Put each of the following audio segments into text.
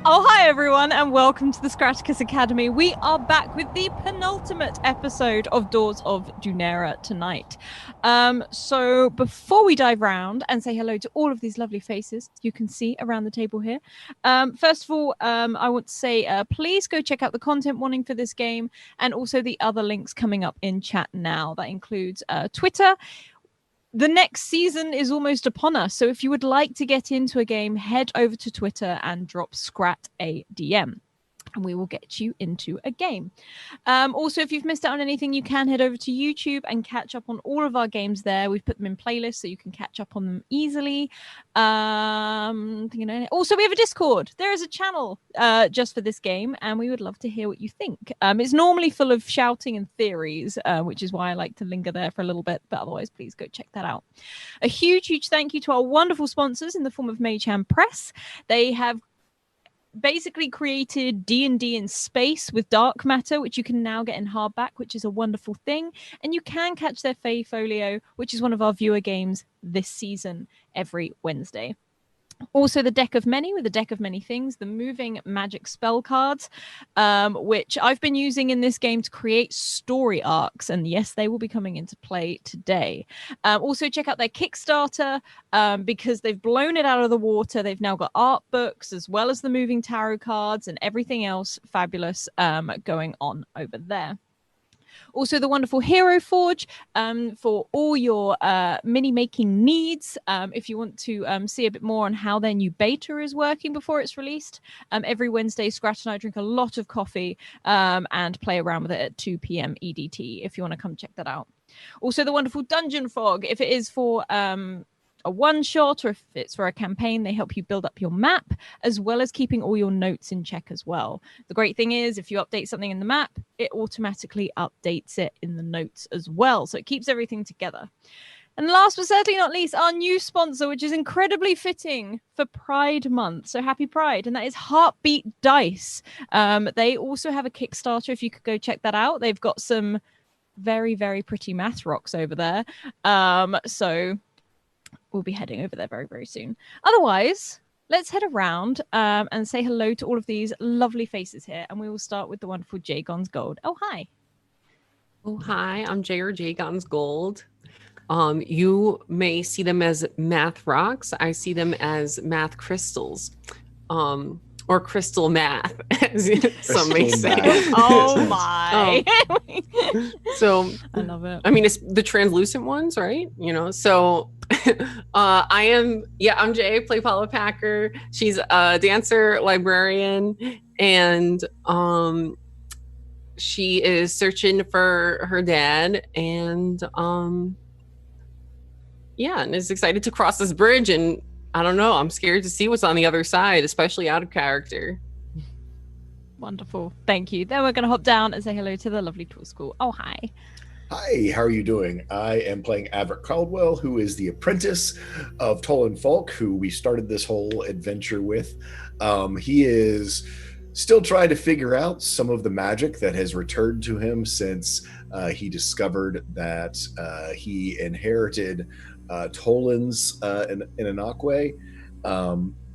Oh, hi everyone, and welcome to the Scratticus Academy. We are back with the penultimate episode of Doors of Dunera tonight. So before we dive round and say hello to all of these lovely faces you can see around the table here, first of all, I want to say please go check out the content warning for this game and also the other links coming up in chat now. That includes Twitter. The next season is almost upon us. So if you would like to get into a game, head over to Twitter and drop Scrat a DM. And we will get you into a game. Also, if you've missed out on anything, you can head over to YouTube and catch up on all of our games there. We've put them in playlists so you can catch up on them easily. Also, we have a Discord. There is a channel just for this game, and we would love to hear what you think. It's normally full of shouting and theories, which is why I like to linger there for a little bit. But otherwise, please go check that out. A huge thank you to our wonderful sponsors in the form of Maychan Press. They have basically created D&D in space with dark matter, which you can now get in hardback, which is a wonderful thing. And you can catch their Fae Folio, which is one of our viewer games this season, every Wednesday. Also, the Deck of Many with the Deck of Many Things, the moving magic spell cards, which I've been using in this game to create story arcs. And yes, they will be coming into play today. Also, check out their Kickstarter because they've blown it out of the water. They've now got art books as well as the moving tarot cards and everything else fabulous going on over there. Also, the wonderful Hero Forge for all your mini making needs. If you want to see a bit more on how their new beta is working before it's released, every Wednesday, Scratch and I drink a lot of coffee and play around with it at 2 p.m. EDT if you want to come check that out. Also, the wonderful Dungeon Fog, if it is for a one shot or if it's for a campaign, they help you build up your map as well as keeping all your notes in check as well. The great thing is if you update something in the map, it automatically updates it in the notes as well. So it keeps everything together. And last but certainly not least, our new sponsor, which is incredibly fitting for Pride Month. So happy Pride. And that is Heartbeat Dice. They also have a Kickstarter if you could go check that out. They've got some very pretty math rocks over there. So we'll be heading over there very soon. Otherwise, let's head around and say hello to all of these lovely faces here. And we will start with the wonderful Jagon's Gold. Oh, hi. Oh, hi. I'm Jay or Jagon's Gold. You may see them as math rocks. I see them as math crystals. Or crystal math, as some may say. Oh my. So I love it. I mean, it's the translucent ones, right? You know, so I'm Jay, play Paula Packer. She's a dancer, librarian, and she is searching for her dad and is excited to cross this bridge. And I don't know, I'm scared to see what's on the other side, especially out of character. Wonderful. Thank you. Then we're going to hop down and say hello to the lovely Tool School. Oh, hi. Hi, how are you doing? I am playing Averick Caldwell, who is the apprentice of Tolan Falk, who we started this whole adventure with. He is still trying to figure out some of the magic that has returned to him since he discovered that he inherited Tolan's in Anakwe.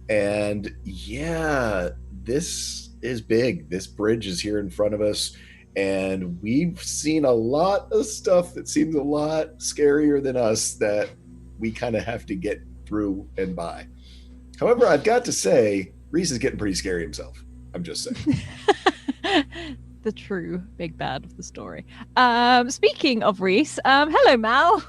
And yeah, this is big. This bridge is here in front of us. And we've seen a lot of stuff that seems a lot scarier than us that we kind of have to get through and by. However, I've got to say, Reese is getting pretty scary himself. I'm just saying. The true big bad of the story. Speaking of Reese, hello, Mal.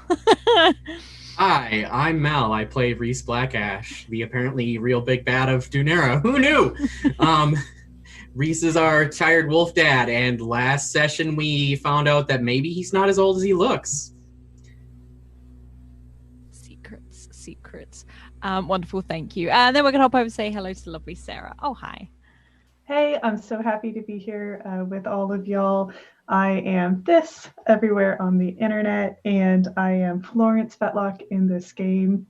Hi, I'm Mal. I play Reese Blackash, the apparently real big bad of Dunera. Who knew? Reese is our tired wolf dad, and last session we found out that maybe he's not as old as he looks. Secrets. Wonderful, thank you. And then we're going to hop over and say hello to the lovely Sarah. Oh, hi. Hey, I'm so happy to be here with all of y'all. I am this everywhere on the internet, and I am Florence Fetlock in this game.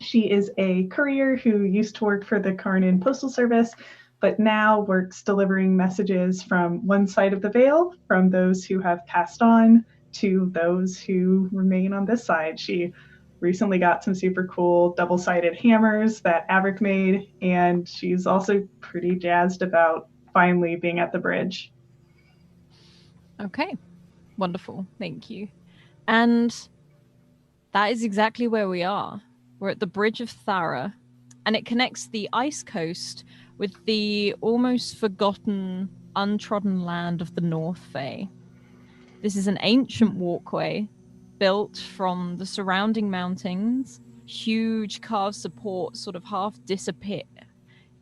She is a courier who used to work for the Karnan Postal Service, but now works delivering messages from one side of the veil, from those who have passed on to those who remain on this side. She recently got some super cool double-sided hammers that Averick made, and she's also pretty jazzed about finally being at the bridge. Okay, wonderful. Thank you. And that is exactly where we are. We're at the bridge of Tharra, and it connects the ice coast with the almost forgotten, untrodden land of the North Fae. This is an ancient walkway built from the surrounding mountains. Huge carved supports sort of half disappear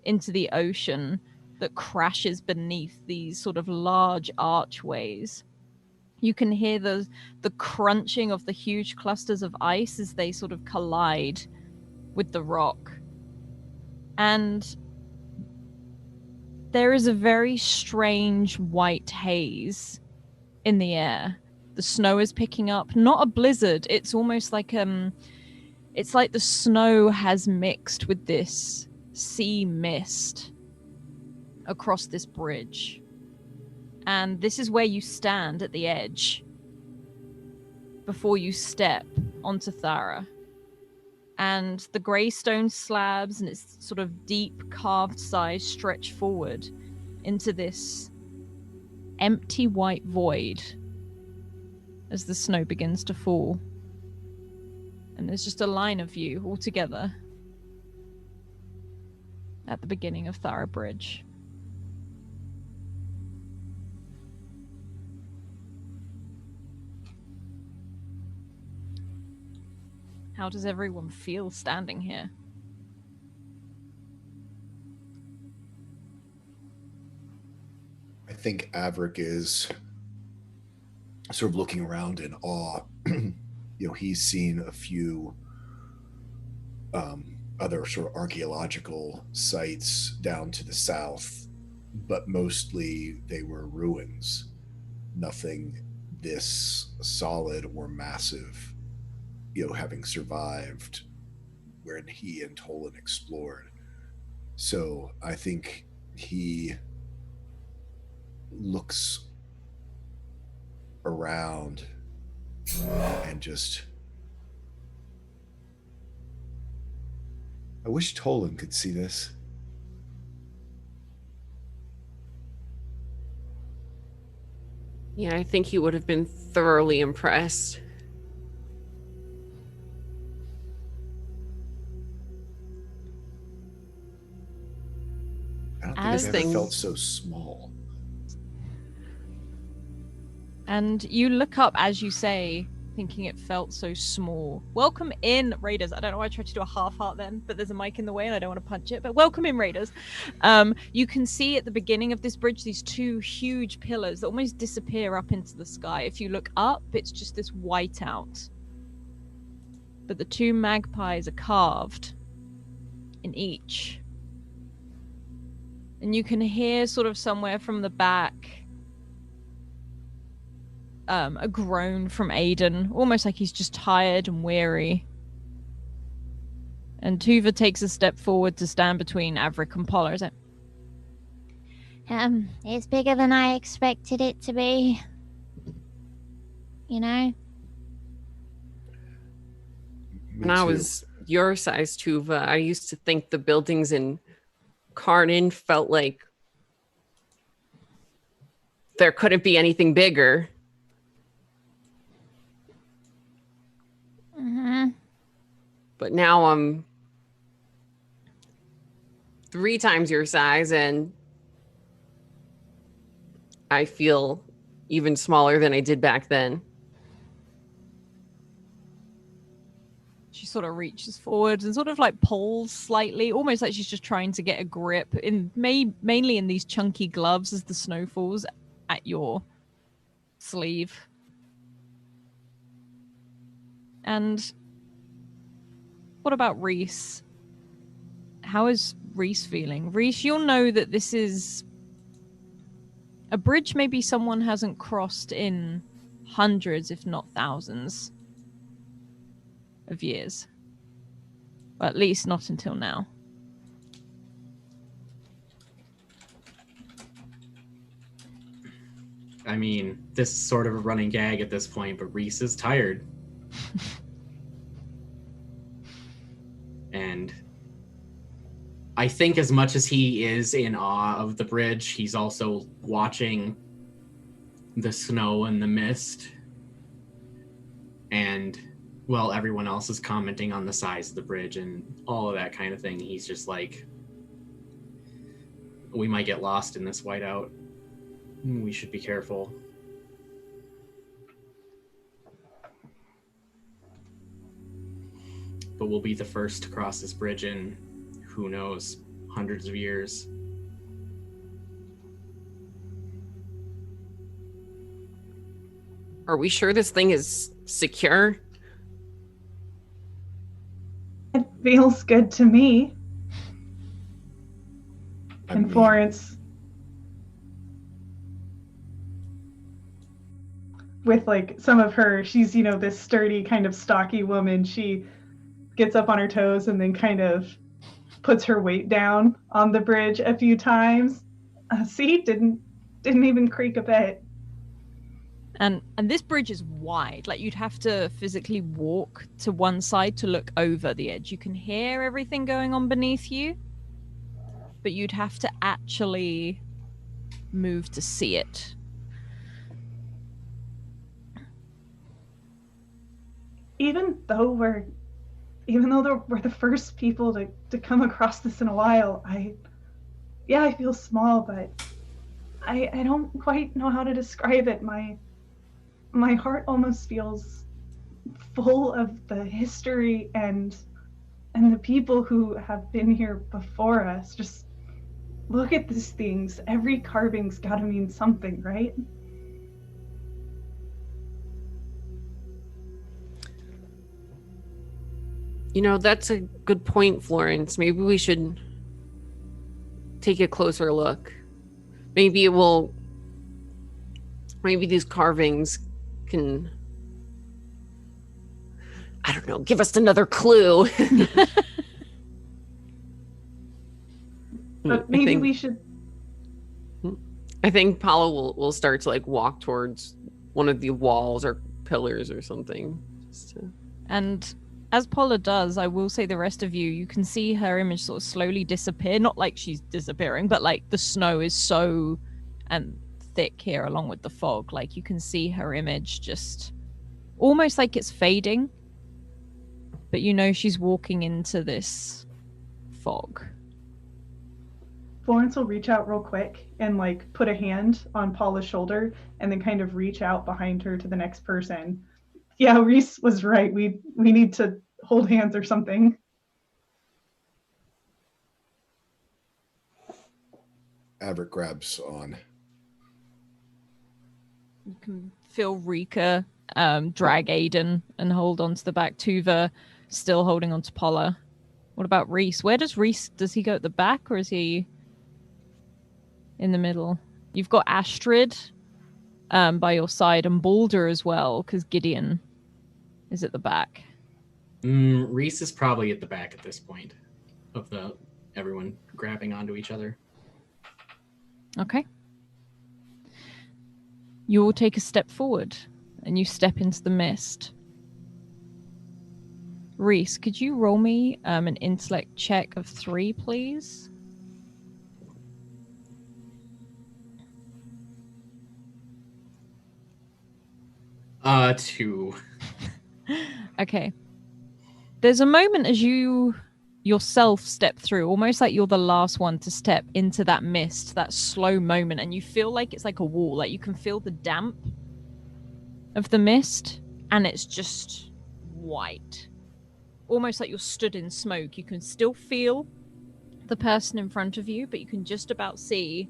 into the ocean that crashes beneath these sort of large archways. You can hear the crunching of the huge clusters of ice as they sort of collide with the rock. And there is a very strange white haze in the air. The snow is picking up, not a blizzard. It's almost like it's like the snow has mixed with this sea mist across this bridge. And this is where you stand at the edge before you step onto Tharra. And the grey stone slabs and its sort of deep carved sides stretch forward into this empty white void as the snow begins to fall. And there's just a line of you all together at the beginning of Tharra Bridge. How does everyone feel standing here? I think Averick is sort of looking around in awe. He's seen a few other sort of archaeological sites down to the south, but mostly they were ruins. Nothing this solid or massive, having survived when he and Tolan explored. So I think he looks around and just, I wish Tolan could see this. Yeah, I think he would have been thoroughly impressed. I don't think I've ever felt so small. And you look up as you say, thinking it felt so small. Welcome in, Raiders. I don't know why I tried to do a half heart then, but there's a mic in the way and I don't want to punch it. But welcome in, Raiders. You can see at the beginning of this bridge these two huge pillars that almost disappear up into the sky. If you look up, it's just this whiteout. But the two magpies are carved in each. And you can hear sort of somewhere from the back a groan from Aiden, almost like he's just tired and weary. And Tuva takes a step forward to stand between Averick and Polar. Is it? It's bigger than I expected it to be. Me When I too. was your size, Tuva, I used to think the buildings in Karnan felt like there couldn't be anything bigger. Mm-hmm. But now I'm 3 times your size and I feel even smaller than I did back then. She sort of reaches forward and sort of like pulls slightly, almost like she's just trying to get a grip, mainly in these chunky gloves as the snow falls at your sleeve. And what about Reese? How is Reese feeling? Reese, you'll know that this is a bridge maybe someone hasn't crossed in hundreds, if not thousands of years. Well, at least not until now. I mean, this is sort of a running gag at this point, but Reese is tired. And I think as much as he is in awe of the bridge, he's also watching the snow and the mist. And while everyone else is commenting on the size of the bridge and all of that kind of thing, he's just like, we might get lost in this whiteout. We should be careful. But we'll be the first to cross this bridge in, who knows, hundreds of years. Are we sure this thing is secure? It feels good to me. I And mean, Florence, with like some of her, she's, this sturdy kind of stocky woman. She gets up on her toes and then kind of puts her weight down on the bridge a few times. See, didn't even creak a bit. And this bridge is wide. Like, you'd have to physically walk to one side to look over the edge. You can hear everything going on beneath you, but you'd have to actually move to see it. Even though we're the first people to come across this in a while, I feel small, but I don't quite know how to describe it. My heart almost feels full of the history and the people who have been here before us. Just look at these things. Every carving's got to mean something, right? That's a good point, Florence. Maybe we should take a closer look. Maybe these carvings can, I don't know, give us another clue. But maybe we should. I think Paula will start to walk towards one of the walls or pillars or something. And as Paula does, I will say the rest of you can see her image sort of slowly disappear. Not like she's disappearing, but like the snow is so thick here along with the fog. Like, you can see her image just almost like it's fading. But she's walking into this fog. Florence will reach out real quick and put a hand on Paula's shoulder and then kind of reach out behind her to the next person. Yeah, Reese was right. We need to hold hands or something. Averitt grabs on. You can feel Rika drag Aiden and hold onto the back. Tuva still holding onto Paula. What about Reese? Where does he go at the back, or is he in the middle? You've got Astrid by your side, and Balder as well, because Gideon is at the back. Reese is probably at the back at this point of everyone grabbing onto each other. Okay. You all take a step forward and you step into the mist. Reese, could you roll me an intellect check of 3, please? Two. Okay. There's a moment as you yourself step through, almost like you're the last one to step into that mist, that slow moment, and you feel like it's like a wall. Like, you can feel the damp of the mist, and it's just white. Almost like you're stood in smoke. You can still feel the person in front of you, but you can just about see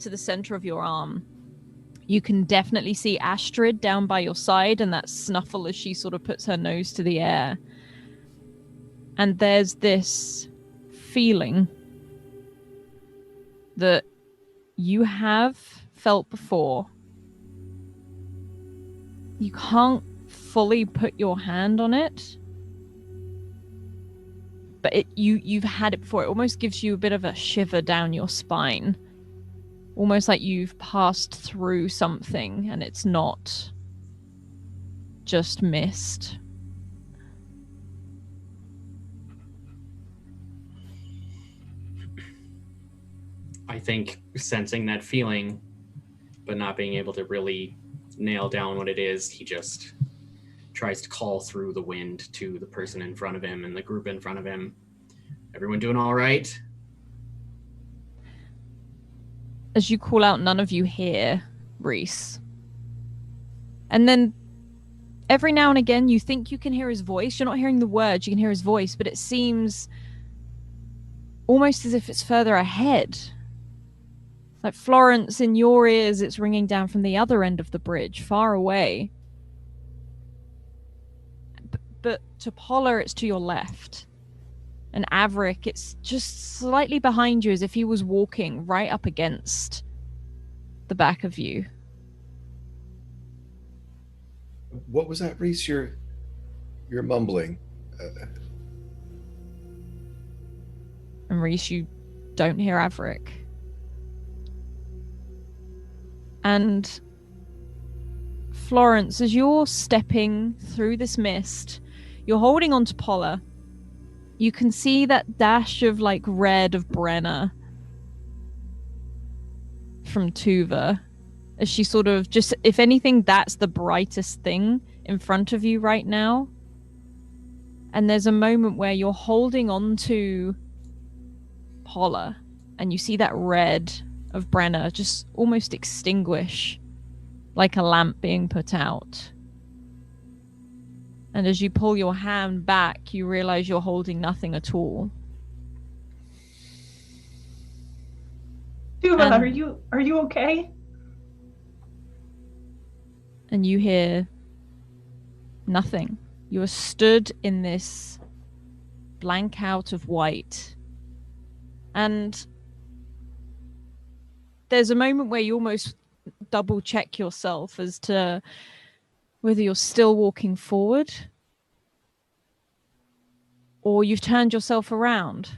to the center of your arm. You can definitely see Astrid down by your side, and that snuffle as she sort of puts her nose to the air. And there's this feeling that you have felt before. You can't fully put your hand on it, but you've had it before. It almost gives you a bit of a shiver down your spine. Almost like you've passed through something and it's not just mist. I think sensing that feeling, but not being able to really nail down what it is, he just tries to call through the wind to the person in front of him and the group in front of him. Everyone doing all right? As you call out, none of you hear Reese. And then every now and again, you think you can hear his voice. You're not hearing the words, you can hear his voice, but it seems almost as if it's further ahead. Like Florence, in your ears, it's ringing down from the other end of the bridge, far away. But to Polar, it's to your left. And Averick, it's just slightly behind you, as if he was walking right up against the back of you. What was that, Reese? You're mumbling. And Reese, you don't hear Averick. And Florence, as you're stepping through this mist, you're holding on to Polar. You can see that dash of like red of Brenna from Tuva, as she sort of just, if anything, that's the brightest thing in front of you right now. And there's a moment where you're holding on to Polar and you see that red of Brenna just almost extinguish like a lamp being put out. And as you pull your hand back, you realize you're holding nothing at all. Tuva, are you okay? And you hear nothing. You are stood in this blank out of white. And there's a moment where you almost double check yourself as to whether you're still walking forward or you've turned yourself around.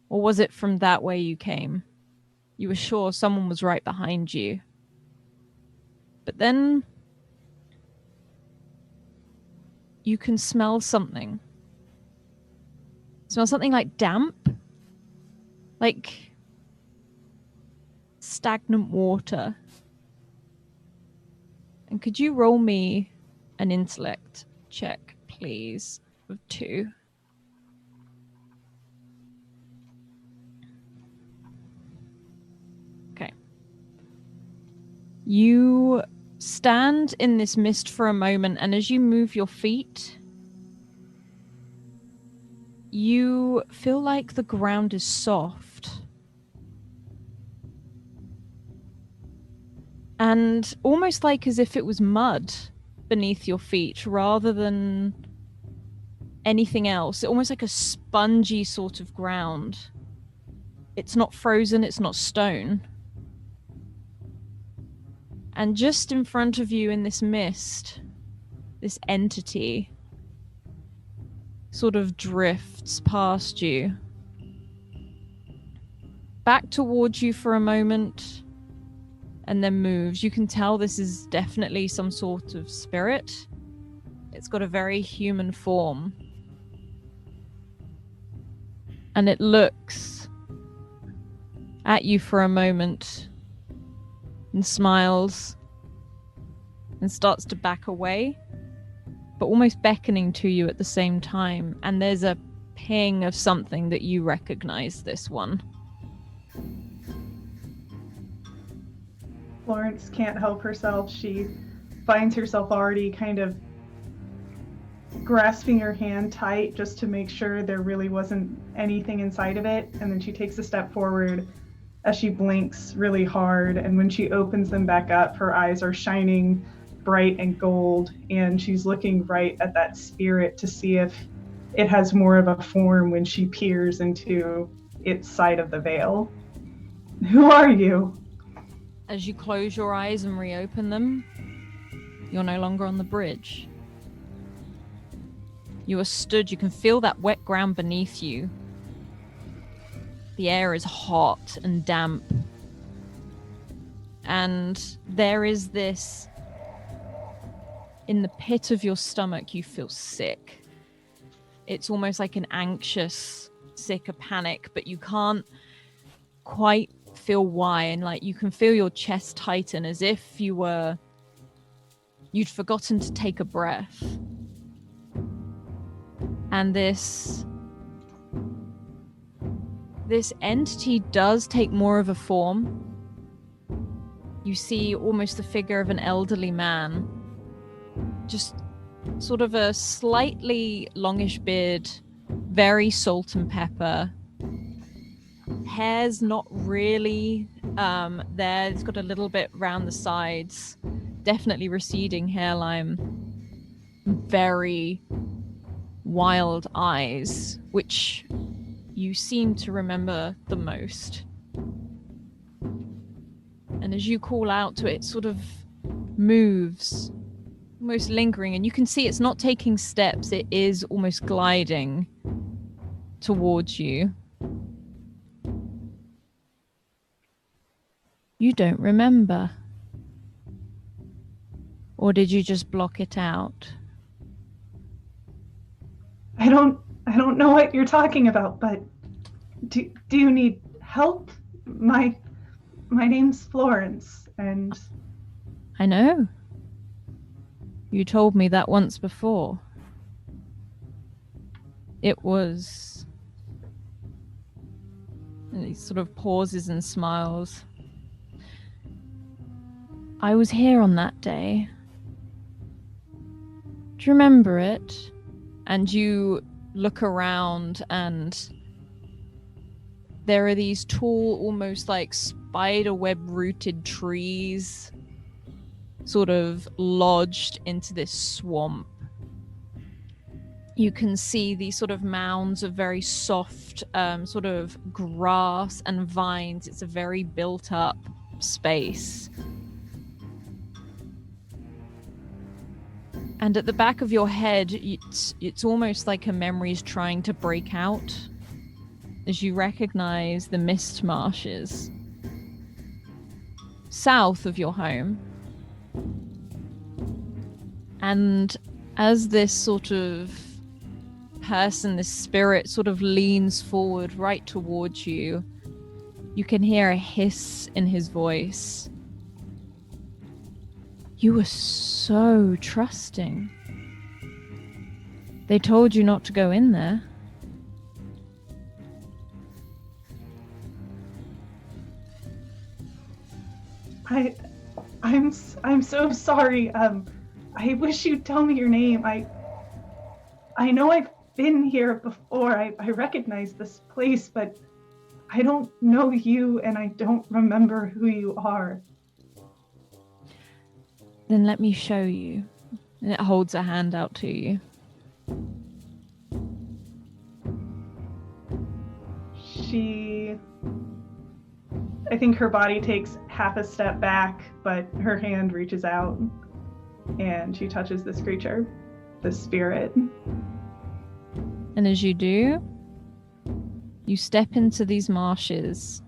Or was it from that way you came? You were sure someone was right behind you. But then you can smell something. Smell something like damp, like stagnant water. And could you roll me an intellect check, please, of 2? Okay. You stand in this mist for a moment, and as you move your feet, you feel like the ground is soft. And almost like as if it was mud beneath your feet rather than anything else. Almost like a spongy sort of ground. It's not frozen, it's not stone. And just in front of you in this mist, this entity sort of drifts past you. Back towards you for a moment, and then moves. You can tell this is definitely some sort of spirit. It's got a very human form. And it looks at you for a moment and smiles and starts to back away, but almost beckoning to you at the same time. And there's a ping of something that you recognize this one. Florence can't help herself. She finds herself already kind of grasping her hand tight just to make sure there really wasn't anything inside of it. And then she takes a step forward as she blinks really hard. And when she opens them back up, her eyes are shining bright and gold. And she's looking right at that spirit to see if it has more of a form when she peers into its side of the veil. Who are you? As you close your eyes and reopen them, you're no longer on the bridge. You are stood, you can feel that wet ground beneath you. The air is hot and damp. And there is this, in the pit of your stomach, you feel sick. It's almost like an anxious, sick, a panic, but you can't quite feel why, and like you can feel your chest tighten as if you'd forgotten to take a breath. And this entity does take more of a form. You see almost the figure of an elderly man, just sort of a slightly longish beard, very salt and pepper. Hair's not really there. It's got a little bit round the sides, definitely receding hairline, very wild eyes, which you seem to remember the most. And as you call out to it, it sort of moves, almost lingering, and you can see it's not taking steps, it is almost gliding towards you. You don't remember? Or did you just block it out? I don't know what you're talking about, but do you need help? My name's Florence, and I know. You told me that once before. It was... And he sort of pauses and smiles. I was here on that day. Do you remember it? And you look around and there are these tall, almost like spiderweb rooted trees sort of lodged into this swamp. You can see these sort of mounds of very soft sort of grass and vines. It's a very built up space. And at the back of your head, it's almost like a memory's trying to break out as you recognize the mist marshes south of your home. And as this sort of person, this spirit sort of leans forward right towards you, you can hear a hiss in his voice. You were so trusting. They told you not to go in there. I'm so sorry. I wish you'd tell me your name. I know I've been here before. I recognize this place, but I don't know you and I don't remember who you are. Then let me show you. And it holds a hand out to you. I think her body takes half a step back, but her hand reaches out and she touches this creature, this spirit. And as you do, you step into these marshes,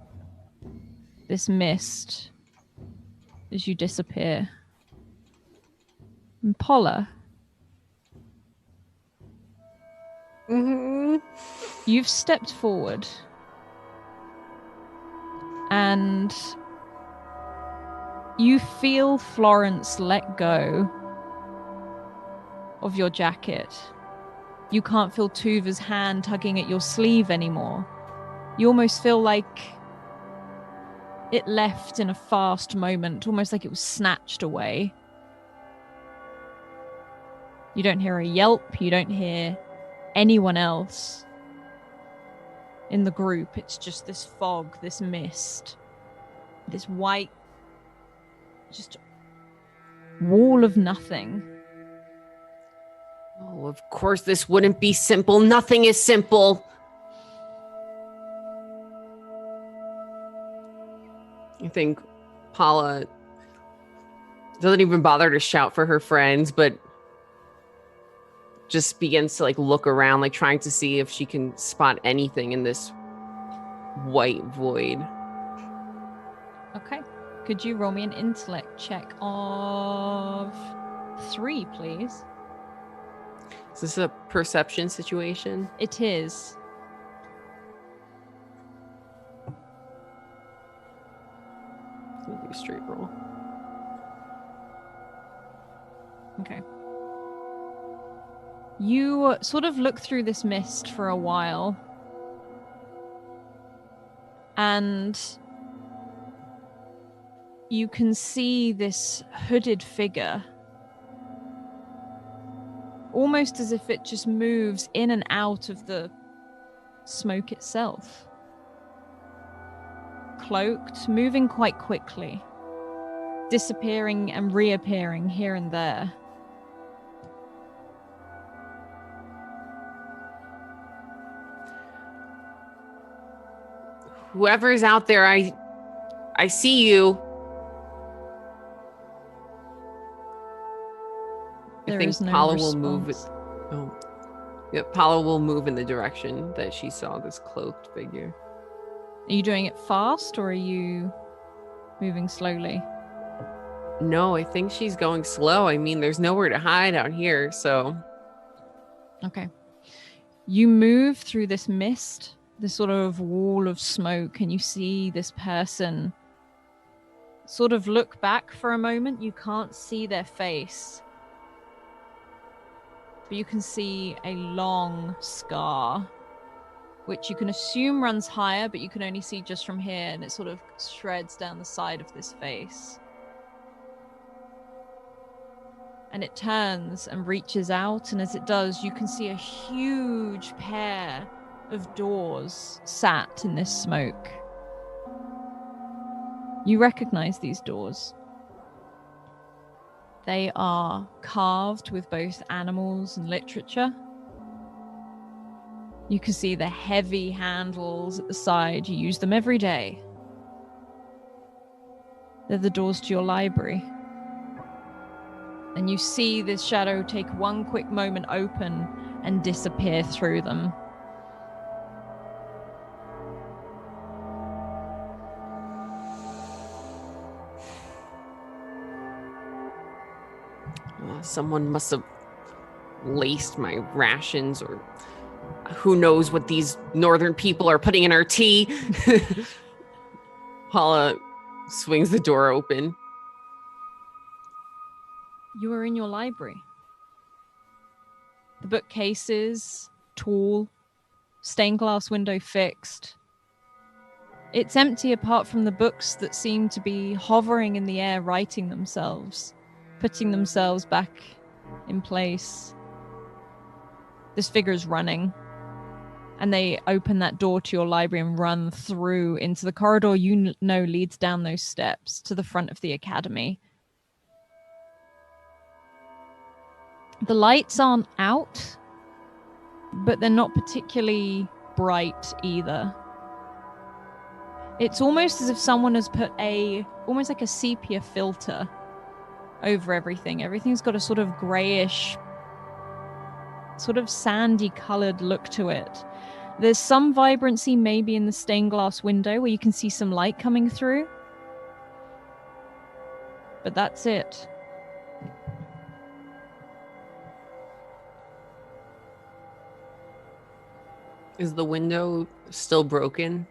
this mist, as you disappear. And Paula, you've stepped forward and you feel Florence let go of your jacket. You can't feel Tuva's hand tugging at your sleeve anymore. You almost feel like it left in a fast moment, almost like it was snatched away. You don't hear a yelp, you don't hear anyone else in the group. It's just this fog, this mist, this white, just wall of nothing. Oh, of course this wouldn't be simple. Nothing is simple. I think Paula doesn't even bother to shout for her friends, but just begins to like look around, like trying to see if she can spot anything in this white void. Okay. Could you roll me an intellect check of 3, please? Is this a perception situation? It is. be a straight roll. Okay. You sort of look through this mist for a while, and you can see this hooded figure, almost as if it just moves in and out of the smoke itself. Cloaked, moving quite quickly, disappearing and reappearing here and there. Whoever's out there, I see you. There I think is no Paula response. will move it. Oh. Yeah, Paula will move in the direction that she saw this cloaked figure. Are you doing it fast, or are you moving slowly? No, I think she's going slow. I mean, there's nowhere to hide out here, so... Okay. You move through this mist, this sort of wall of smoke, and you see this person sort of look back for a moment. You can't see their face, but you can see a long scar, which you can assume runs higher, but you can only see just from here, and it sort of shreds down the side of this face. And it turns and reaches out, and as it does, you can see a huge pair of doors sat in this smoke. You recognize these doors. They are carved with both animals and literature. You can see the heavy handles at the side. You use them every day. They're the doors to your library. And you see this shadow take one quick moment open and disappear through them. Someone must have laced my rations, or who knows what these northern people are putting in our tea. Paula swings the door open. You are in your library. The bookcases, tall, stained glass window fixed. It's empty apart from the books that seem to be hovering in the air, writing themselves, putting themselves back in place. This figure is running, and they open that door to your library and run through into the corridor you know leads down those steps to the front of the academy. The lights aren't out, but they're not particularly bright either. It's almost as if someone has put almost like a sepia filter over everything. Everything's got a sort of grayish, sort of sandy colored look to it. There's some vibrancy maybe in the stained glass window where you can see some light coming through. But that's it. Is the window still broken?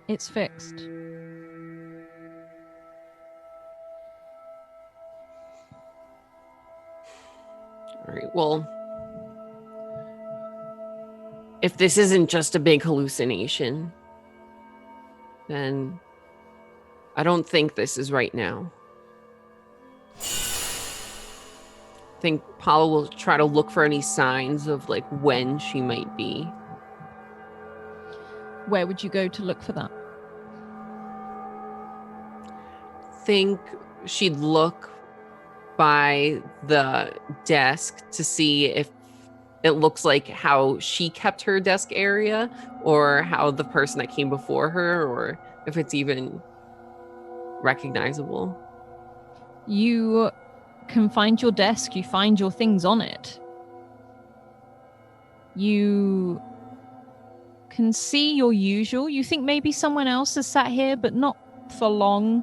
It's fixed. All right, well, if this isn't just a big hallucination, then I don't think this is right now. I think Paula will try to look for any signs of like when she might be. Where would you go to look for that? Think she'd look by the desk to see if it looks like how she kept her desk area, or how the person that came before her, or if it's even recognizable. You can find your desk, you find your things on it. You can see your usual. You think maybe someone else has sat here, but not for long.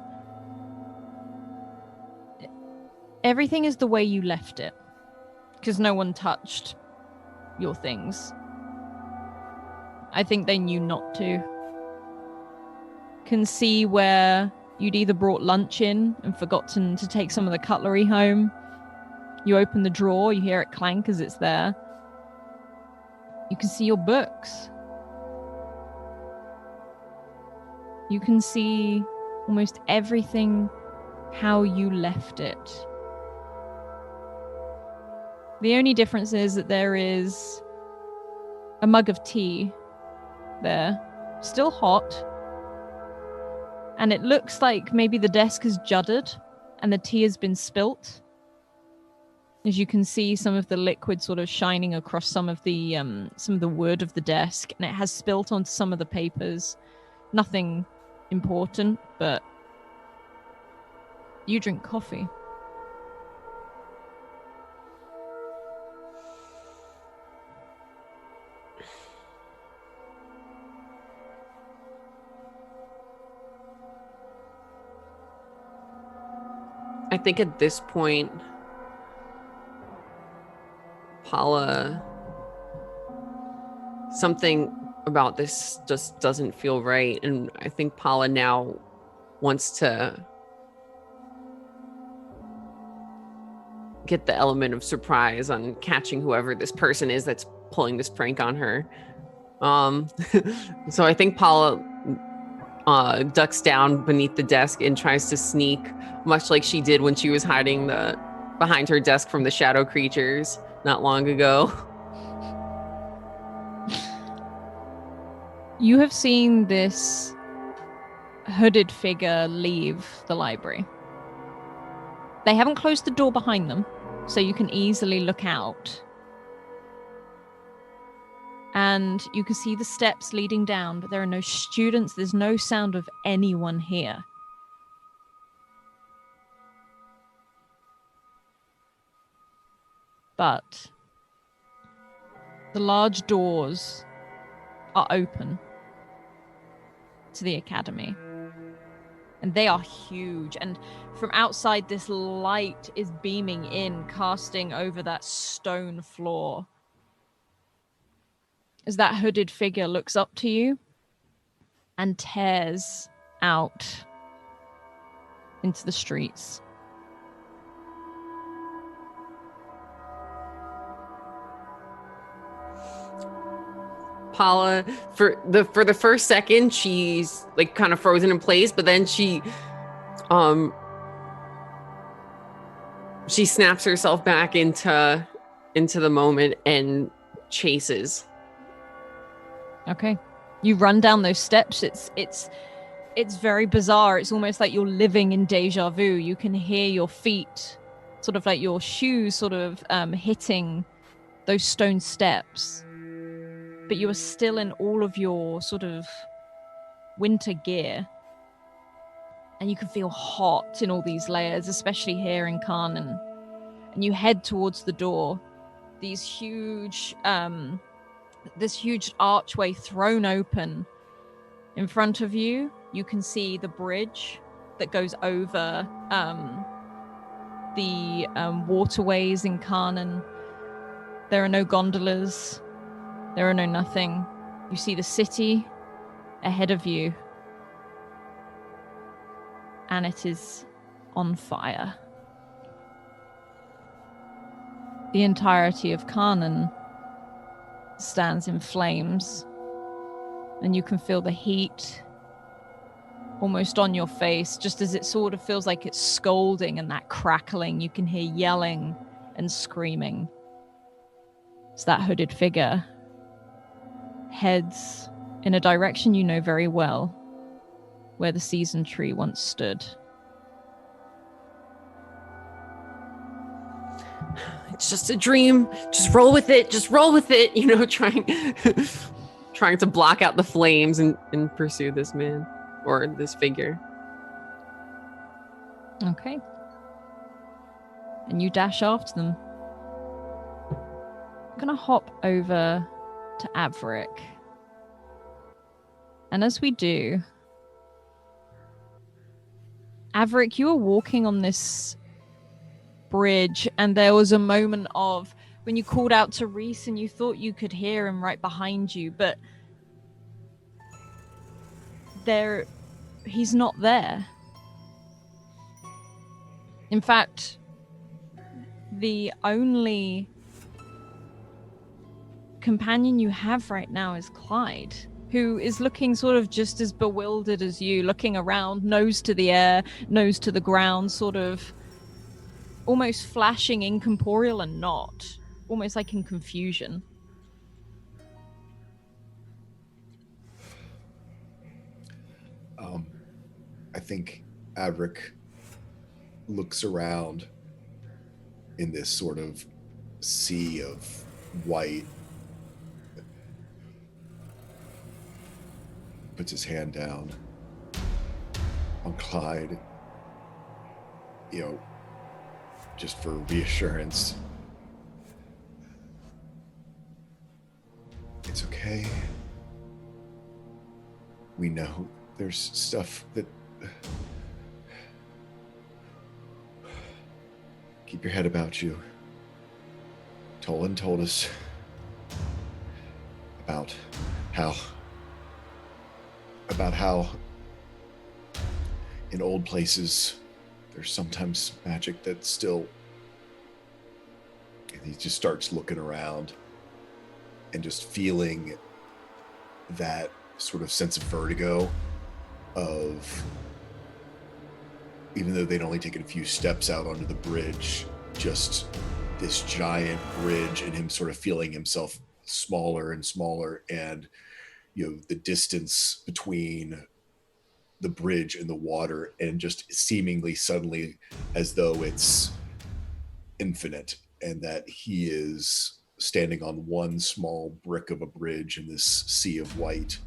Everything is the way you left it, because no one touched your things. I think they knew not to. Can see where you'd either brought lunch in and forgotten to take some of the cutlery home. You open the drawer, you hear it clank as it's there. You can see your books. You can see almost everything how you left it. The only difference is that there is a mug of tea there, still hot. And it looks like maybe the desk has juddered and the tea has been spilt. As you can see some of the liquid sort of shining across some of the wood of the desk, and it has spilt onto some of the papers. Nothing important, but you drink coffee. I think at this point, Paula, something about this just doesn't feel right. And I think Paula now wants to get the element of surprise on catching whoever this person is that's pulling this prank on her. So I think Paula ducks down beneath the desk and tries to sneak, much like she did when she was hiding behind her desk from the shadow creatures not long ago. You have seen this hooded figure leave the library. They haven't closed the door behind them, so you can easily look out. And you can see the steps leading down, but there are no students. There's no sound of anyone here. But the large doors are open to the academy. And they are huge. And from outside, this light is beaming in, casting over that stone floor. As that hooded figure looks up to you and tears out into the streets. Paula, for the first second, she's like kind of frozen in place, but then she snaps herself back into the moment and chases. Okay. You run down those steps. It's very bizarre. It's almost like you're living in deja vu. You can hear your feet, sort of like your shoes sort of hitting those stone steps. But you are still in all of your sort of winter gear. And you can feel hot in all these layers, especially here in Karnan. And you head towards the door. These huge, this huge archway thrown open. In front of you, you can see the bridge that goes over the waterways in Karnan. There are no gondolas. There are no nothing. You see the city ahead of you. And it is on fire. The entirety of Karnan stands in flames. And you can feel the heat almost on your face, just as it sort of feels like it's scalding and that crackling. You can hear yelling and screaming. It's that hooded figure heads in a direction you know very well, where the season tree once stood. It's just a dream. Just roll with it. Just roll with it. You know, trying to block out the flames and pursue this man or this figure. Okay. And you dash after them. I'm gonna hop over to Averick. And as we do, Averick, you were walking on this bridge, and there was a moment of when you called out to Reese and you thought you could hear him right behind you, but he's not there. In fact, the only companion you have right now is Clyde, who is looking sort of just as bewildered as you, looking around, nose to the air, nose to the ground, sort of almost flashing incorporeal and not, almost like in confusion. I think Averick looks around in this sort of sea of white, puts his hand down on Clyde, just for reassurance. It's okay. We know there's stuff that... Keep your head about you. Tolan told us about how in old places there's sometimes magic that's still... And he just starts looking around and just feeling that sort of sense of vertigo of, even though they'd only taken a few steps out onto the bridge, just this giant bridge and him sort of feeling himself smaller and smaller, and the distance between the bridge and the water, and just seemingly suddenly as though it's infinite, and that he is standing on one small brick of a bridge in this sea of white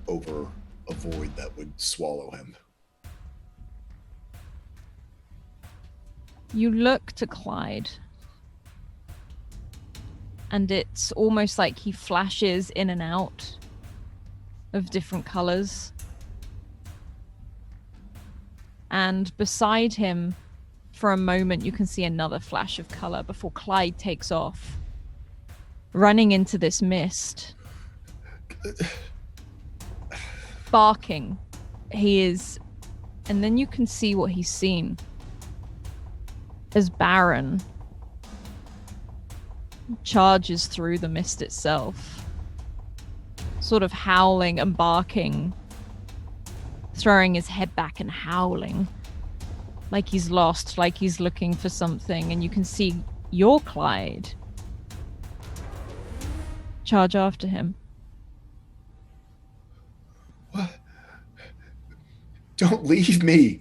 over a void that would swallow him. You look to Clyde, and it's almost like he flashes in and out of different colors. And beside him, for a moment, you can see another flash of color before Clyde takes off, running into this mist. Barking. He is... And then you can see what he's seen. As Baron charges through the mist itself, sort of howling and barking, throwing his head back and howling like he's lost, like he's looking for something. And you can see your Clyde charge after him. What? Don't leave me.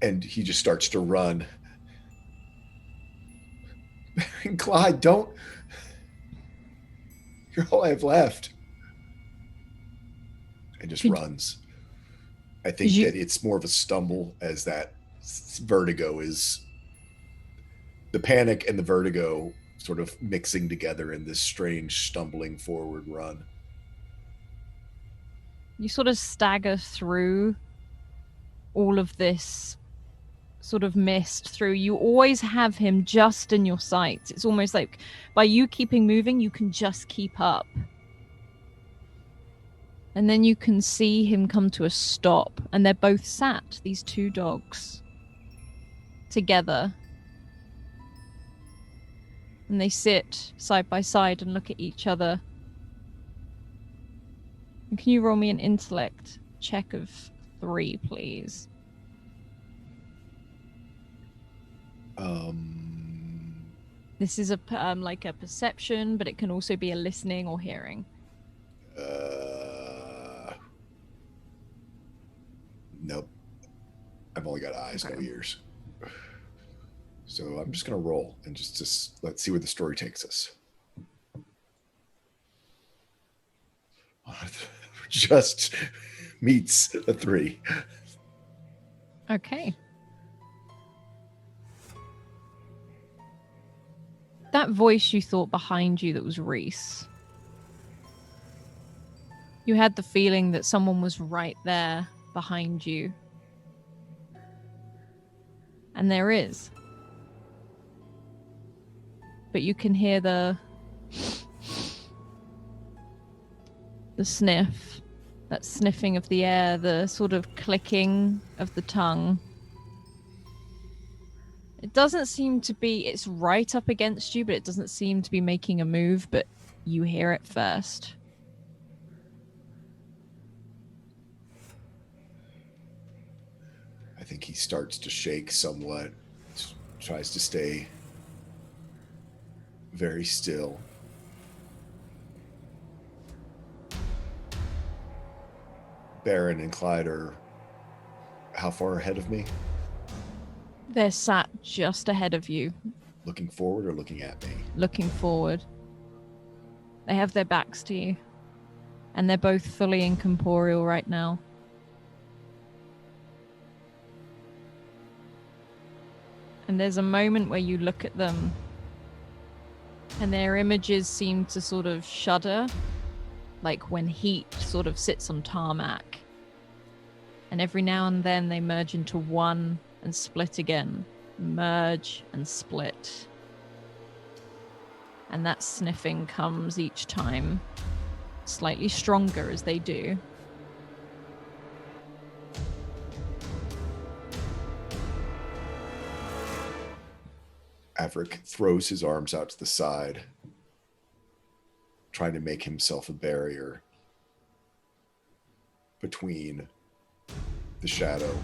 And he just starts to run. Clyde, don't. You're all I have left. And just runs. I think that it's more of a stumble, as that vertigo is... The panic and the vertigo sort of mixing together in this strange stumbling forward run. You sort of stagger through all of this sort of mist through. You always have him just in your sights. It's almost like by you keeping moving, you can just keep up. And then you can see him come to a stop, and they're both sat, these two dogs, together. And they sit side by side and look at each other. And can you roll me an intellect check of 3, please? This is like a perception, but it can also be a listening or hearing. Nope. I've only got eyes, no ears. So I'm just going to roll and just let's see where the story takes us. Just meets a 3. Okay. That voice you thought behind you that was Reese. You had the feeling that someone was right there behind you. And there is. But you can hear the sniff, that sniffing of the air, the sort of clicking of the tongue. It doesn't seem to be, it's right up against you, but it doesn't seem to be making a move, but you hear it first. I think he starts to shake somewhat, tries to stay very still. Baron and Clyde are how far ahead of me? They're sat just ahead of you, Looking forward or looking at me? looking forward. They have their backs to you, and they're both fully incorporeal right now. And there's a moment where you look at them, and their images seem to sort of shudder, like when heat sort of sits on tarmac. And every now and then they merge into one and split again. Merge and split. And that sniffing comes each time, slightly stronger as they do. Averick throws his arms out to the side, trying to make himself a barrier between the shadow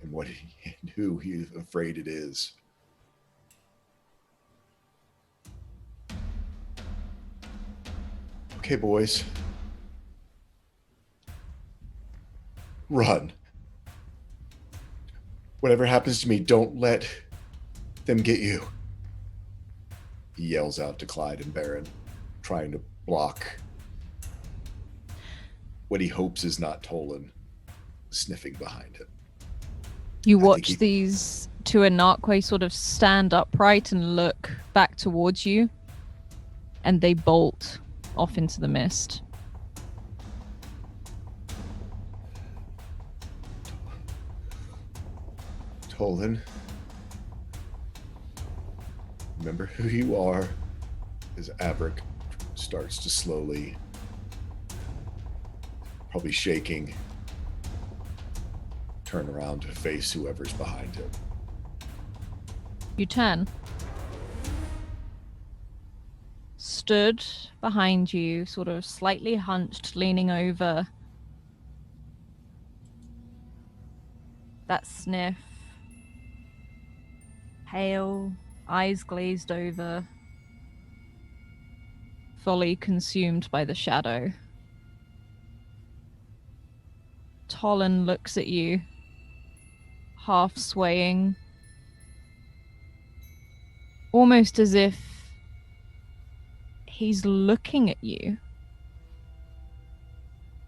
and who he's afraid it is. Okay, boys. Run. Whatever happens to me, don't let them get you. He yells out to Clyde and Baron, trying to block what he hopes is not Tolan sniffing behind him. You watch these two Anarque sort of stand upright and look back towards you, and they bolt off into the mist. Tolan, remember who you are, as Averick starts to slowly, probably shaking, turn around to face whoever's behind him. You turn. Stood behind you, sort of slightly hunched, leaning over. That sniff. Pale, eyes glazed over. Fully consumed by the shadow. Tolan looks at you, half swaying, almost as if he's looking at you.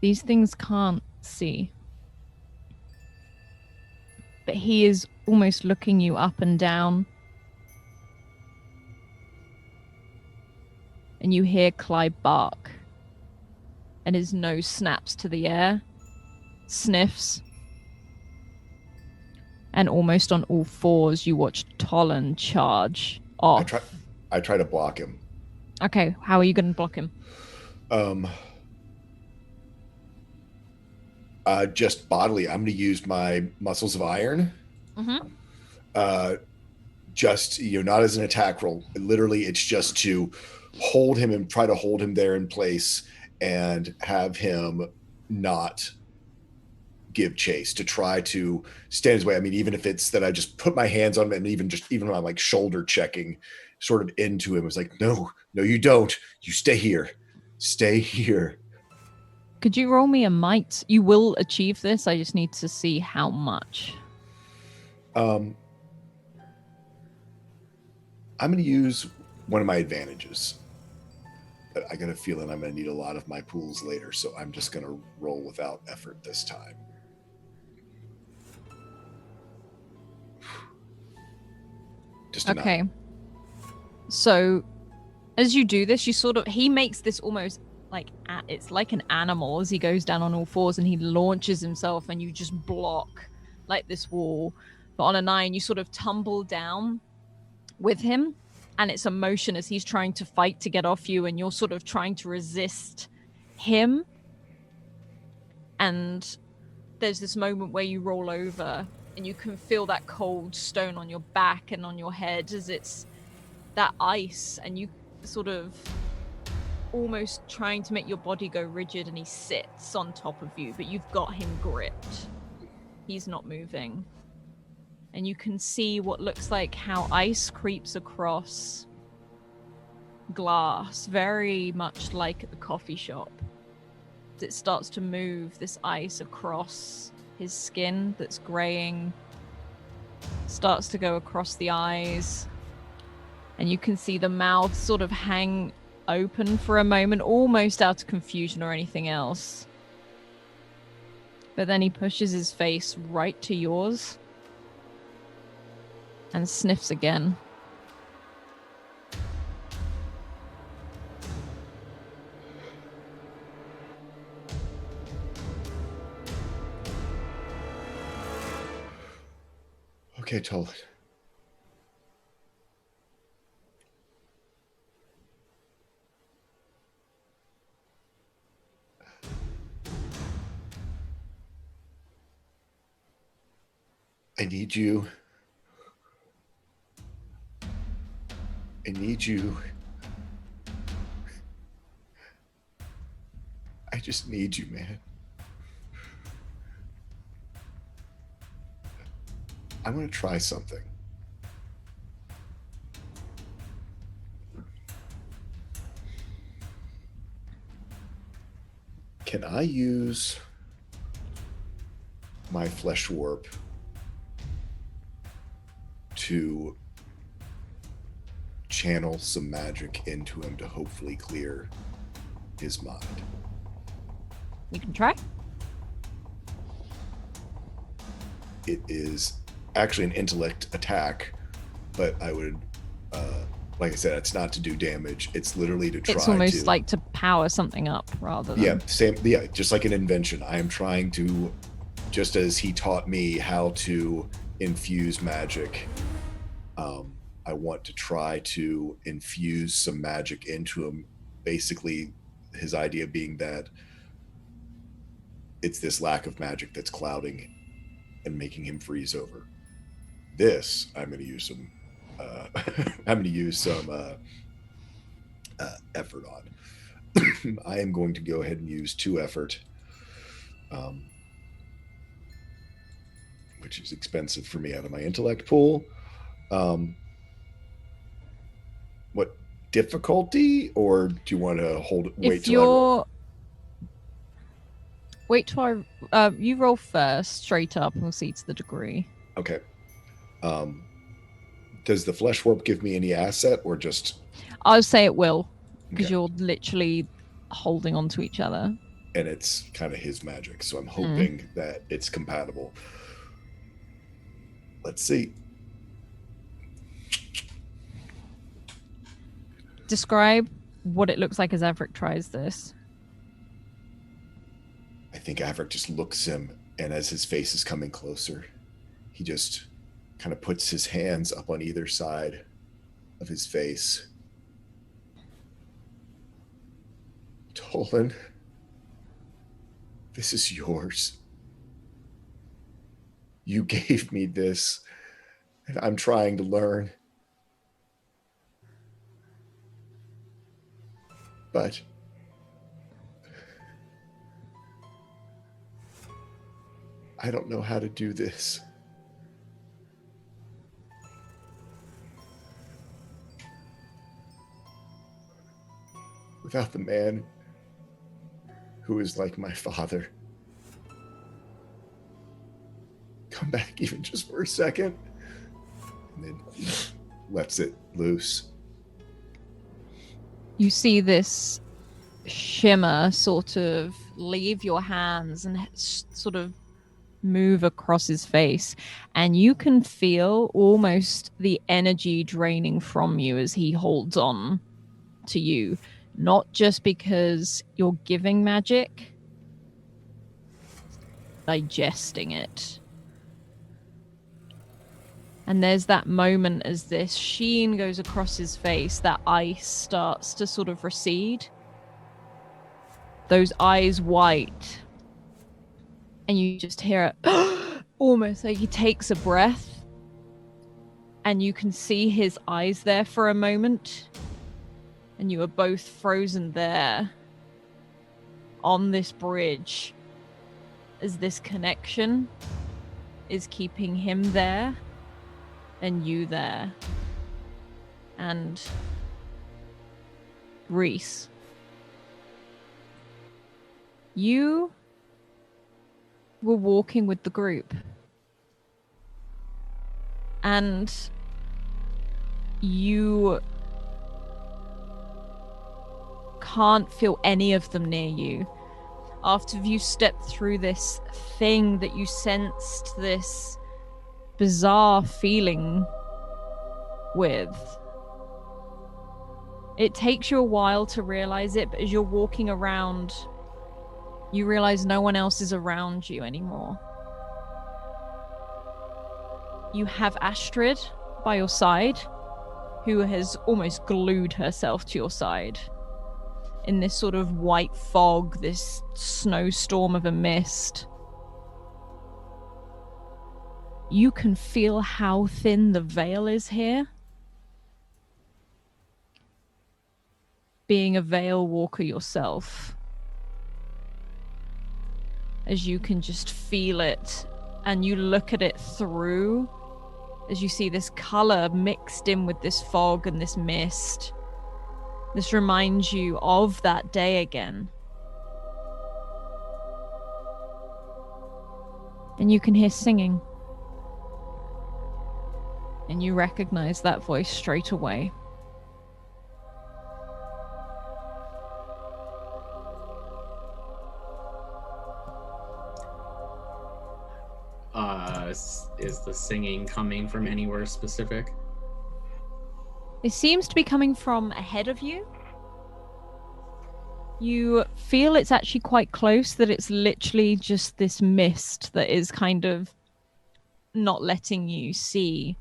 These things can't see. But he is almost looking you up and down. And you hear Clyde bark. And his nose snaps to the air, sniffs. And almost on all fours, you watch Tolan charge off. I try to block him. Okay, how are you going to block him? Just bodily. I'm going to use my muscles of iron. Mm-hmm. Just, not as an attack roll. Literally, it's just to hold him and try to hold him there in place and have him not give chase, to try to stand his way. I mean, even if it's that I just put my hands on him and even when I'm like shoulder checking sort of into him, it's like, no, you don't. You stay here. Stay here. Could you roll me a might? You will achieve this. I just need to see how much. I'm going to use one of my advantages. But I got a feeling I'm going to need a lot of my pools later, so I'm just going to roll without effort this time. Just enough. Okay. So, as you do this, he makes this almost like it's like an animal as he goes down on all fours and he launches himself, and you just block like this wall. But on a 9, you sort of tumble down with him, and it's a motion as he's trying to fight to get off you, and you're sort of trying to resist him. And there's this moment where you roll over and you can feel that cold stone on your back and on your head as it's that ice, and you sort of almost trying to make your body go rigid, and he sits on top of you, but you've got him gripped. He's not moving. And you can see what looks like how ice creeps across glass, very much like at the coffee shop. It starts to move this ice across his skin that's graying, starts to go across the eyes, and you can see the mouth sort of hang open for a moment, almost out of confusion or anything else. But then he pushes his face right to yours and sniffs again. Okay, Tolan. I need you. I need you. I just need you, man. I want to try something. Can I use my flesh warp to channel some magic into him to hopefully clear his mind? You can try. It is actually an intellect attack, but I would, like I said, it's not to do damage. It's literally to try. It's almost like to power something up rather than. Yeah, same. Yeah, just like an invention. I am trying to, just as he taught me how to infuse magic. I want to try to infuse some magic into him. Basically, his idea being that it's this lack of magic that's clouding and making him freeze over. This I'm going to use some. I'm going to use some effort on. I am going to go ahead and use 2 effort, which is expensive for me out of my intellect pool. What difficulty, or do you want to wait till I roll? Wait till you roll first, straight up, and we'll see to the degree. Okay. Does the flesh warp give me any asset, or just? I'll say it will, because Okay. you're literally holding on to each other. And it's kind of his magic, so I'm hoping that it's compatible. Let's see. Describe what it looks like as Averick tries this. I think Averick just looks him, and as his face is coming closer, he just kind of puts his hands up on either side of his face. Tolan, this is yours. You gave me this, and I'm trying to learn. But I don't know how to do this. Without the man who is like my father. Come back even just for a second. And then lets it loose. You see this shimmer sort of leave your hands and sort of move across his face, and you can feel almost the energy draining from you as he holds on to you, not just because you're giving magic, digesting it. And there's that moment as this sheen goes across his face, that ice starts to sort of recede. Those eyes white. And you just hear it almost like he takes a breath, and you can see his eyes there for a moment, and you are both frozen there on this bridge as this connection is keeping him there and you there. And Reese, you were walking with the group, and you can't feel any of them near you. After you stepped through this thing that you sensed this bizarre feeling with, it takes you a while to realize it, but as you're walking around, you realize no one else is around you anymore. You have Astrid by your side, who has almost glued herself to your side in this sort of white fog, this snowstorm of a mist. You can feel how thin the veil is here. Being a Veilwalker yourself, as you can just feel it, and you look at it through, as you see this color mixed in with this fog and this mist. This reminds you of that day again. And you can hear singing. And you recognize that voice straight away. Is the singing coming from anywhere specific? It seems to be coming from ahead of you. You feel it's actually quite close, that it's literally just this mist that is kind of not letting you see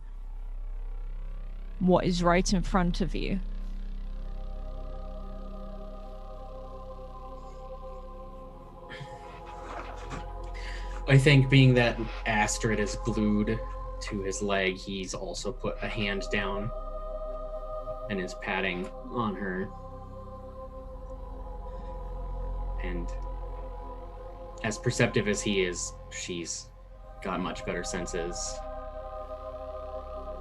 what is right in front of you. I think being that Astrid is glued to his leg, he's also put a hand down and is patting on her. And as perceptive as he is, she's got much better senses.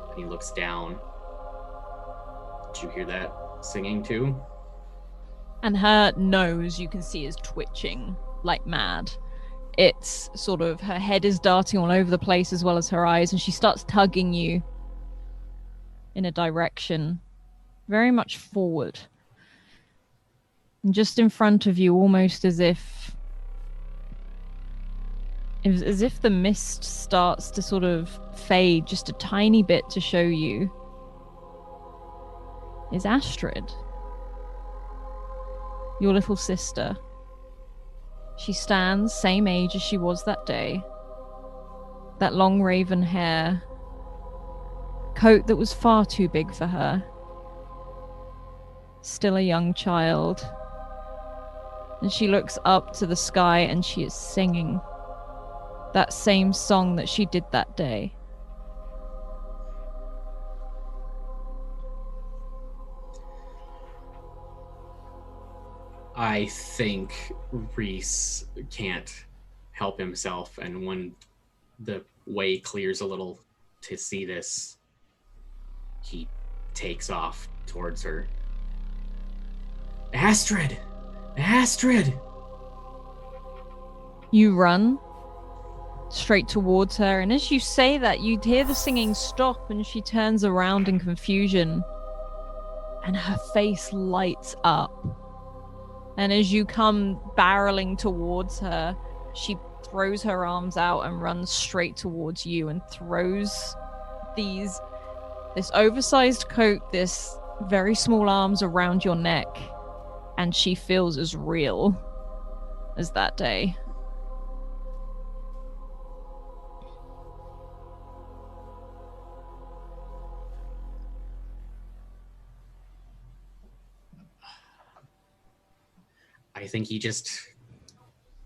And he looks down. Did you hear that singing too? And her nose, you can see, is twitching like mad. It's sort of, her head is darting all over the place as well as her eyes, and she starts tugging you in a direction very much forward. And just in front of you, almost as if the mist starts to sort of fade just a tiny bit to show you, is Astrid, your little sister. She stands, same age as she was that day. That long raven hair. Coat that was far too big for her. Still a young child. And she looks up to the sky and she is singing that same song that she did that day. I think Reese can't help himself, and when the way clears a little to see this, he takes off towards her. Astrid! Astrid! You run straight towards her, and as you say that, you hear the singing stop, and she turns around in confusion, and her face lights up. And as you come barreling towards her, she throws her arms out and runs straight towards you and throws this oversized coat, this very small arms around your neck, and she feels as real as that day. I think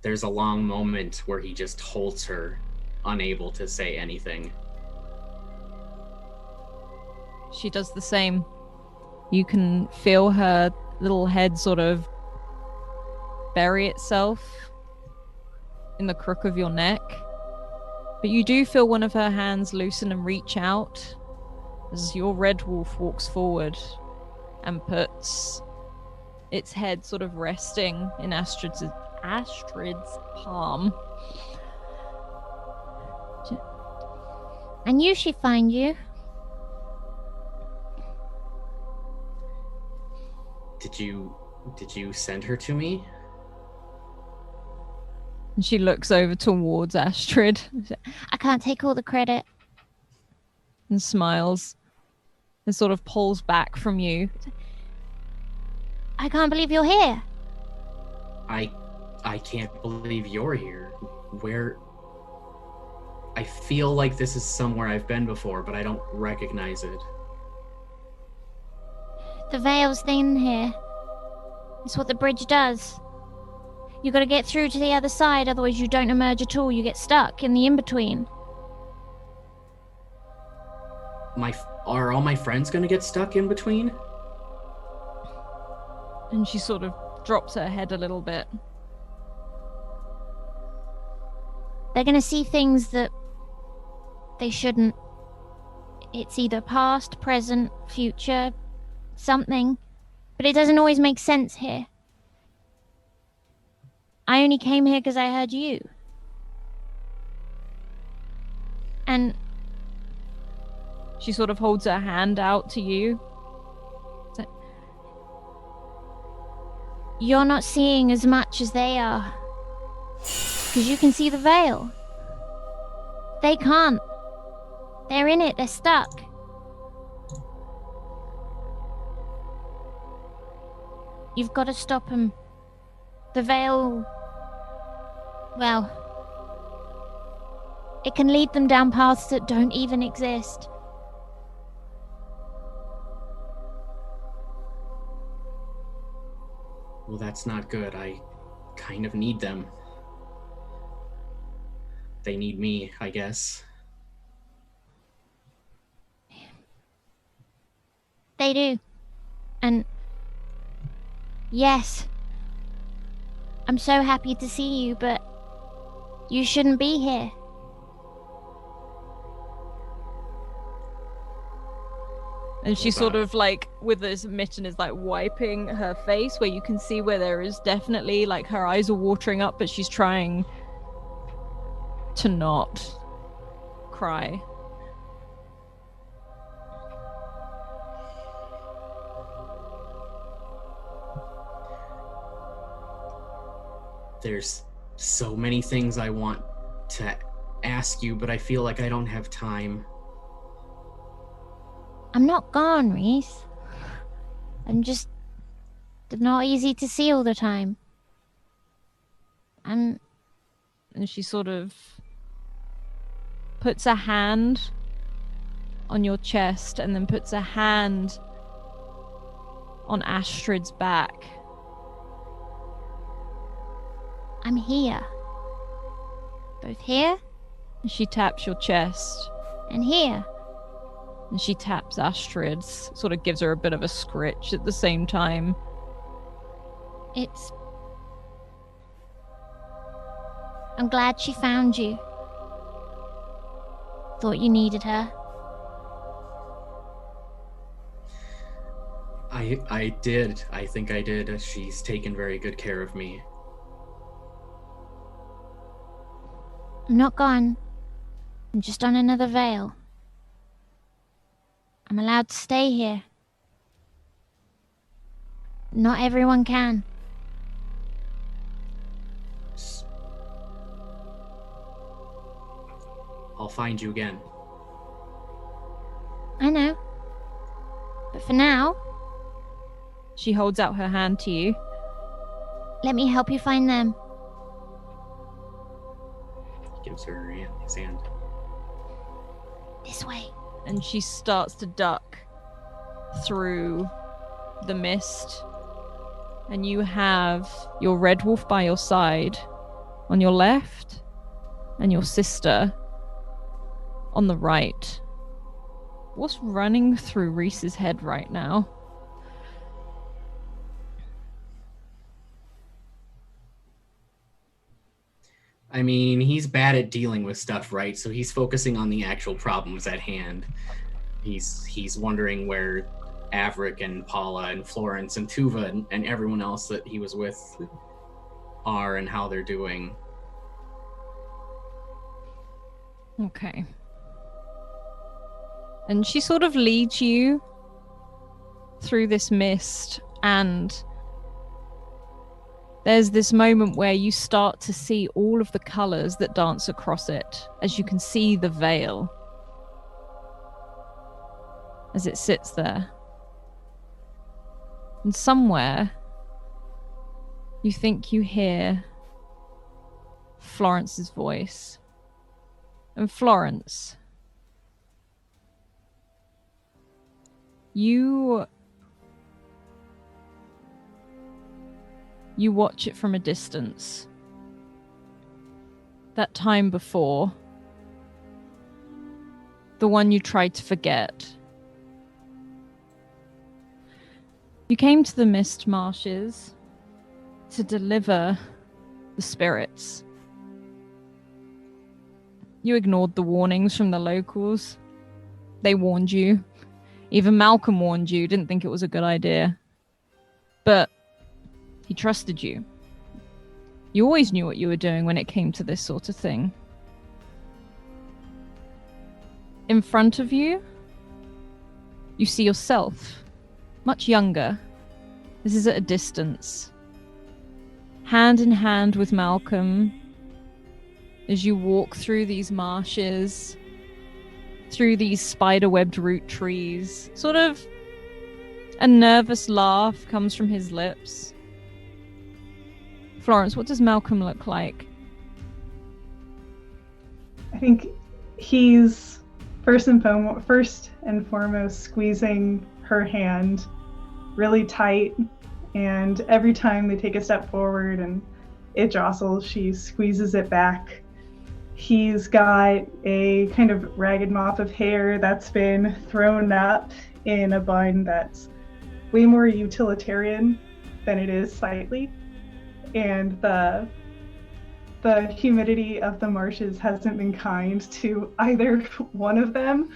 there's a long moment where he just holds her unable to say anything. She does the same. You can feel her little head sort of bury itself in the crook of your neck. But you do feel one of her hands loosen and reach out as your red wolf walks forward and puts its head sort of resting in Astrid's palm. I knew she'd find you. Did you send her to me? And she looks over towards Astrid I can't take all the credit. and smiles and sort of pulls back from you. I can't believe you're here. I can't believe you're here. Where? I feel like this is somewhere I've been before, but I don't recognize it. The veil's thin here. It's what the bridge does. You gotta get through to the other side, otherwise you don't emerge at all. You get stuck in the in-between. Are all my friends gonna get stuck in between? And she sort of drops her head a little bit. They're gonna see things that they shouldn't. It's either past, present, future, something. But it doesn't always make sense here. I only came here because I heard you. And she sort of holds her hand out to you. You're not seeing as much as they are. Because you can see the veil. They can't. They're in it. They're stuck. You've got to stop them. The veil... Well... It can lead them down paths that don't even exist. Well, that's not good. I kind of need them. They need me, I guess. They do. And... Yes. I'm so happy to see you, but... You shouldn't be here. And she sort of like, with this mitten, is like wiping her face, where you can see where there is definitely, like, her eyes are watering up, but she's trying to not cry. There's so many things I want to ask you, but I feel like I don't have time. I'm not gone, Reese. I'm just not easy to see all the time. And she sort of puts a hand on your chest and then puts a hand on Astrid's back. I'm here. Both here And she taps your chest. and here. And she taps Astrid's, sort of gives her a bit of a scritch at the same time. I'm glad she found you. Thought you needed her. I did. I think I did. She's taken very good care of me. I'm not gone. I'm just on another veil. I'm allowed to stay here. Not everyone can. I'll find you again. I know. But for now, She holds out her hand to you. let me help you find them. He gives her his hand. This way. And she starts to duck through the mist. And you have your red wolf by your side on your left, and your sister on the right. What's running through Reese's head right now? I mean, he's bad at dealing with stuff, right? So he's focusing on the actual problems at hand. He's wondering where Averick and Paula and Florence and Tuva and everyone else that he was with are and how they're doing. Okay. And she sort of leads you through this mist, and there's this moment where you start to see all of the colors that dance across it, as you can see the veil as it sits there. And somewhere you think you hear Florence's voice. And Florence, you watch it from a distance. That time before, the one you tried to forget. You came to the Mist Marshes to deliver the spirits. You ignored the warnings from the locals. They warned you. Even Malcolm warned you, didn't think it was a good idea. But he trusted you. You always knew what you were doing when it came to this sort of thing. In front of you, you see yourself, much younger. This is at a distance. Hand in hand with Malcolm, as you walk through these marshes, through these spider-webbed root trees. Sort of a nervous laugh comes from his lips. Florence, what does Malcolm look like? I think he's first and foremost squeezing her hand really tight, and every time they take a step forward and it jostles, she squeezes it back. He's got a kind of ragged mop of hair that's been thrown up in a bun that's way more utilitarian than it is sightly. And the humidity of the marshes hasn't been kind to either one of them.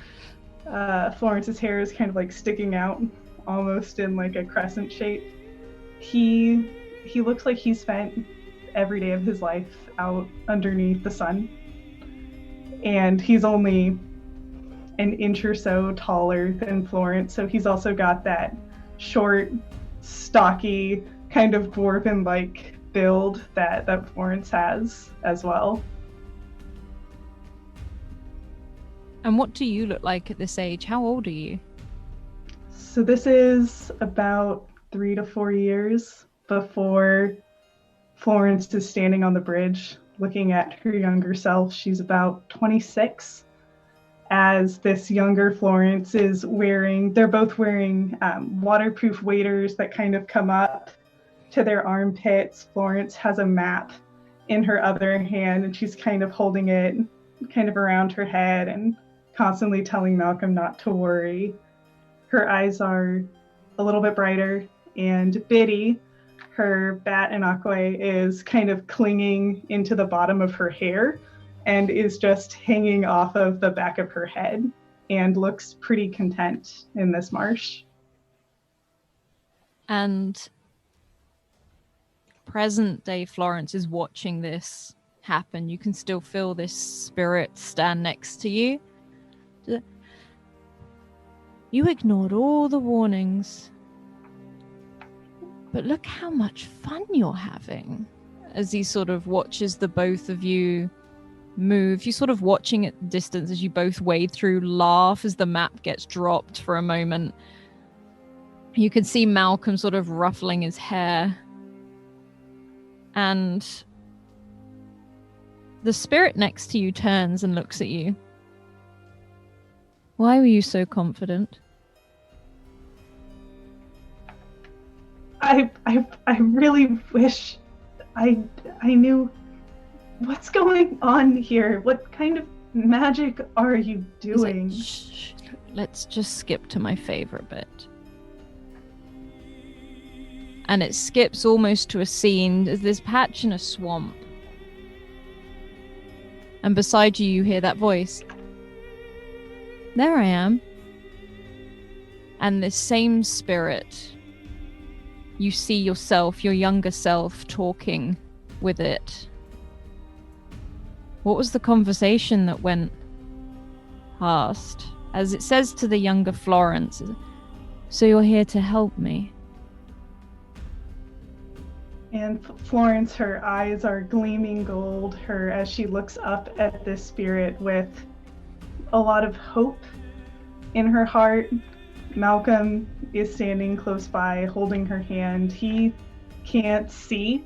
Florence's hair is kind of like sticking out almost in like a crescent shape. He looks like he spent every day of his life out underneath the sun. And he's only an inch or so taller than Florence, so he's also got that short, stocky, kind of dwarven-like build that Florence has as well. And what do you look like at this age? How old are you? So this is about 3 to 4 years before Florence is standing on the bridge looking at her younger self. She's about 26, as this younger Florence is they're both wearing waterproof waders that kind of come up to their armpits. Florence has a map in her other hand, and she's kind of holding it kind of around her head and constantly telling Malcolm not to worry. Her eyes are a little bit brighter, and Biddy, her bat in Aquae, is kind of clinging into the bottom of her hair and is just hanging off of the back of her head and looks pretty content in this marsh. And present day Florence is watching this happen. You can still feel this spirit stand next to you. You ignored all the warnings. But look how much fun you're having. As he sort of watches the both of you move. You're sort of watching at distance as you both wade through, laugh as the map gets dropped for a moment. You can see Malcolm sort of ruffling his hair. And the spirit next to you turns and looks at you. Why were you so confident? I really wish I knew what's going on here. What kind of magic are you He's like, doing? shh, let's just skip to my favorite bit. And it skips almost to a scene. There's this patch in a swamp. And beside you, you hear that voice. There I am. And this same spirit, you see yourself, your younger self, talking with it. What was the conversation that went past? As it says to the younger Florence, so you're here to help me. And Florence, her eyes are gleaming gold, as she looks up at this spirit with a lot of hope in her heart. Malcolm is standing close by, holding her hand. He can't see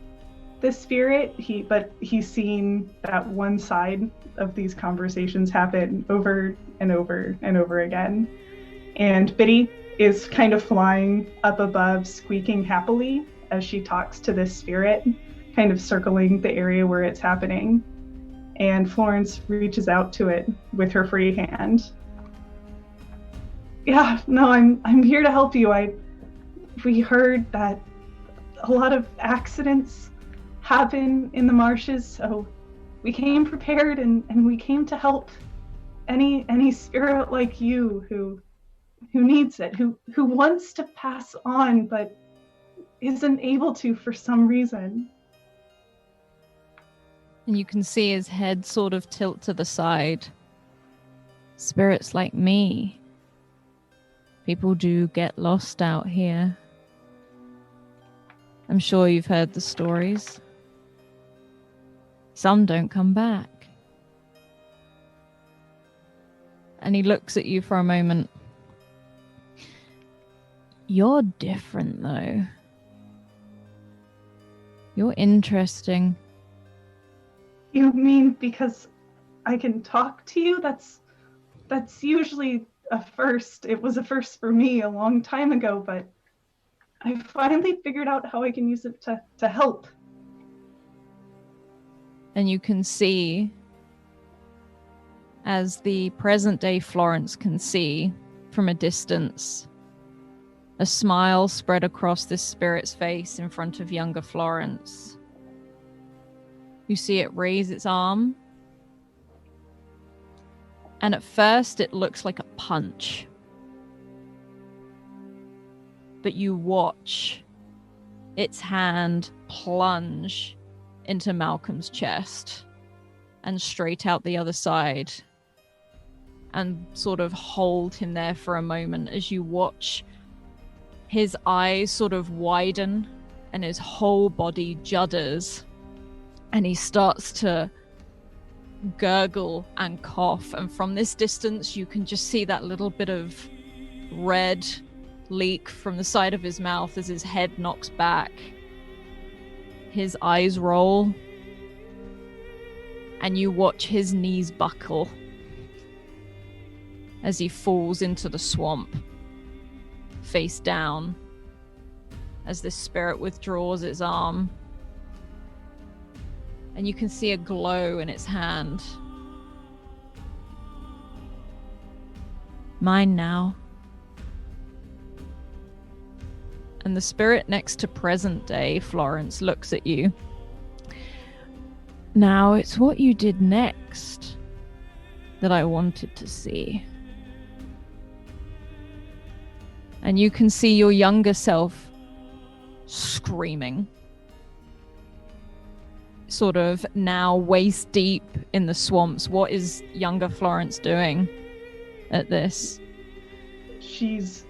the spirit, but he's seen that one side of these conversations happen over and over and over again. And Biddy is kind of flying up above, squeaking happily as she talks to this spirit, kind of circling the area where it's happening. And Florence reaches out to it with her free hand. Yeah, no, I'm here to help you. We heard that a lot of accidents happen in the marshes, so we came prepared and we came to help any spirit like you who needs it, who wants to pass on but isn't able to for some reason. And you can see his head sort of tilt to the side. Spirits like me. People do get lost out here. I'm sure you've heard the stories. Some don't come back. And he looks at you for a moment. You're different, though. You're interesting. You mean because I can talk to you? That's usually a first. It was a first for me a long time ago, but I finally figured out how I can use it to help. And you can see, as the present day Florence can see from a distance, a smile spread across this spirit's face in front of younger Florence. You see it raise its arm. And at first it looks like a punch. But you watch its hand plunge into Malcolm's chest and straight out the other side and sort of hold him there for a moment as you watch his eyes sort of widen and his whole body judders and he starts to gurgle and cough, and from this distance you can just see that little bit of red leak from the side of his mouth as his head knocks back. His eyes roll and you watch his knees buckle as he falls into the swamp, face down, as this spirit withdraws its arm. And you can see a glow in its hand. Mine now. And the spirit next to present day Florence looks at you. Now, it's what you did next that I wanted to see. And you can see your younger self screaming. Sort of now waist deep in the swamps. What is younger Florence doing at this? She's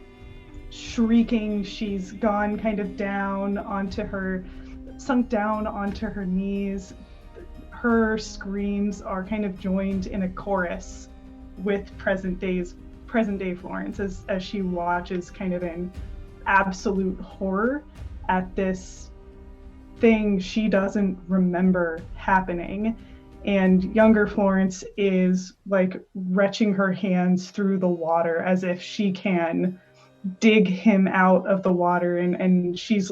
shrieking. She's gone kind of sunk down onto her knees. Her screams are kind of joined in a chorus with present day Florence as she watches kind of in absolute horror at this thing she doesn't remember happening. And younger Florence is like retching her hands through the water as if she can dig him out of the water, and she's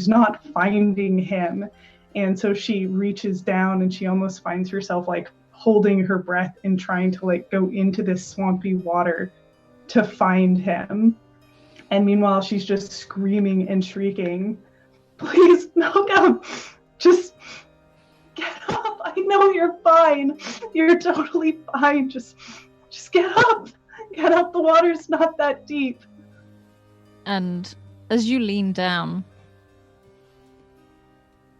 not finding him. And so she reaches down and she almost finds herself like holding her breath and trying to like go into this swampy water to find him. And meanwhile, she's just screaming and shrieking, "Please, Malcolm, just get up. I know you're fine. You're totally fine. Just get up. Get up. The water's not that deep." And as you lean down,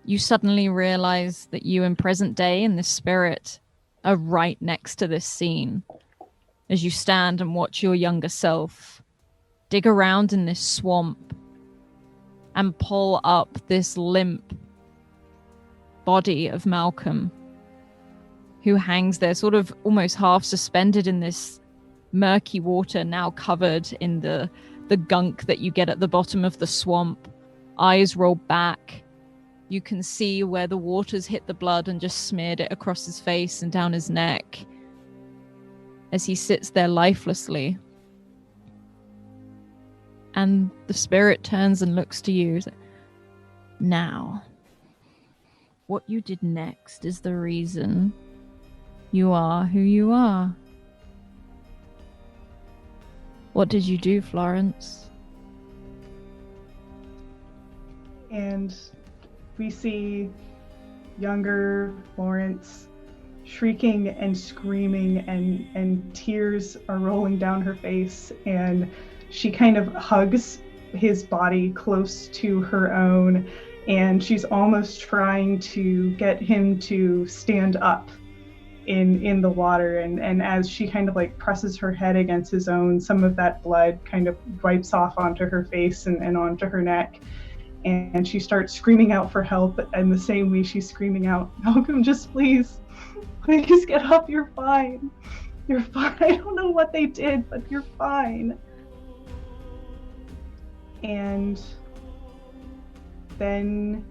you suddenly realize that you in present day and this spirit are right next to this scene. As you stand and watch your younger self dig around in this swamp and pull up this limp body of Malcolm, who hangs there sort of almost half suspended in this murky water, now covered in the gunk that you get at the bottom of the swamp. Eyes rolled back. You can see where the water's hit the blood and just smeared it across his face and down his neck as he sits there lifelessly. And the spirit turns and looks to you. Now, what you did next is the reason you are who you are. What did you do, Florence? And we see younger Florence shrieking and screaming, and tears are rolling down her face, and she kind of hugs his body close to her own, and she's almost trying to get him to stand up in the water, and as she kind of like presses her head against his own, some of that blood kind of wipes off onto her face and onto her neck, and she starts screaming out for help. And the same way she's screaming out, "Malcolm, just please get up, you're fine, you're fine. I don't know what they did, but you're fine." And then,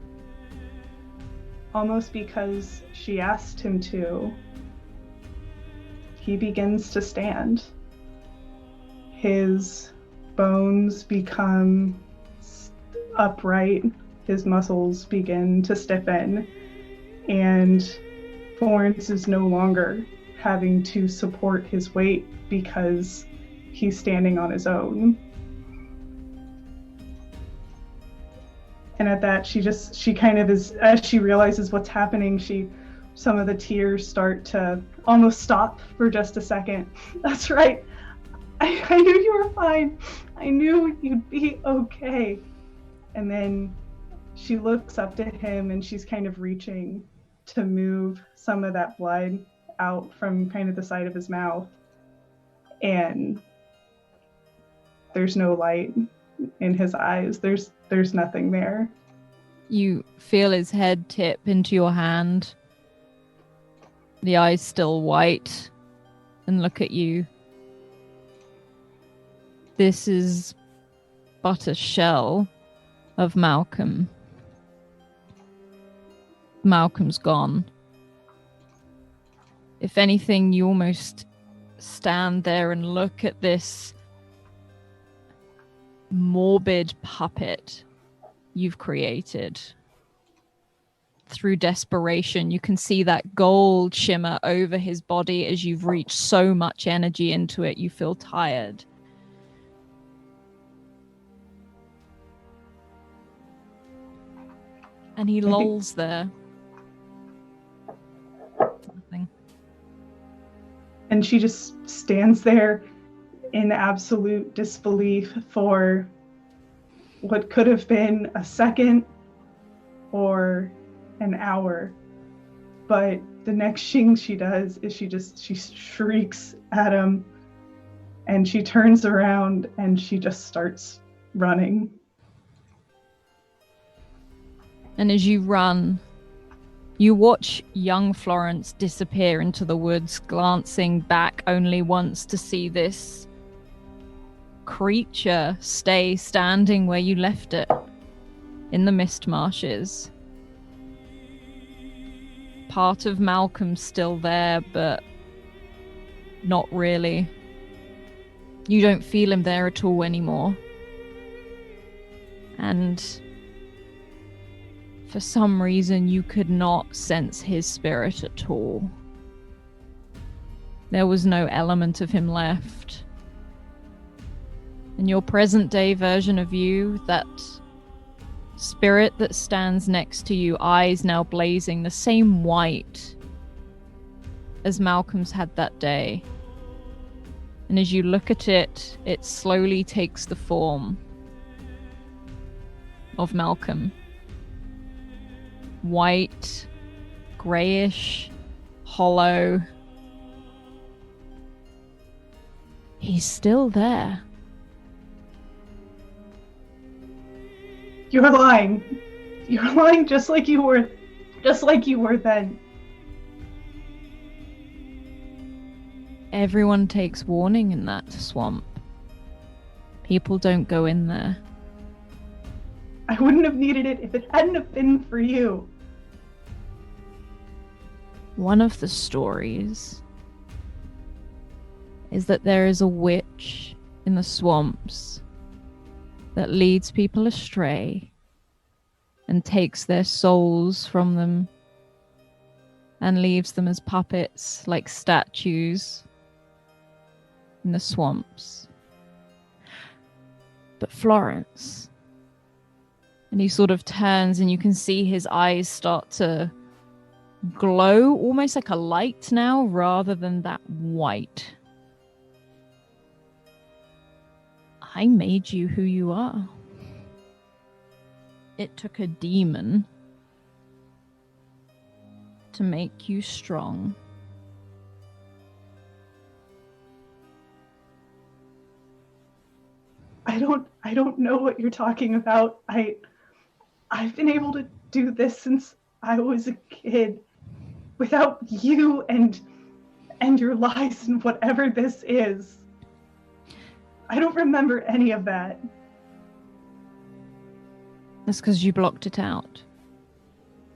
almost because she asked him to, he begins to stand. His bones become upright, his muscles begin to stiffen, and Florence is no longer having to support his weight because he's standing on his own. And at that, she kind of is, as she realizes what's happening, some of the tears start to almost stop for just a second. "That's right. I knew you were fine. I knew you'd be okay." And then she looks up to him, and she's kind of reaching to move some of that blood out from kind of the side of his mouth. And there's no light in his eyes. There's nothing there. You feel his head tip into your hand. The eyes still white and look at you. This is but a shell of Malcolm. Malcolm's gone. If anything, you almost stand there and look at this morbid puppet you've created. Through desperation, you can see that gold shimmer over his body as you've reached so much energy into it. You feel tired. And he lolls there. Nothing. And she just stands there in absolute disbelief for what could have been a second or an hour. But the next thing she does is she shrieks at him, and she turns around and she just starts running. And as you run, you watch young Florence disappear into the woods, glancing back only once to see this creature stay standing where you left it, in the mist marshes. Part of Malcolm's still there, but not really. You don't feel him there at all anymore. And for some reason, you could not sense his spirit at all. There was no element of him left. In your present day version of you, that spirit that stands next to you, eyes now blazing the same white as Malcolm's had that day. And as you look at it, it slowly takes the form of Malcolm. White, grayish, hollow. He's still there. You're lying. You're lying just like you were then. Everyone takes warning in that swamp. People don't go in there. I wouldn't have needed it if it hadn't have been for you. One of the stories is that there is a witch in the swamps that leads people astray and takes their souls from them and leaves them as puppets, like statues, in the swamps. But Florence, and he sort of turns and you can see his eyes start to glow, almost like a light now, rather than that white. I made you who you are. It took a demon to make you strong. I don't know what you're talking about. I've been able to do this since I was a kid without you and your lies and whatever this is. I don't remember any of that. That's because you blocked it out.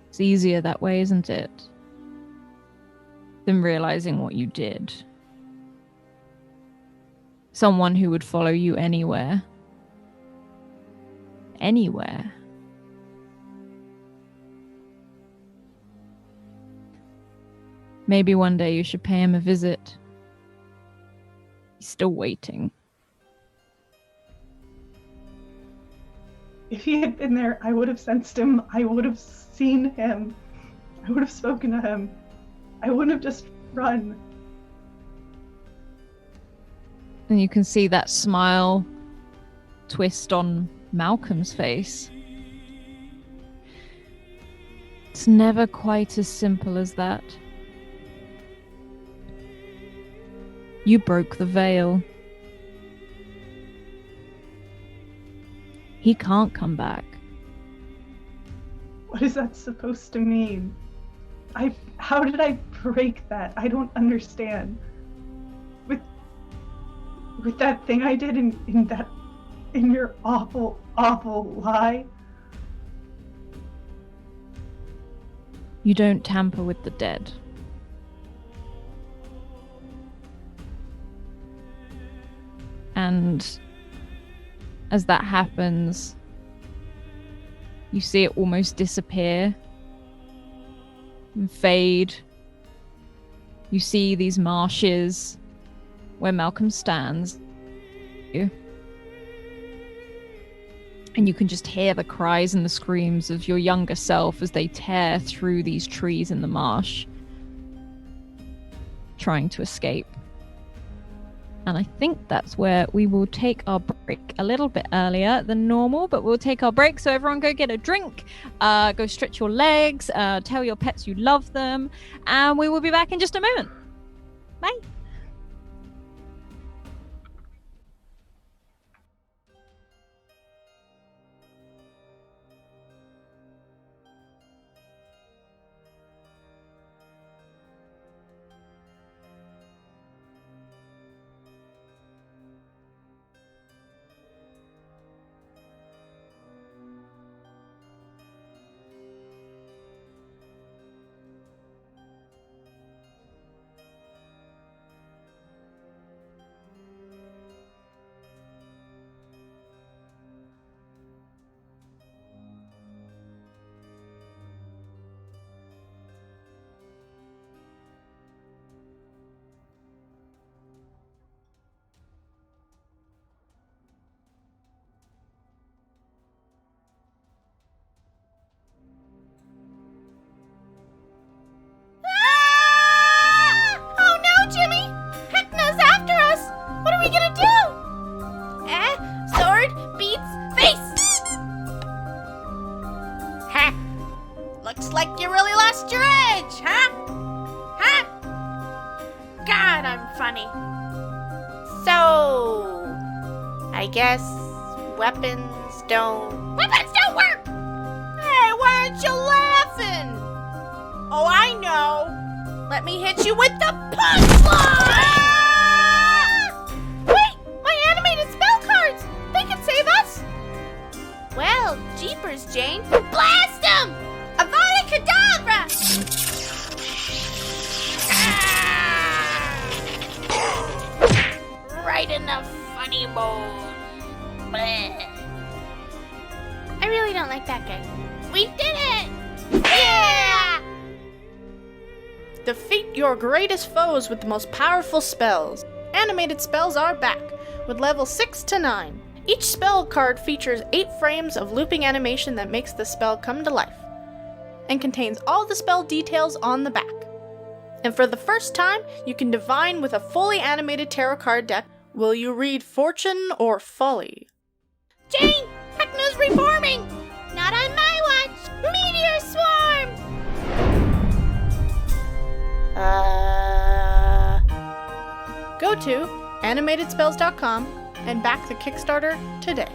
It's easier that way, isn't it? Than realizing what you did. Someone who would follow you anywhere. Anywhere. Maybe one day you should pay him a visit. He's still waiting. If he had been there, I would have sensed him. I would have seen him. I would have spoken to him. I wouldn't have just run. And you can see that smile twist on Malcolm's face. It's never quite as simple as that. You broke the veil. He can't come back. What is that supposed to mean? How did I break that? I don't understand. With that thing I did in your awful, awful lie. You don't tamper with the dead. And as that happens, you see it almost disappear and fade. You see these marshes where Malcolm stands. And you can just hear the cries and the screams of your younger self as they tear through these trees in the marsh, trying to escape. And I think that's where we will take our break a little bit earlier than normal, but we'll take our break. So everyone go get a drink, go stretch your legs, tell your pets you love them, and we will be back in just a moment. Bye. Looks like you really lost your edge, huh? Huh? God, I'm funny. So, I guess weapons don't... Weapons don't work! Hey, why aren't you laughing? Oh, I know. Let me hit you with the punchline! Wait, my animated spell cards! They can save us! Well, jeepers, Jane. Blast him! Avada Kedavra! Right in the funny bone. Bleh. I really don't like that guy. We did it! Yeah! Defeat your greatest foes with the most powerful spells. Animated spells are back, with level 6 to 9. Each spell card features 8 frames of looping animation that makes the spell come to life, and contains all the spell details on the back. And for the first time, you can divine with a fully animated tarot card deck. Will you read Fortune or Folly? Jane! Techno's reforming! Not on my watch! Meteor swarm! Go to animatedspells.com and back the Kickstarter today.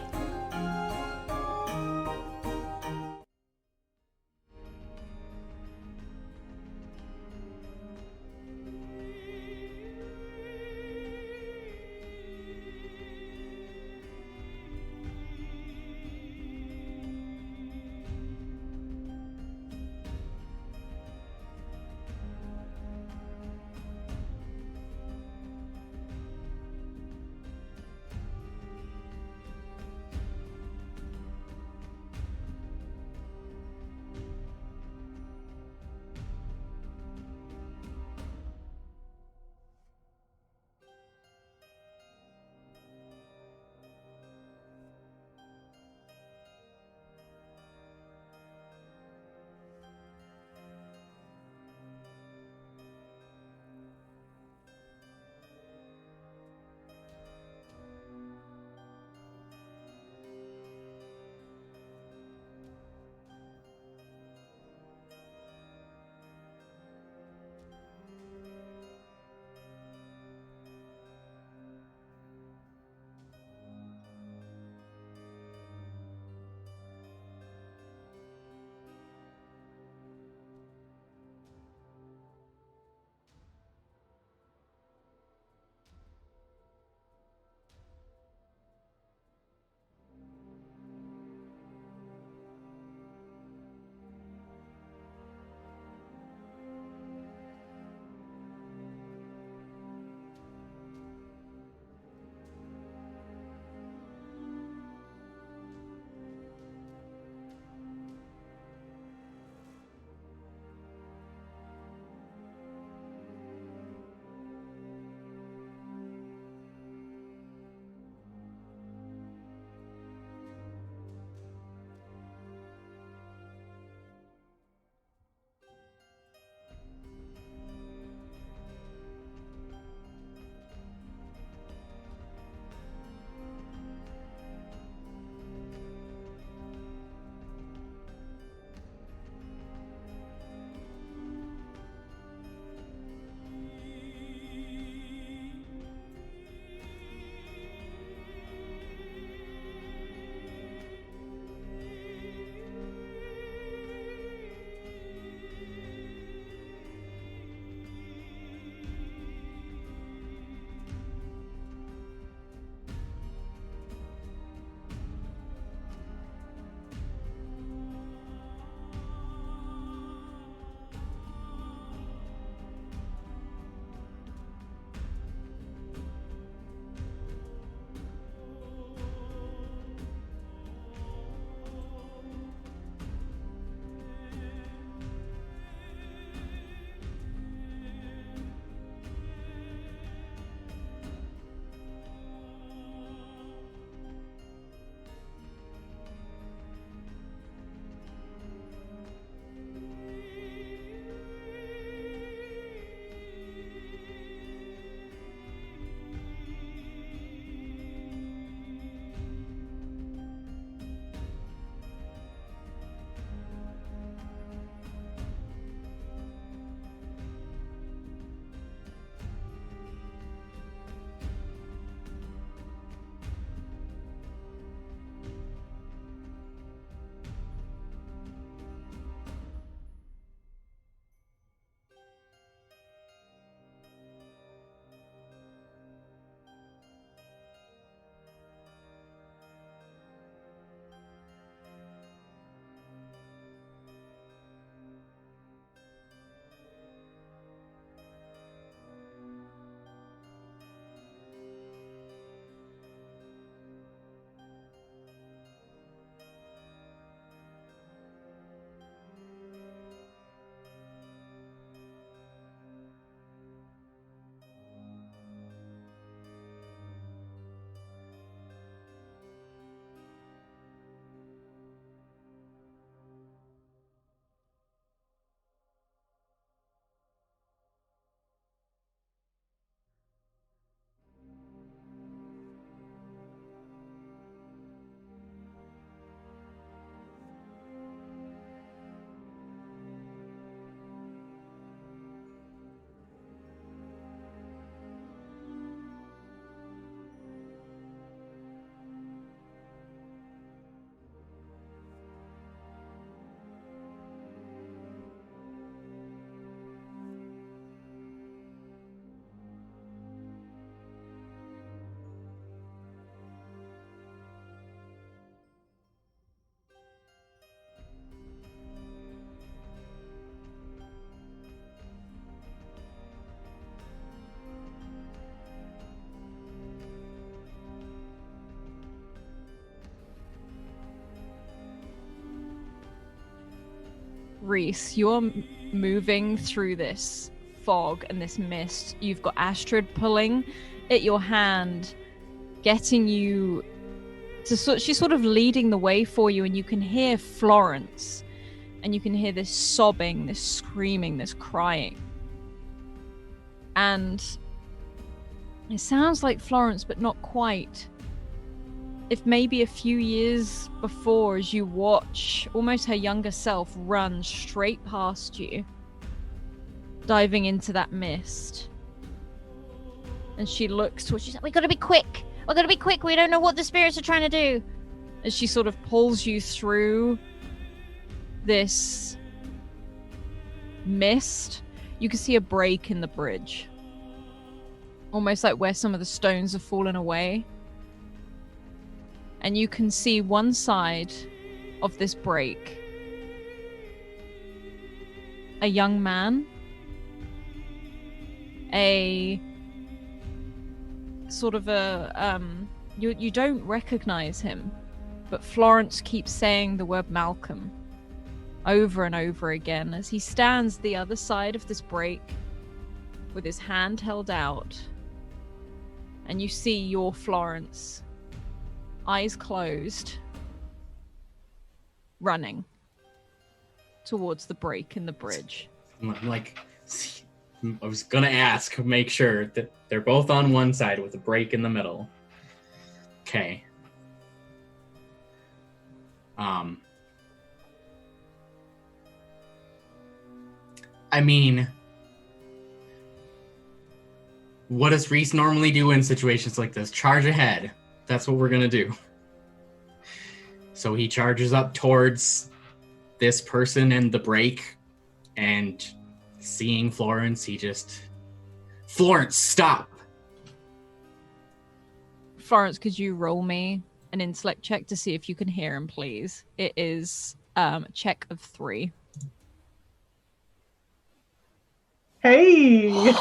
Reese, you're moving through this fog and this mist. You've got Astrid pulling at your hand, getting you to she's sort of leading the way for you, and you can hear Florence, and you can hear this sobbing, this screaming, this crying. And it sounds like Florence, but not quite. If maybe a few years before, as you watch almost her younger self run straight past you, diving into that mist. And she looks towards you. She's like, "We gotta be quick. We gotta be quick. We don't know what the spirits are trying to do." As she sort of pulls you through this mist, you can see a break in the bridge. Almost like where some of the stones have fallen away. And you can see one side of this break. A young man. A sort of a you don't recognize him, but Florence keeps saying the word Malcolm over and over again as he stands the other side of this break with his hand held out, and you see your Florence, eyes closed, running towards the break in the bridge. I'm like, I was gonna ask, make sure that they're both on one side with a break in the middle. Okay. I mean, what does Reese normally do in situations like this? Charge ahead. That's what we're gonna do. So he charges up towards this person and the break, and seeing Florence, he just... Florence, stop! Florence, could you roll me an intellect check to see if you can hear him, please? It is a check of 3. Hey!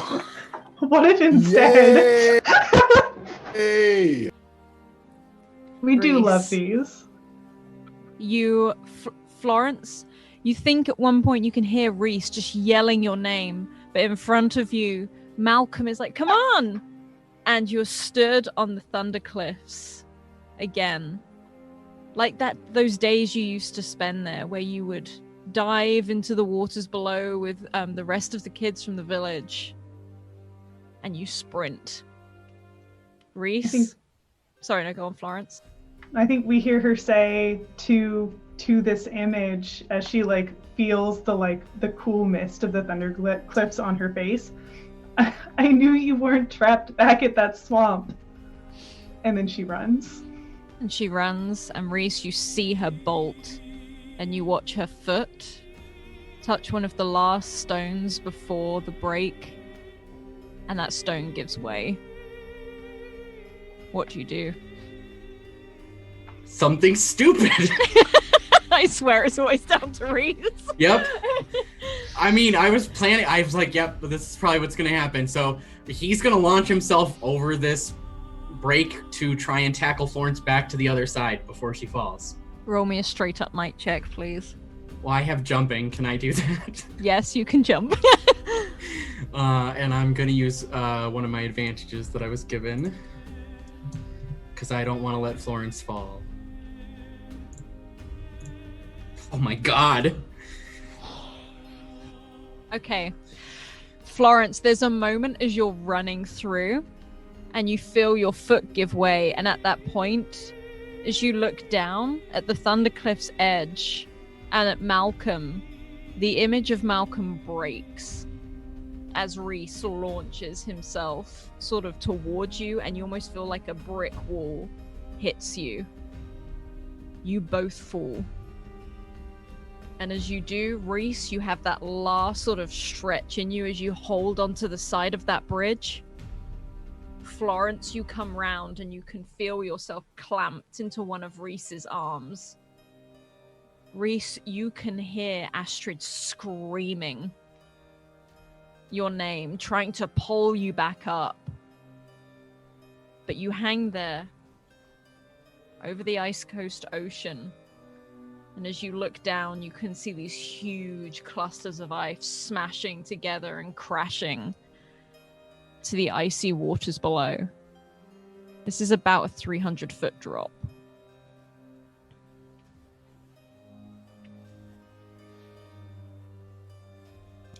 What if instead? Hey! We do Reese. love these. You, Florence, you think at one point you can hear Reese just yelling your name, but in front of you, Malcolm is like, "Come on!" And you're stood on the Thunder Cliffs again. Like those days you used to spend there where you would dive into the waters below with the rest of the kids from the village. And you sprint. Reese? Sorry, no, go on, Florence. I think we hear her say to this image as she feels the cool mist of the Thunder Cliffs on her face. I knew you weren't trapped back at that swamp. And then she runs. And she runs, and Reese, you see her bolt, and you watch her foot touch one of the last stones before the break, and that stone gives way. What do you do? Something stupid! I swear it's always down to Reese. Yep. I mean, I was like, yep, this is probably what's going to happen. So he's going to launch himself over this break to try and tackle Florence back to the other side before she falls. Roll me a straight up might check, please. Well, I have jumping. Can I do that? Yes, you can jump. And I'm going to use one of my advantages that I was given, because I don't want to let Florence fall. Oh my god. Okay. Florence, there's a moment as you're running through and you feel your foot give way, and at that point, as you look down at the Thundercliff's edge and at Malcolm, the image of Malcolm breaks as Reese launches himself sort of towards you, and you almost feel like a brick wall hits you. You both fall. And as you do, Reese, you have that last sort of stretch in you as you hold onto the side of that bridge. Florence, you come round and you can feel yourself clamped into one of Reese's arms. Reese, you can hear Astrid screaming your name, trying to pull you back up. But you hang there over the Ice Coast Ocean, And as you look down, you can see these huge clusters of ice smashing together and crashing to the icy waters below. This is about a 300-foot drop.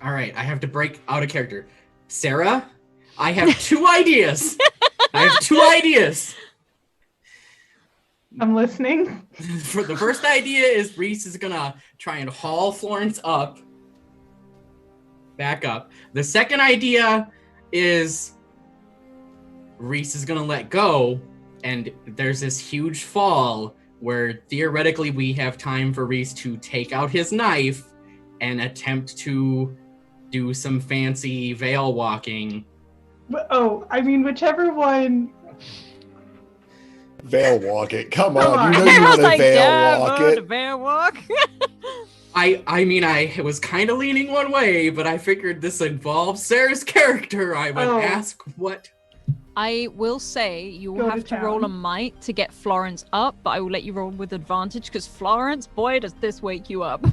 All right, I have to break out of character. Sarah, I have 2 ideas. I have 2 ideas. I'm listening. For the first idea is Reese is gonna try and haul Florence up. Back up. The second idea is Reese is gonna let go, and there's this huge fall where theoretically we have time for Reese to take out his knife and attempt to do some fancy veil walking. Oh, I mean, whichever one. Veil walk it. Come Come on. on. You know you I want was to like, veil walk yeah, it. veil walk. I mean, I was kind of leaning one way, but I figured this involves Sarah's character. I would ask what. I will say you will Go have to to roll a town. might to get Florence up, but I will let you roll with advantage because Florence, boy, does this wake you up.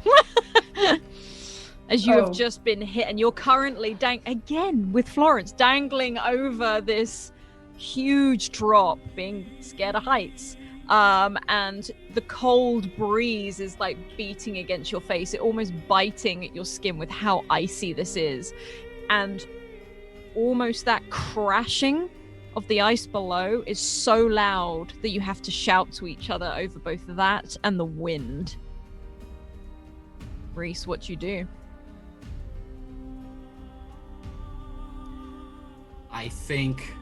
As you have just been hit, and you're currently again with Florence dangling over this huge drop, being scared of heights. And the cold breeze is like beating against your face, it almost biting at your skin with how icy this is. And almost that crashing of the ice below is so loud that you have to shout to each other over both that and the wind. Reese, what you do? I think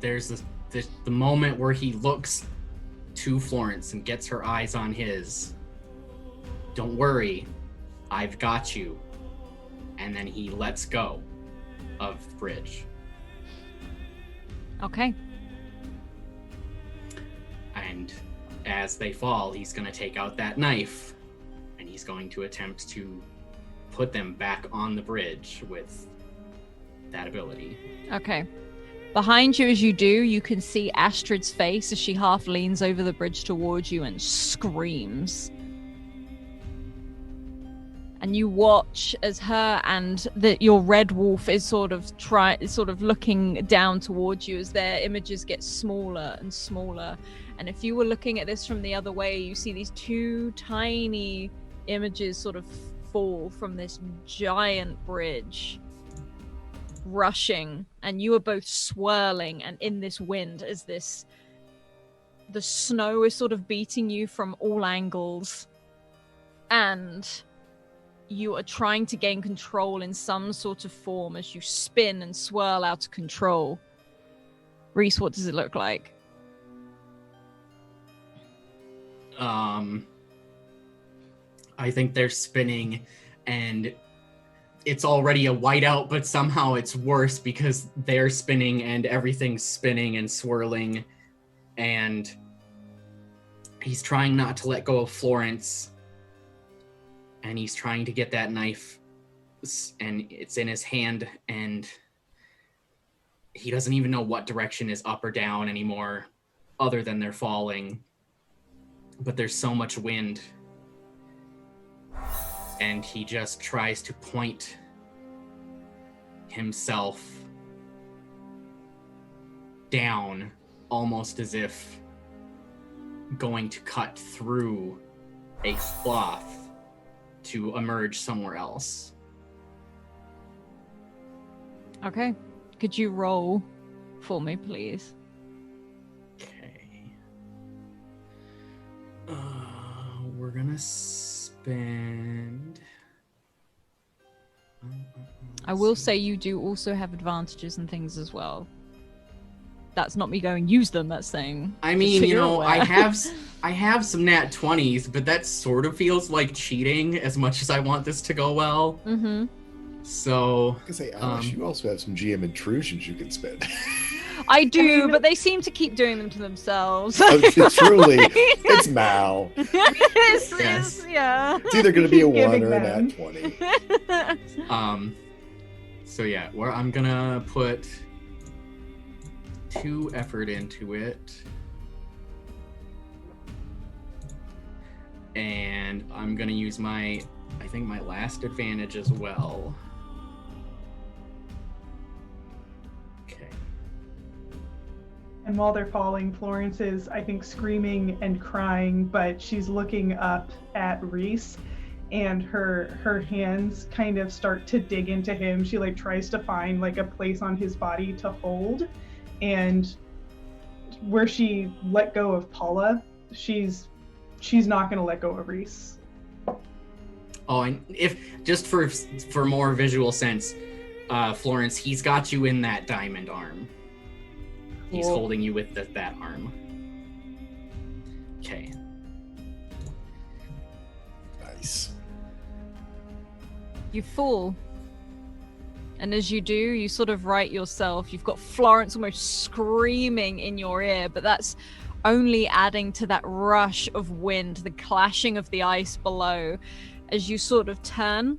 there's the moment where he looks to Florence and gets her eyes on his. Don't worry, I've got you. And then he lets go of the bridge. Okay. And as they fall, he's going to take out that knife and he's going to attempt to put them back on the bridge with that ability. Okay. Behind you as you do, you can see Astrid's face as she half leans over the bridge towards you and screams. And you watch as her and your red wolf is sort of looking down towards you as their images get smaller and smaller. And if you were looking at this from the other way, you see these 2 tiny images sort of fall from this giant bridge, rushing, and you are both swirling and in this wind as the snow is sort of beating you from all angles, and you are trying to gain control in some sort of form as you spin and swirl out of control. Reese, what does it look like? I think they're spinning and it's already a whiteout, but somehow it's worse because they're spinning and everything's spinning and swirling, and he's trying not to let go of Florence, and he's trying to get that knife, and it's in his hand, and he doesn't even know what direction is up or down anymore, other than they're falling. But there's so much wind, and he just tries to point himself down, almost as if going to cut through a cloth to emerge somewhere else. Okay. Could you roll for me, please? Okay. We're gonna spend... I will say you do also have advantages and things as well. That's not me going, use them, that's saying... I mean, you know, aware. I have some nat 20s, but that sort of feels like cheating as much as I want this to go well. Mm-hmm. So... I can say, Alice, you also have some GM intrusions you can spend. I do, but they seem to keep doing them to themselves. Truly, it's Mal. Yes. Yeah. It's either going to be a Keep 1 giving or a them. nat 20. So yeah, where I'm gonna put 2 effort into it. And I'm gonna use my last advantage as well. Okay. And while they're falling, Florence is, I think, screaming and crying, but she's looking up at Reese, and her hands kind of start to dig into him. She like tries to find like a place on his body to hold, and where she let go of Paula, she's not going to let go of Reese. Oh, and if just for more visual sense, Florence, he's got you in that diamond arm. He's Cool. holding you with that arm. Okay. Nice. You fall. And as you do, you sort of right yourself. You've got Florence almost screaming in your ear, but that's only adding to that rush of wind, the clashing of the ice below. As you sort of turn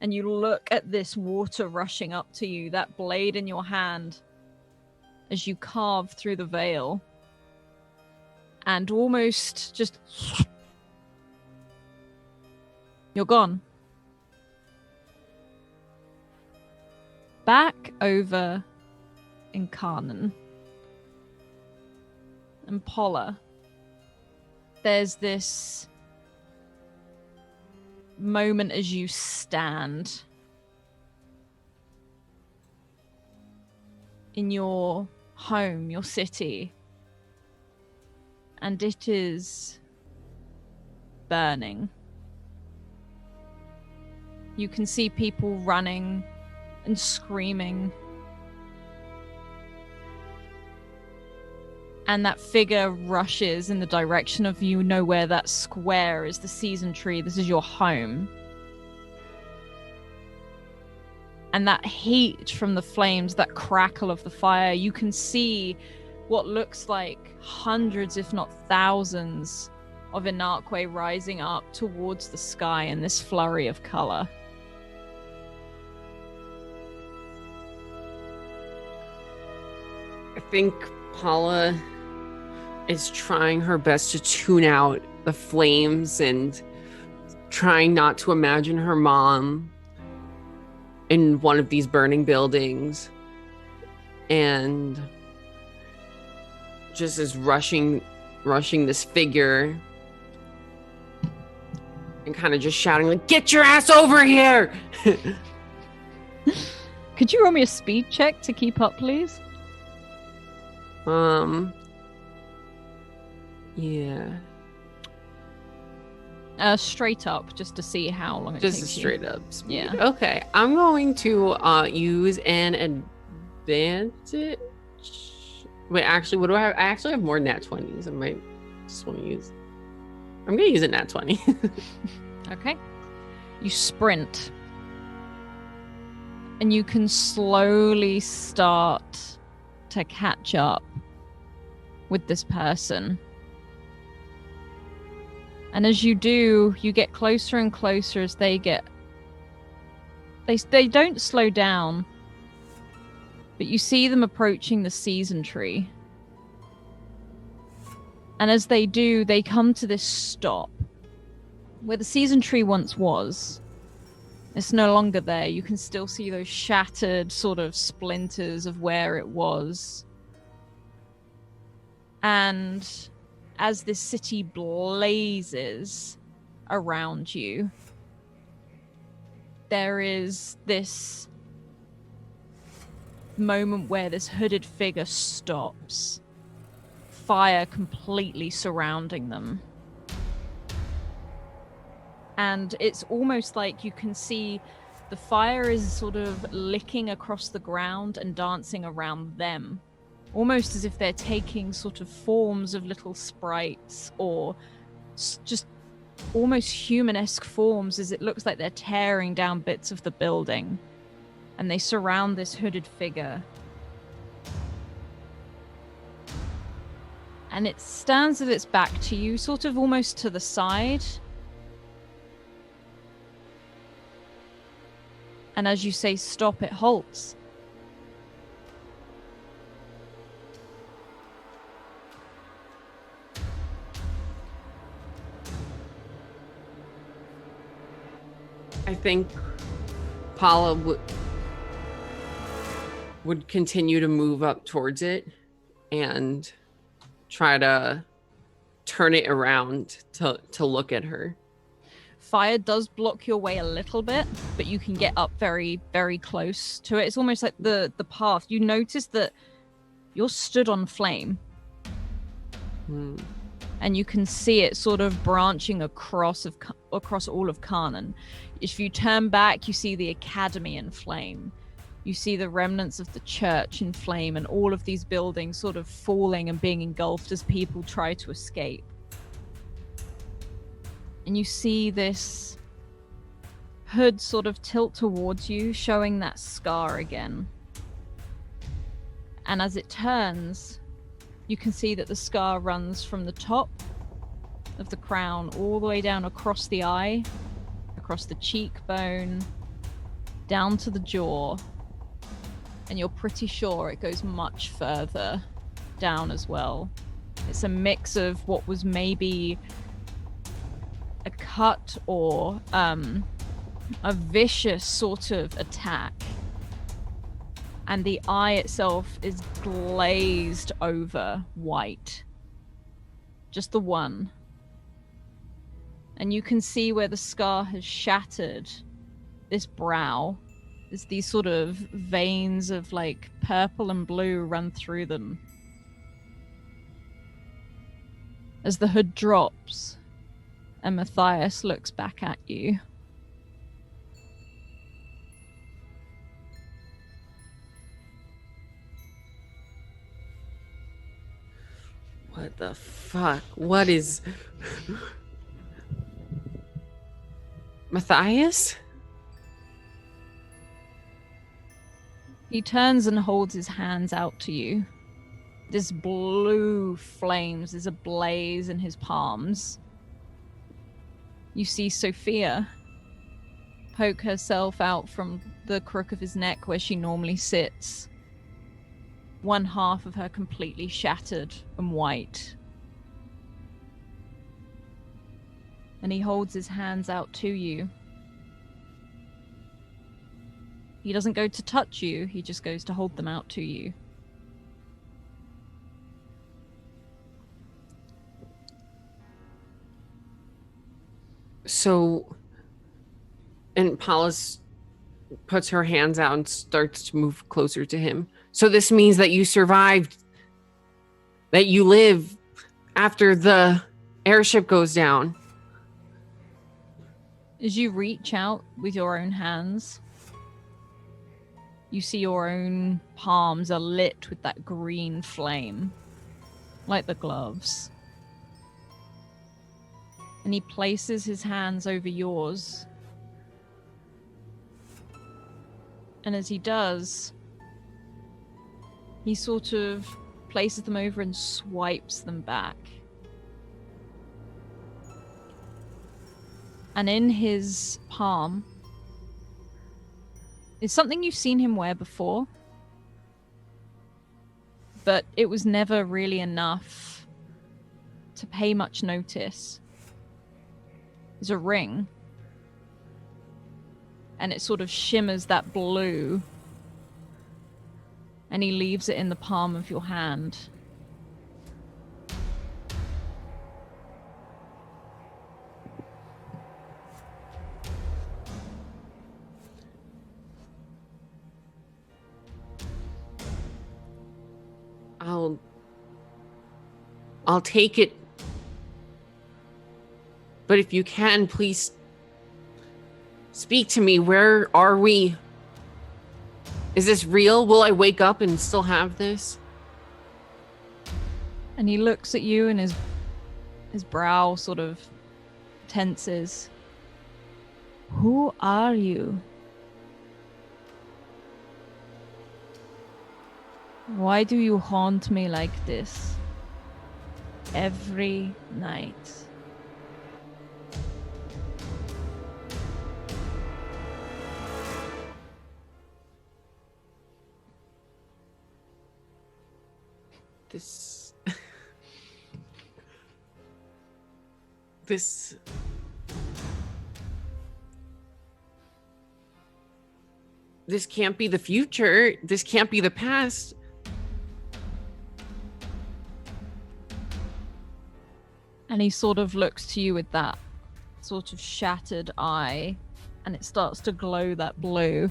and you look at this water rushing up to you, that blade in your hand, as you carve through the veil, and almost just... you're gone. Back over in Carnan and Paula, there's this moment as you stand in your home, your city, and it is burning. You can see people running and screaming. And that figure rushes in the direction of, you know, where that square is, the season tree. This is your home. And that heat from the flames, that crackle of the fire, you can see what looks like hundreds, if not thousands, of Inarque rising up towards the sky in this flurry of color. I think Paula is trying her best to tune out the flames and trying not to imagine her mom in one of these burning buildings, and just is rushing this figure and kind of just shouting like, "Get your ass over here!" Could you roll me a speed check to keep up, please? Yeah. Straight up, just to see how long it Just takes a straight you. up speed. Yeah. Okay, I'm going to use an advantage. Wait, actually, what do I have? I actually have more nat 20s. I might just want to use. I'm going to use a nat 20. Okay. You sprint. And you can slowly start to catch up with this person. And as you do, you get closer and closer as they get... They don't slow down, but you see them approaching the season tree. And as they do, they come to this stop. Where the season tree once was, it's no longer there. You can still see those shattered sort of splinters of where it was. And as this city blazes around you, there is this moment where this hooded figure stops, fire completely surrounding them. And it's almost like you can see the fire is sort of licking across the ground and dancing around them. Almost as if they're taking sort of forms of little sprites or just almost human-esque forms, as it looks like they're tearing down bits of the building. And they surround this hooded figure. And it stands with its back to you, sort of almost to the side. And as you say stop, it halts. I think Paula would continue to move up towards it and try to turn it around to look at her. Fire does block your way a little bit, but you can get up very, very close to it. It's almost like the path. You notice that you're stood on flame. And you can see it sort of branching across all of Karnan. If you turn back, you see the academy in flame. You see the remnants of the church in flame, and all of these buildings sort of falling and being engulfed as people try to escape. And you see this hood sort of tilt towards you, showing that scar again. And as it turns, you can see that the scar runs from the top of the crown all the way down across the eye, across the cheekbone, down to the jaw. And you're pretty sure it goes much further down as well. It's a mix of what was maybe a cut or a vicious sort of attack. And the eye itself is glazed over white. Just the one. And you can see where the scar has shattered this brow. There's these sort of veins of like purple and blue run through them. As the hood drops, and Matthias looks back at you. What the fuck? What is... Matthias? He turns and holds his hands out to you. This blue flames is ablaze in his palms. You see Sophia poke herself out from the crook of his neck where she normally sits. One half of her completely shattered and white. And he holds his hands out to you. He doesn't go to touch you, he just goes to hold them out to you. So, and Paula's puts her hands out and starts to move closer to him. So this means that you survived, that you live after the airship goes down. As you reach out with your own hands, you see your own palms are lit with that green flame, like the gloves. And he places his hands over yours. And as he does, he sort of places them over and swipes them back. And in his palm is something you've seen him wear before, but it was never really enough to pay much notice. It's a ring. And it sort of shimmers that blue. And he leaves it in the palm of your hand. I'll take it. But if you can, please speak to me. Where are we? Is this real? Will I wake up and still have this? And he looks at you and his brow sort of tenses. Who are you? Why do you haunt me like this? Every night. This This can't be the future. This can't be the past. And he sort of looks to you with that sort of shattered eye, and it starts to glow that blue.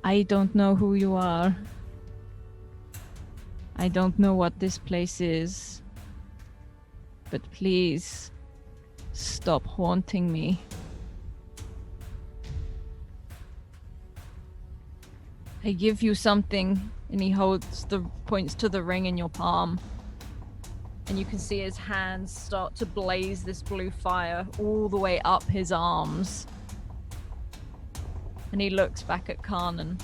I don't know who you are. I don't know what this place is. But please, stop haunting me. I give you something, and he points to the ring in your palm. And you can see his hands start to blaze this blue fire all the way up his arms. And he looks back at Karnan.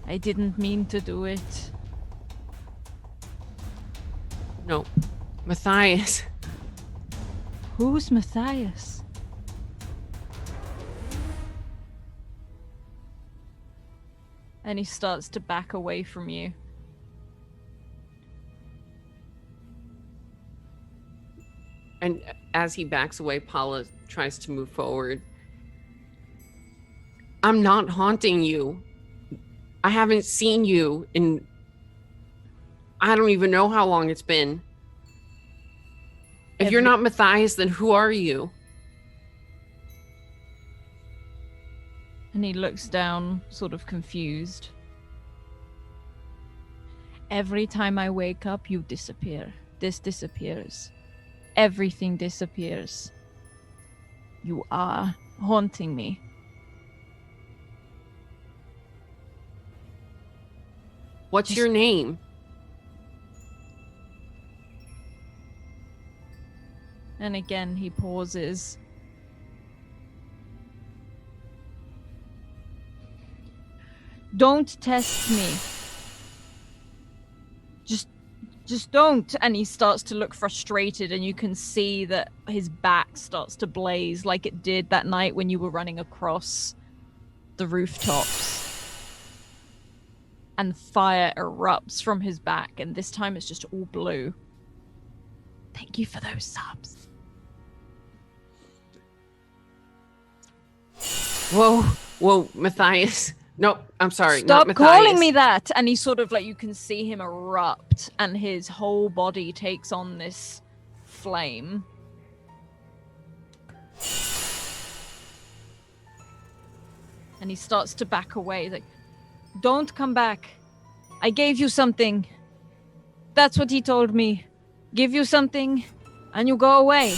I didn't mean to do it. No. Matthias. Who's Matthias? And he starts to back away from you. And as he backs away, Paula tries to move forward. I'm not haunting you. I haven't seen you in... I don't even know how long it's been. If you're not Matthias, then who are you? And he looks down, sort of confused. Every time I wake up, you disappear. This disappears. Everything disappears. You are haunting me. What's your name? And again, he pauses. Don't test me. Just don't. And he starts to look frustrated, and you can see that his back starts to blaze like it did that night when you were running across the rooftops. And fire erupts from his back, and this time it's just all blue. Thank you for those subs. Whoa, Matthias. Nope, I'm sorry. Stop not calling Matthias. me that! And he sort of you can see him erupt, and his whole body takes on this flame. And he starts to back away. He's like, don't come back. I gave you something. That's what he told me. Give you something, and you go away.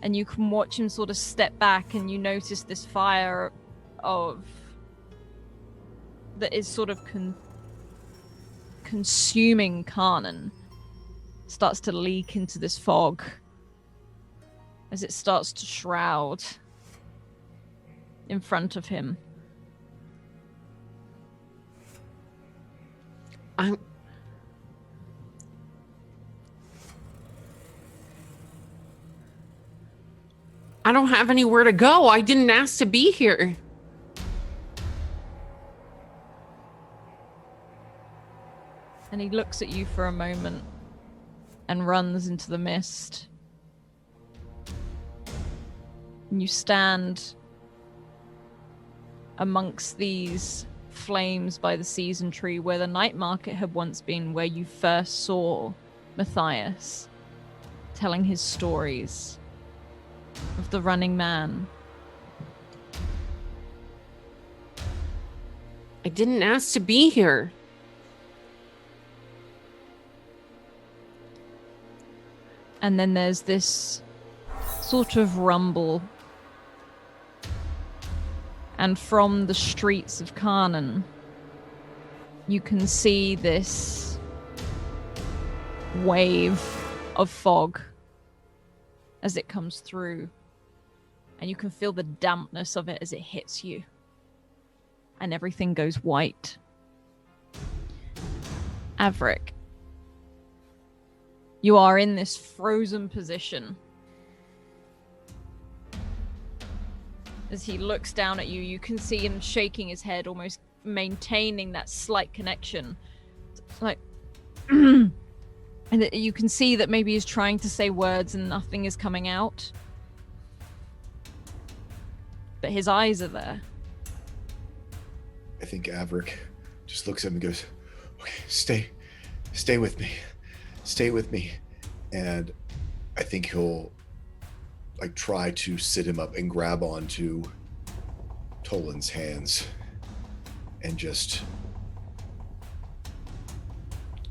And you can watch him sort of step back, and you notice this fire that is sort of consuming Karnan starts to leak into this fog as it starts to shroud in front of him. I don't have anywhere to go. I didn't ask to be here. And he looks at you for a moment and runs into the mist. And you stand amongst these flames by the season tree where the night market had once been, where you first saw Matthias telling his stories of the running man. I didn't ask to be here. And then there's this sort of rumble. And from the streets of Karnan, you can see this wave of fog as it comes through. And you can feel the dampness of it as it hits you. And everything goes white. Averick, you are in this frozen position. As he looks down at you, you can see him shaking his head, almost maintaining that slight connection. Like, and you can see that maybe he's trying to say words and nothing is coming out. but his eyes are there. I think Averick just looks at him and goes, okay, stay with me. Stay with me. And I think he'll like try to sit him up and grab onto Tolan's hands and just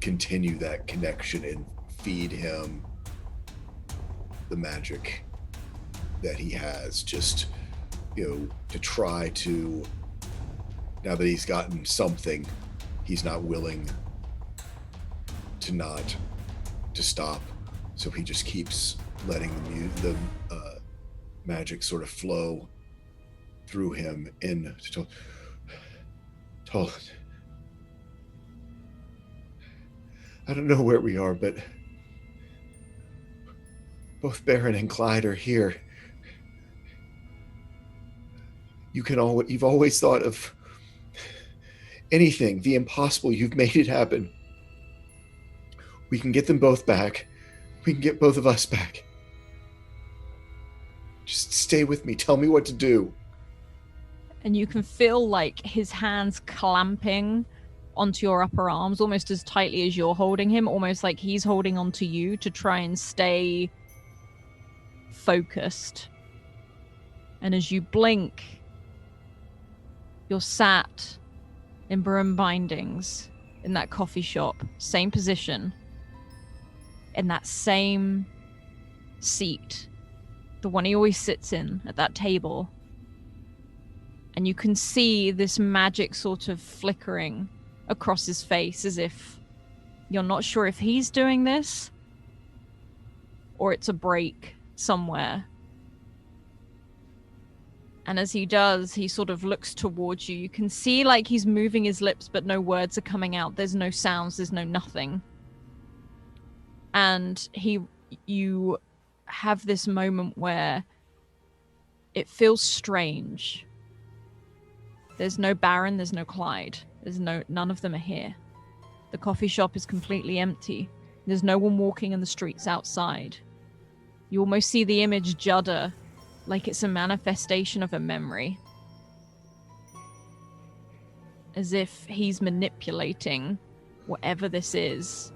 continue that connection and feed him the magic that he has, just, to try to, now that he's gotten something, he's not willing to stop. So he just keeps letting the magic sort of flow through him into Tolan. I don't know where we are, but both Baron and Clyde are here. You've always thought of anything, the impossible. You've made it happen. We can get them both back. We can get both of us back. Just stay with me. Tell me what to do. And you can feel like his hands clamping onto your upper arms almost as tightly as you're holding him, almost like he's holding onto you to try and stay focused. And as you blink, you're sat in broom bindings in that coffee shop, same position, in that same seat, the one he always sits in at that table. And you can see this magic sort of flickering across his face, as if you're not sure if he's doing this or it's a break somewhere. And as he does, he sort of looks towards you. You can see like he's moving his lips, but no words are coming out. There's no sounds, there's no nothing. And you have this moment where it feels strange. There's no Baron, there's no Clyde. None of them are here. The coffee shop is completely empty. There's no one walking in the streets outside. You almost see the image judder, like it's a manifestation of a memory. As if he's manipulating whatever this is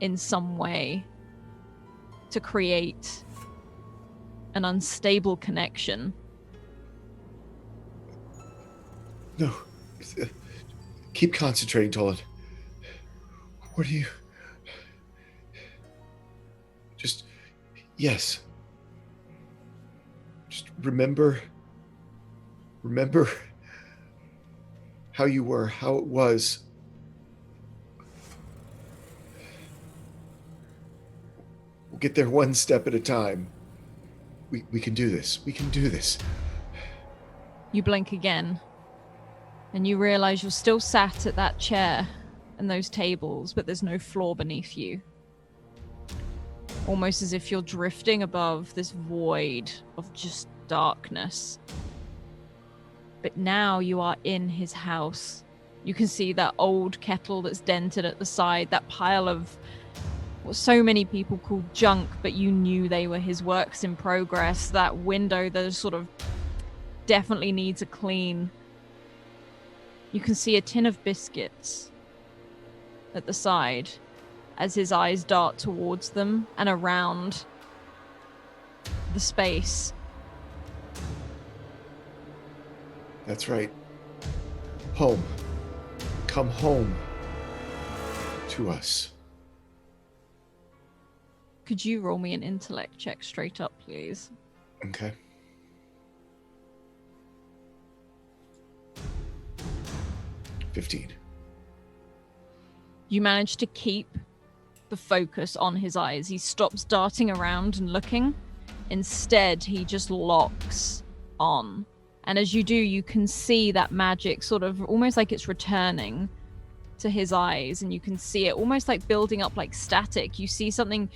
in some way to create an unstable connection. No. Keep concentrating, Tolan. What are you... Yes. Just remember how you were, how it was. We'll get there one step at a time. We can do this. We can do this. You blink again, and you realize you're still sat at that chair and those tables, but there's no floor beneath you. Almost as if you're drifting above this void of just darkness. But now you are in his house. You can see that old kettle that's dented at the side, that pile of what so many people call junk, but you knew they were his works in progress. That window that sort of definitely needs a clean. You can see a tin of biscuits at the side as his eyes dart towards them and around the space. That's right. Home. Come home to us. Could you roll me an intellect check straight up, please? Okay. $15. You manage to keep the focus on his eyes. He stops darting around and looking. Instead, he just locks on. And as you do, you can see that magic sort of almost like it's returning to his eyes, and you can see it almost like building up like static. You see something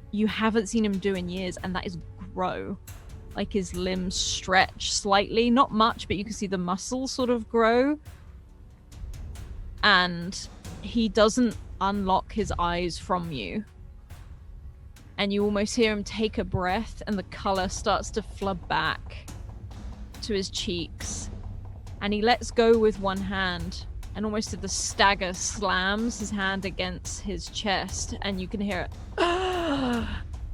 you haven't seen him do in years, and that is grow. Like his limbs stretch slightly, not much, but you can see the muscles sort of grow. And he doesn't unlock his eyes from you. And you almost hear him take a breath, and the color starts to flood back. to his cheeks, and he lets go with one hand, and almost at the stagger slams his hand against his chest, and you can hear it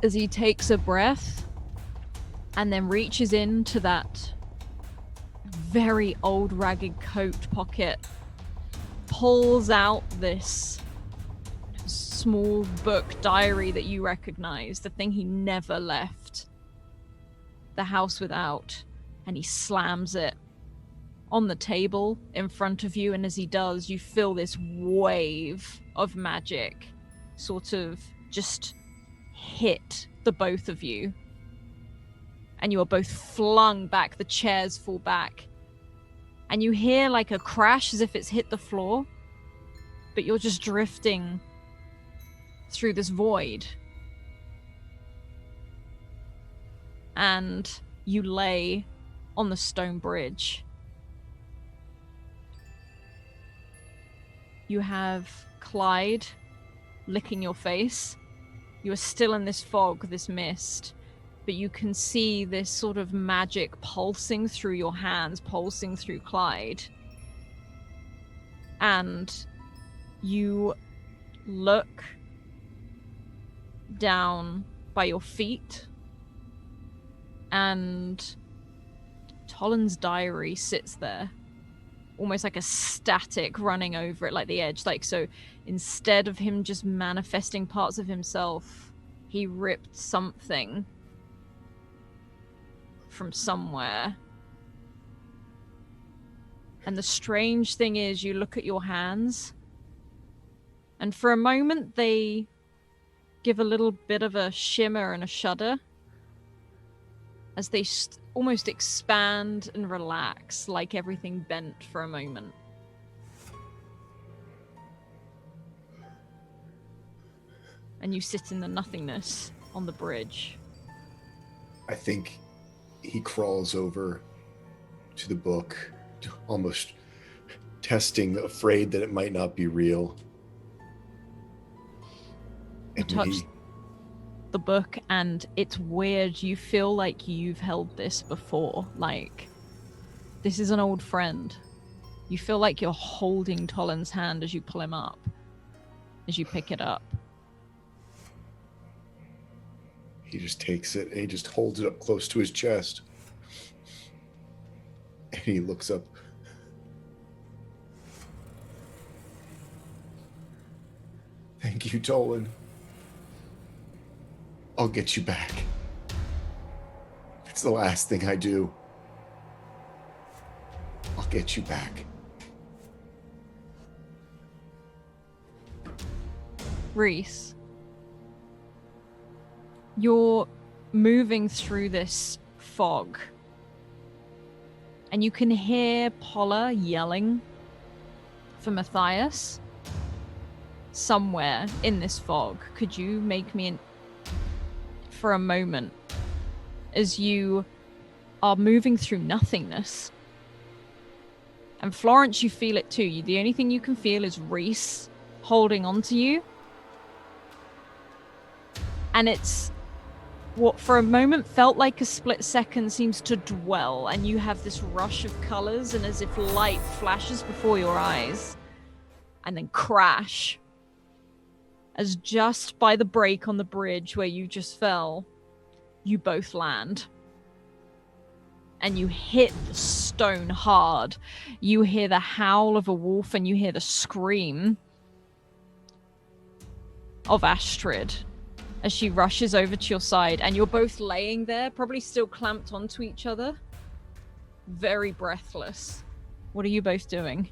as he takes a breath and then reaches into that very old ragged coat pocket, pulls out this small book diary that you recognize, the thing he never left the house without, and he slams it on the table in front of you, and as he does, you feel this wave of magic sort of just hit the both of you, and you are both flung back. The chairs fall back, and you hear like a crash as if it's hit the floor, but you're just drifting through this void. And you lay on the stone bridge. You have Clyde licking your face. You are still in this fog, this mist, but you can see this sort of magic pulsing through your hands, pulsing through Clyde. And you look down by your feet, and Tolan's diary sits there, almost like a static running over it, like the edge. Like, so instead of him just manifesting parts of himself, he ripped something from somewhere. And the strange thing is, you look at your hands, and for a moment they give a little bit of a shimmer and a shudder as they almost expand and relax, like everything bent for a moment. And you sit in the nothingness on the bridge. I think he crawls over to the book, almost testing, afraid that it might not be real. You touch the book, and it's weird. You feel like you've held this before. Like, this is an old friend. You feel like you're holding Tolan's hand as you pull him up, as you pick it up. He just takes it and he just holds it up close to his chest. And he looks up. Thank you, Tolan. I'll get you back. It's the last thing I do. I'll get you back. Reese, you're moving through this fog, and you can hear Paula yelling for Matthias somewhere in this fog. Could you make me for a moment, as you are moving through nothingness? And Florence, you feel it too. The only thing you can feel is Reese holding on to you. And it's what for a moment felt like a split second seems to dwell, and you have this rush of colors, and as if light flashes before your eyes and then crash, as just by the break on the bridge where you just fell, you both land. And you hit the stone hard. You hear the howl of a wolf, and you hear the scream of Astrid as she rushes over to your side, and you're both laying there, probably still clamped onto each other, very breathless. What are you both doing?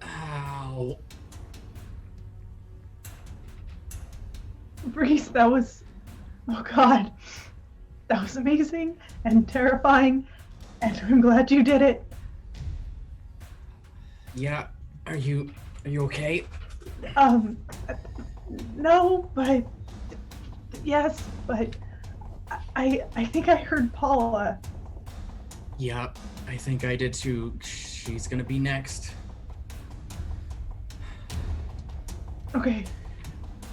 Ow. Reese, that was... Oh god. That was amazing and terrifying, and I'm glad you did it. Yeah, are you okay? No, but... Yes, but... I think I heard Paula. Yeah, I think I did too. She's gonna be next. Okay.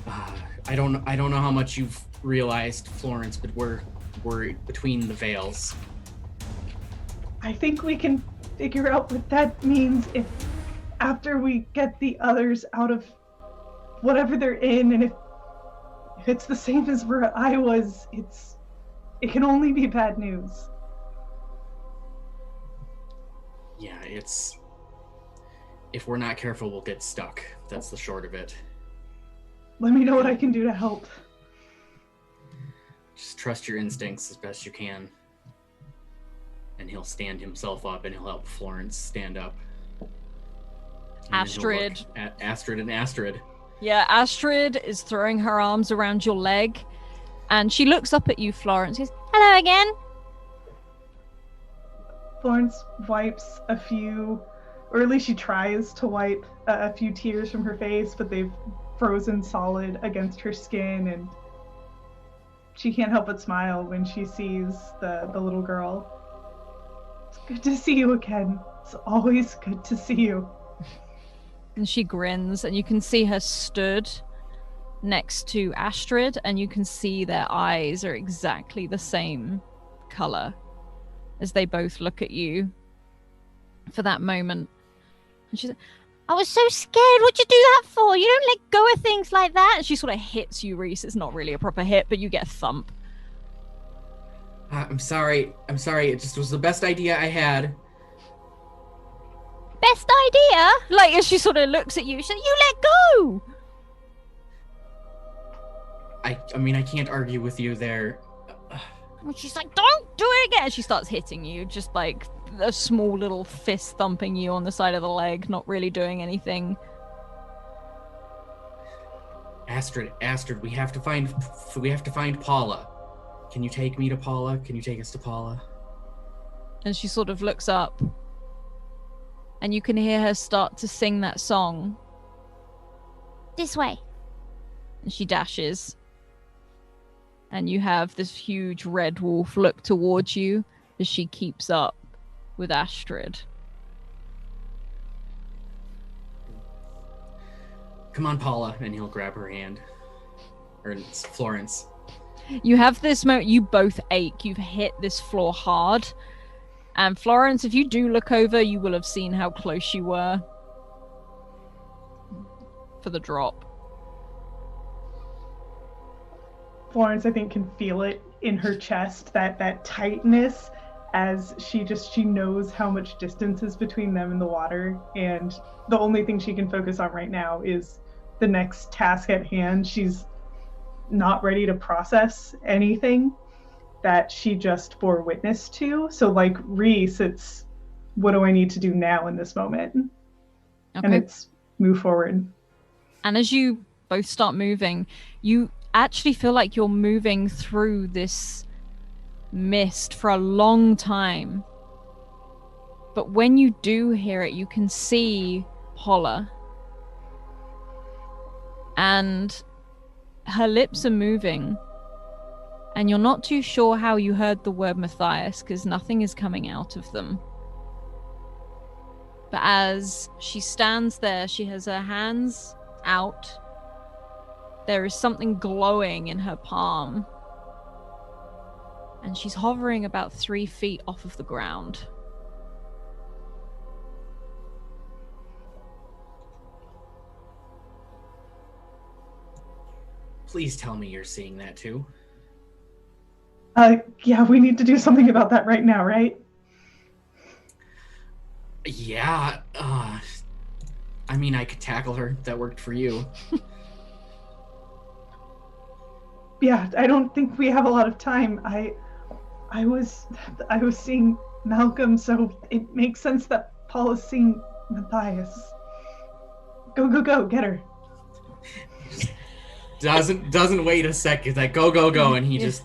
I don't know how much you've realized, Florence, but we're we're between the veils. I think we can figure out what that means if after we get the others out of whatever they're in, and if it's the same as where I was, it can only be bad news. Yeah, if we're not careful, we'll get stuck. That's the short of it. Let me know what I can do to help. Just trust your instincts as best you can. And he'll stand himself up and he'll help Florence stand up. Astrid. At Astrid and Astrid. Yeah, Astrid is throwing her arms around your leg, and she looks up at you, Florence. She goes, Hello again. Florence wipes a few, or at least she tries to wipe a few tears from her face, but they've frozen solid against her skin, and she can't help but smile when she sees the little girl. It's good to see you again. It's always good to see you. And she grins, and you can see her stood next to Astrid, and you can see their eyes are exactly the same color as they both look at you for that moment. And she's like, I was so scared. What'd you do that for? You don't let go of things like that. and she sort of hits you, Reese. It's not really a proper hit, but you get a thump. I'm sorry. It just was the best idea I had. Best idea? Like, as she sort of looks at you, she's like, you let go! I mean, I can't argue with you there. And she's like, don't do it again! She starts hitting you, just like a small little fist thumping you on the side of the leg, not really doing anything. Astrid, we have to find Paula. Can you take me to Paula? Can you take us to Paula? And she sort of looks up, and you can hear her start to sing that song. This way. And she dashes. And you have this huge red wolf look towards you as she keeps up with Astrid. Come on, Paula, and he'll grab her hand. Or it's Florence. You have this moment, you both ache. You've hit this floor hard. And Florence, if you do look over, you will have seen how close you were for the drop. Florence, I think, can feel it in her chest, that tightness, as she knows how much distance is between them and the water, and the only thing she can focus on right now is the next task at hand. She's not ready to process anything that she just bore witness to. So like Reese, it's what do I need to do now in this moment? Okay. And it's move forward. And as you both start moving, you actually feel like you're moving through this mist for a long time. But when you do hear it, you can see Paula. And her lips are moving. And you're not too sure how you heard the word Matthias, because nothing is coming out of them. But as she stands there, she has her hands out. There is something glowing in her palm. And she's hovering about 3 feet off of the ground. Please tell me you're seeing that too. Yeah, we need to do something about that right now, right? Yeah, I mean, I could tackle her. That worked for you. Yeah, I don't think we have a lot of time. I was seeing Malcolm, so it makes sense that Paul is seeing Matthias. Go, get her. Doesn't wait a second. Like go, and he's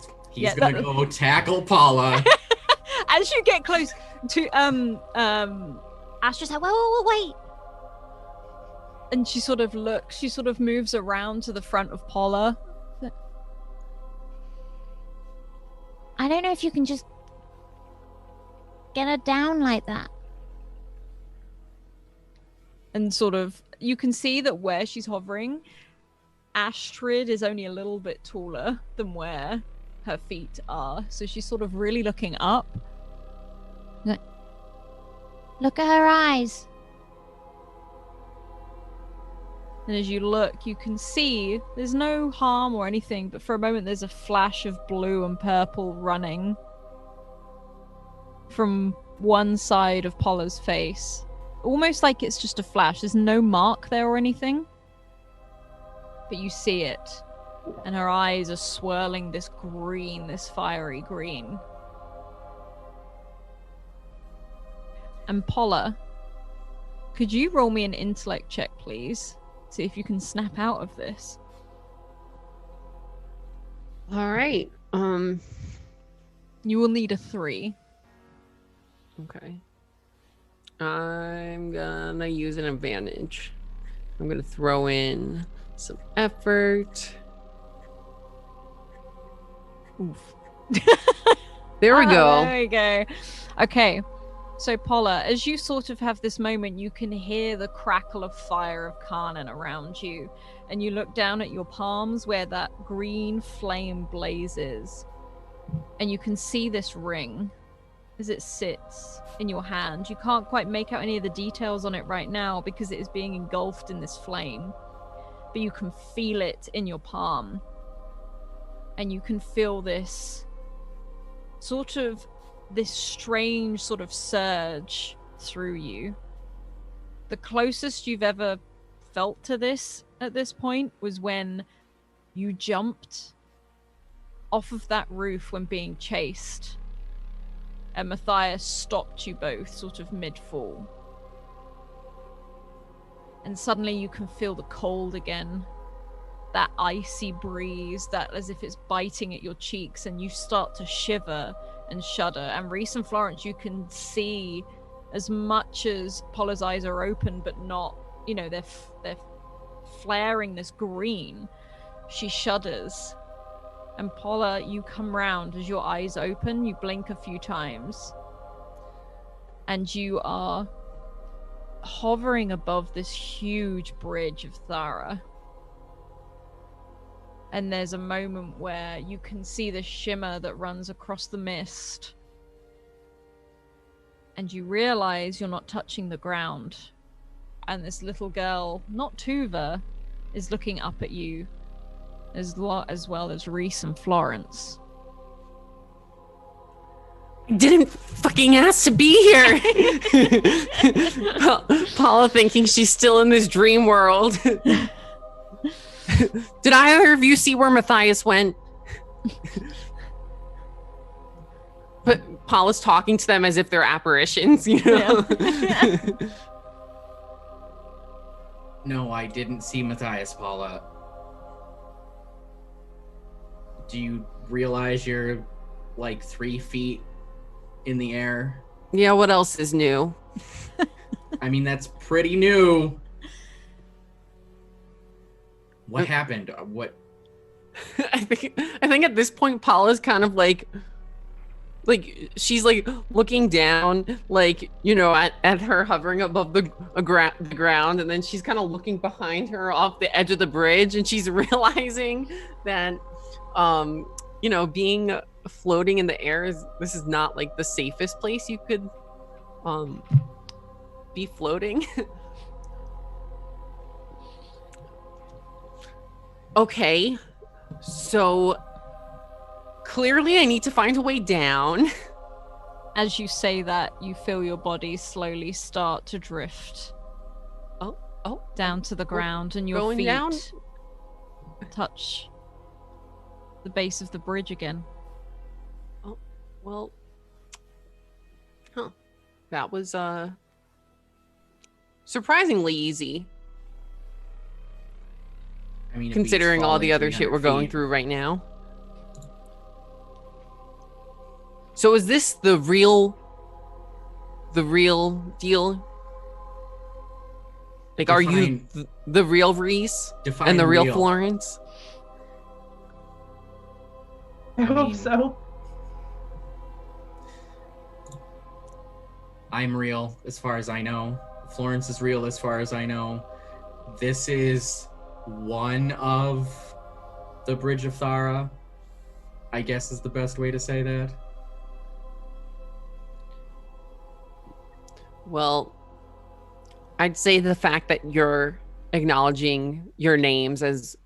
gonna go tackle Paula. As you get close to Astrid's like, wait. And she sort of moves around to the front of Paula. I don't know if you can just get her down like that. And sort of, you can see that where she's hovering, Astrid is only a little bit taller than where her feet are. So she's sort of really looking up. Look at her eyes. And as you look, you can see there's no harm or anything, but for a moment there's a flash of blue and purple running from one side of Paula's face. Almost like it's just a flash. There's no mark there or anything. But you see it. And her eyes are swirling this green, this fiery green. And Paula, could you roll me an intellect check, please? See if you can snap out of this. All right. You will need a 3. Okay. I'm gonna use an advantage. I'm gonna throw in some effort. Oof. There we go. There we go. Okay. So, Paula, as you sort of have this moment, you can hear the crackle of fire of Karnan around you. And you look down at your palms where that green flame blazes. And you can see this ring as it sits in your hand. You can't quite make out any of the details on it right now because it is being engulfed in this flame. But you can feel it in your palm. And you can feel this strange sort of surge through you. The closest you've ever felt to this at this point was when you jumped off of that roof when being chased. And Matthias stopped you both sort of mid-fall. And suddenly you can feel the cold again. That icy breeze, that as if it's biting at your cheeks, and you start to shiver and shudder. And Reese and Florence, you can see as much as Paula's eyes are open, but not, they're flaring this green. She shudders. And Paula, you come round as your eyes open, you blink a few times. And you are hovering above this huge bridge of Tharra. And there's a moment where you can see the shimmer that runs across the mist. And you realize you're not touching the ground. And this little girl, not Tuva, is looking up at you, as well as Reese and Florence. Didn't fucking ask to be here. Paula thinking she's still in this dream world. Did either of you see where Matthias went? But Paula's talking to them as if they're apparitions, Yeah. No, I didn't see Matthias, Paula. Do you realize you're like 3 feet in the air? Yeah, what else is new? I mean, that's pretty new. What happened? What? I think at this point Paula's kind of like she's like looking down, like, at her hovering above the ground, and then she's kind of looking behind her off the edge of the bridge, and she's realizing that being floating in the air this is not like the safest place you could be floating. Okay, so clearly I need to find a way down. As you say that, you feel your body slowly start to drift. Oh, down to the ground, and your going feet down? touch the base of the bridge again. Oh, well, that was surprisingly easy. I mean, Considering all the other shit we're going through right now. So is this the real deal? Like, are you the real Reese and the real Florence? I hope so. I'm real, as far as I know. Florence is real, as far as I know. This is one of the Bridge of Tharra. I guess is the best way to say that. Well, I'd say the fact that you're acknowledging your names as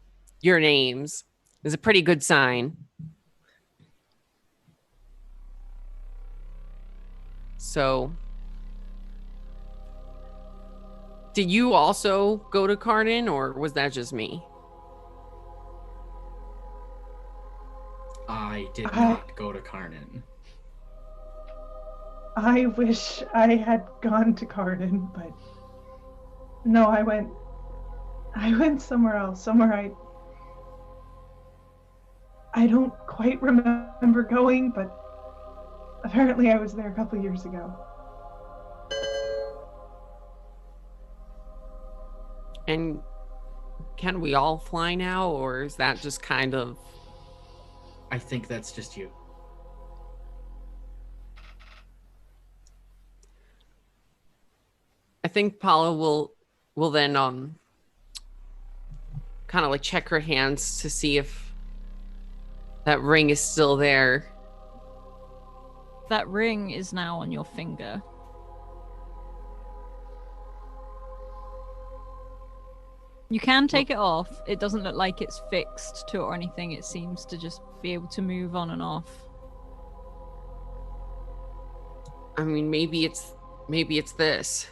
your names is a pretty good sign. So, did you also go to Cardin, or was that just me? I did not go to Karnan. I wish I had gone to Cardin, but no, I went somewhere else, somewhere I don't quite remember going, but apparently I was there a couple years ago. And can we all fly now, or is that just kind of... I think that's just you. I think Paula will then kind of like check her hands to see if that ring is still there. That ring is now on your finger. You can take it off. It doesn't look like it's fixed to it or anything. It seems to just be able to move on and off. I mean, maybe it's this.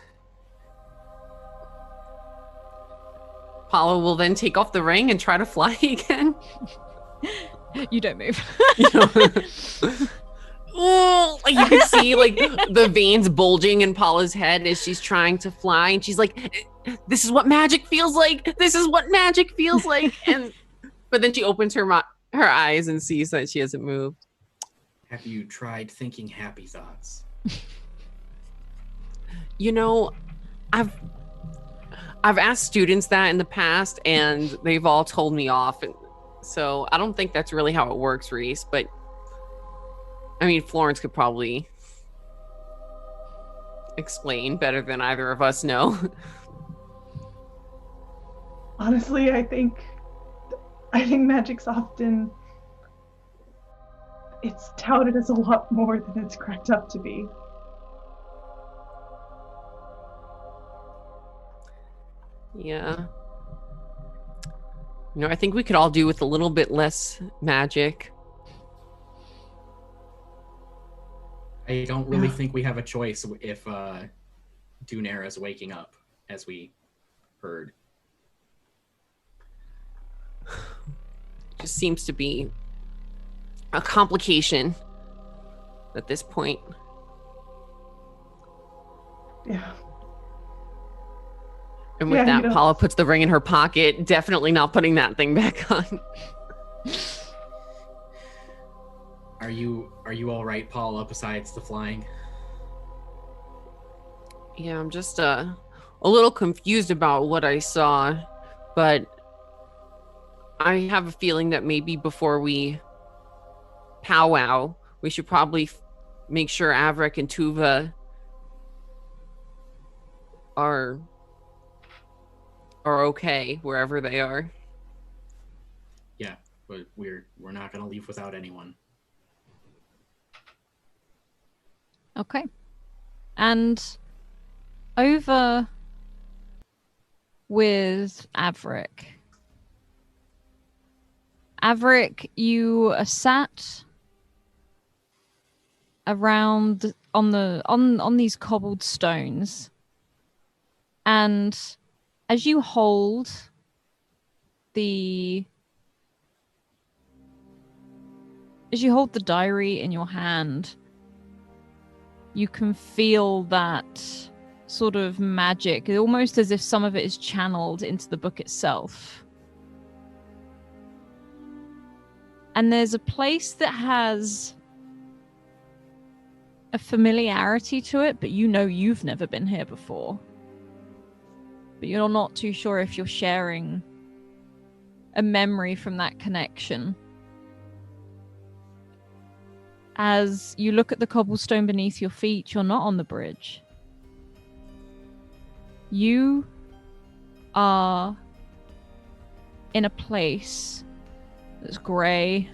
Paula will then take off the ring and try to fly again. You don't move. Oh, like you can see like the veins bulging in Paula's head as she's trying to fly, and she's like, "This is what magic feels like. This is what magic feels like." But then she opens her eyes and sees that she hasn't moved. Have you tried thinking happy thoughts? You know, I've asked students that in the past, and they've all told me off. And so I don't think that's really how it works, Reese. But I mean, Florence could probably explain better than either of us know. Honestly, I think magic's often, it's touted as a lot more than it's cracked up to be. Yeah. You know, I think we could all do with a little bit less magic. I don't really think we have a choice if Dunera is waking up, as we heard. Just seems to be a complication at this point. Yeah. And with that, Paula puts the ring in her pocket, definitely not putting that thing back on. Are you all right, Paula, besides the flying? Yeah, I'm just a little confused about what I saw, but I have a feeling that maybe before we powwow, we should probably make sure Averick and Tuva are okay wherever they are. Yeah, but we're not going to leave without anyone. Okay. And over with Averick. Averick, you are sat around on these cobbled stones, and as you hold the diary in your hand, you can feel that sort of magic, almost as if some of it is channeled into the book itself. And there's a place that has a familiarity to it, but you know you've never been here before. But you're not too sure if you're sharing a memory from that connection. As you look at the cobblestone beneath your feet, you're not on the bridge. You are in a place that's grey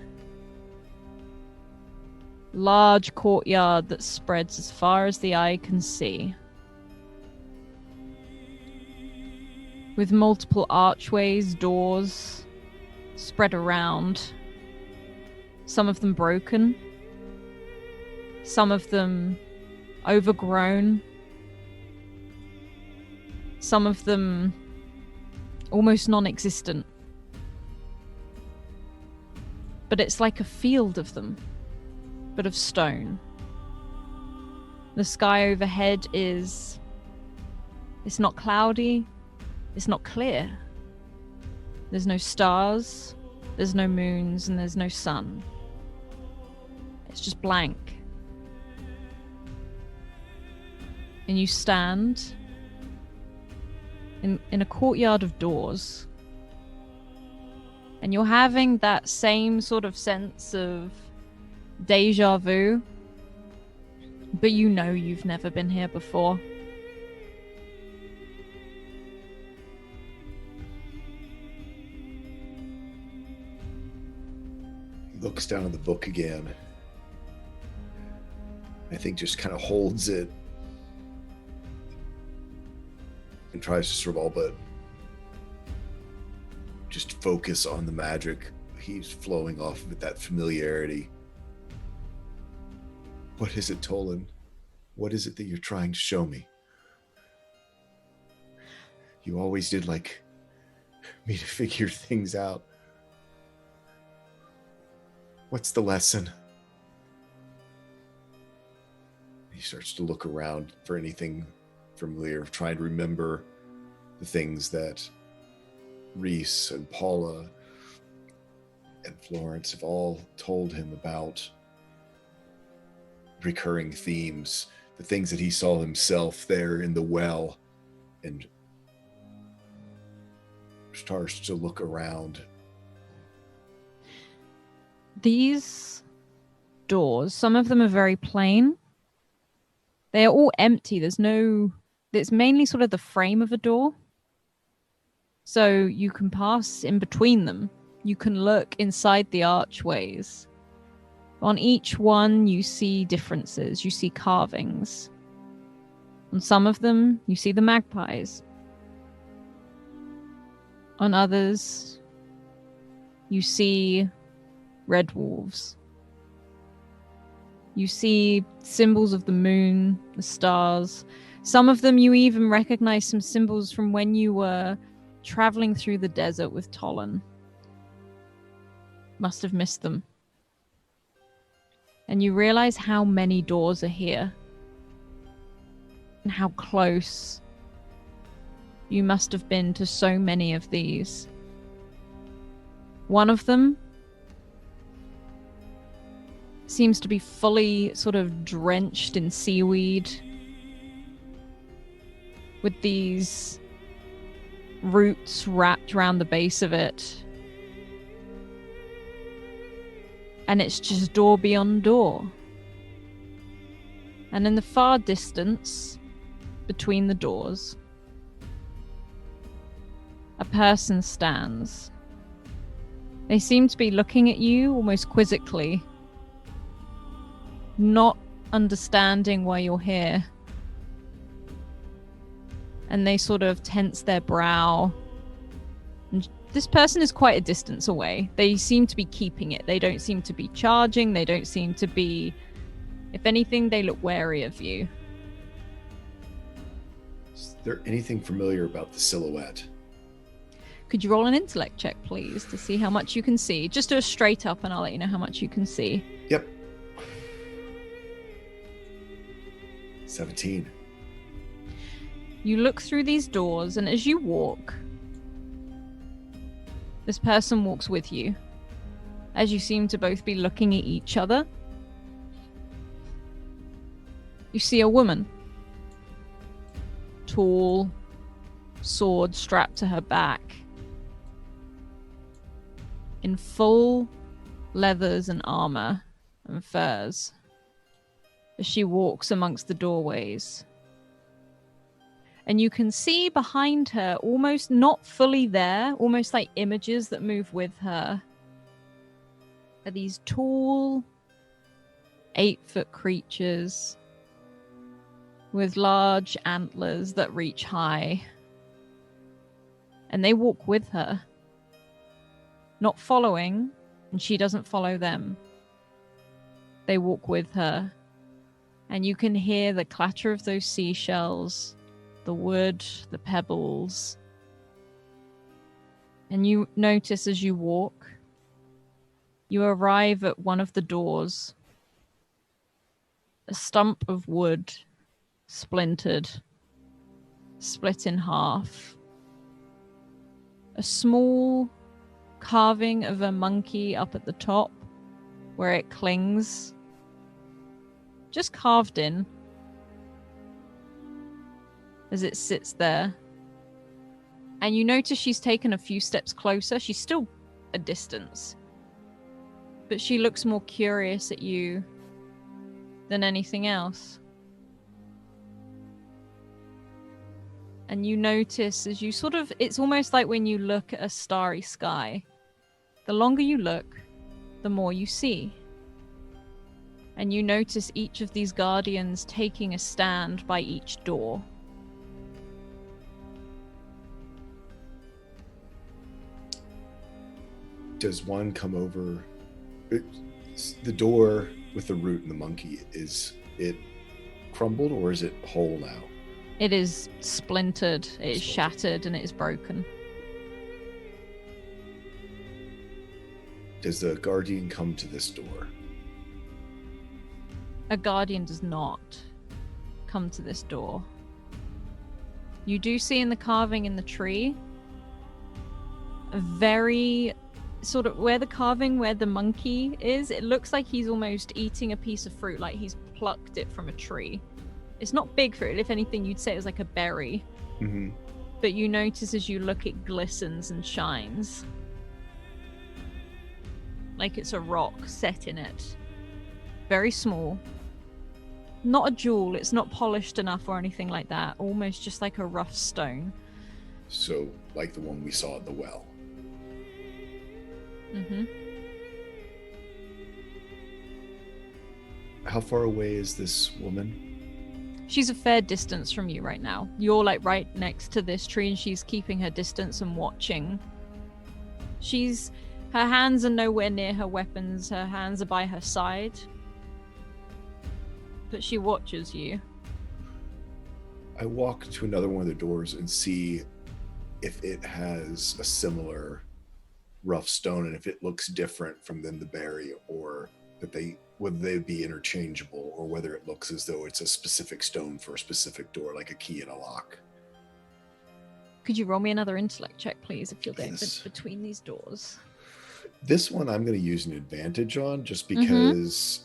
large courtyard that spreads as far as the eye can see, with multiple archways, doors spread around, some of them broken, some of them overgrown, some of them almost non-existent. But it's like a field of them, but of stone. The sky overhead it's not cloudy, it's not clear. There's no stars, there's no moons, and there's no sun. It's just blank. And you stand in a courtyard of doors, and you're having that same sort of sense of deja vu, but you know you've never been here before. He looks down at the book again. I think just kind of holds it and tries to sort of all but just focus on the magic he's flowing off of it, that familiarity. What is it, Tolan? What is it that you're trying to show me? You always did like me to figure things out. What's the lesson? He starts to look around for anything familiar, trying to remember the things that Reese and Paula and Florence have all told him about recurring themes, the things that he saw himself there in the well, and starts to look around. These doors, some of them are very plain. They are all empty. It's mainly sort of the frame of a door. So you can pass in between them. You can look inside the archways. On each one, you see differences. You see carvings. On some of them, you see the magpies. On others, you see red wolves. You see symbols of the moon, the stars. Some of them you even recognize some symbols from when you were traveling through the desert with Tolan. Must have missed them. And you realize how many doors are here. And how close you must have been to so many of these. One of them seems to be fully sort of drenched in seaweed, with these roots wrapped around the base of it. And it's just door beyond door. And in the far distance, between the doors, a person stands. They seem to be looking at you almost quizzically, not understanding why you're here. And they sort of tense their brow. And this person is quite a distance away. They seem to be keeping it. They don't seem to be charging. They don't seem to be... If anything, they look wary of you. Is there anything familiar about the silhouette? Could you roll an intellect check, please, to see how much you can see? Just do a straight up and I'll let you know how much you can see. Yep. 17. You look through these doors, and as you walk, this person walks with you, as you seem to both be looking at each other. You see a woman. Tall, sword strapped to her back. In full leathers and armor and furs, as she walks amongst the doorways. And you can see behind her, almost not fully there, almost like images that move with her, are these tall, 8-foot creatures with large antlers that reach high. And they walk with her, not following, and she doesn't follow them. They walk with her, and you can hear the clatter of those seashells, the wood, the pebbles. And you notice as you walk, you arrive at one of the doors. A stump of wood, splintered, split in half. A small carving of a monkey up at the top, where it clings. Just carved in. As it sits there. And you notice she's taken a few steps closer. She's still a distance. But she looks more curious at you than anything else. And you notice as you it's almost like when you look at a starry sky. The longer you look, the more you see. And you notice each of these guardians taking a stand by each door. Does one come over? The door with the root and the monkey, is it crumbled or is it whole now? It is splintered, it is shattered, and it is broken. Does the guardian come to this door? A guardian does not come to this door. You do see in the carving in the tree a very sort of where the monkey is, it looks like he's almost eating a piece of fruit, like he's plucked it from a tree. It's not big fruit. If anything, you'd say it was like a berry. Mm-hmm. But you notice as you look, it glistens and shines. Like it's a rock set in it. Very small. Not a jewel. It's not polished enough or anything like that. Almost just like a rough stone. So, like the one we saw at the well. Mm-hmm. How far away is this woman? She's a fair distance from you right now. You're like right next to this tree and she's keeping her distance and watching. Her hands are nowhere near her weapons. Her hands are by her side. But she watches you. I walk to another one of the doors and see if it has a similar rough stone and if it looks different from them the berry, or that whether they be interchangeable, or whether it looks as though it's a specific stone for a specific door, like a key in a lock. Could you roll me another intellect check, please, if you're going Yes. between these doors? This one I'm going to use an advantage on just because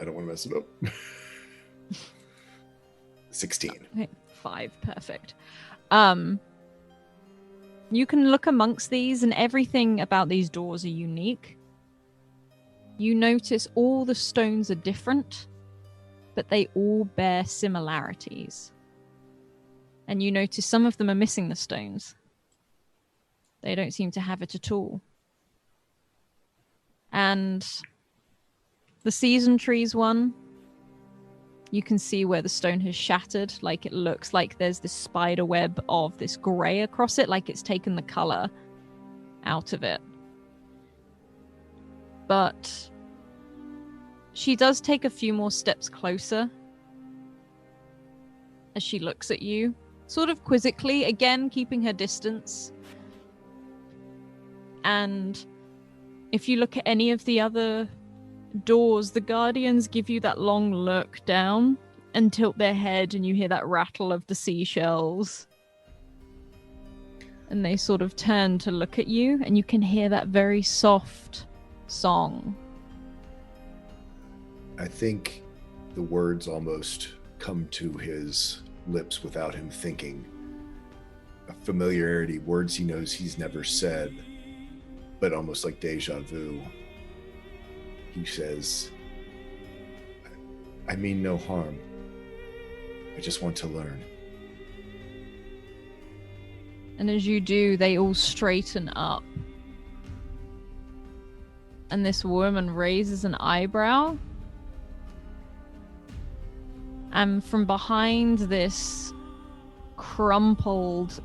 I don't want to mess it up. 16. Okay, 5, perfect. You can look amongst these, and everything about these doors are unique. You notice all the stones are different, but they all bear similarities. And you notice some of them are missing the stones. They don't seem to have it at all. And the season trees one, you can see where the stone has shattered. Like it looks like there's this spider web of this grey across it, like it's taken the colour out of it. But she does take a few more steps closer as she looks at you, sort of quizzically, again keeping her distance. And if you look at any of the other doors, the guardians give you that long look down and tilt their head, and you hear that rattle of the seashells. And they sort of turn to look at you, and you can hear that very soft song. I think the words almost come to his lips without him thinking. A familiarity, words he knows he's never said, but almost like deja vu. He says, I mean no harm. I just want to learn. And as you do, they all straighten up. And this woman raises an eyebrow. And from behind this crumpled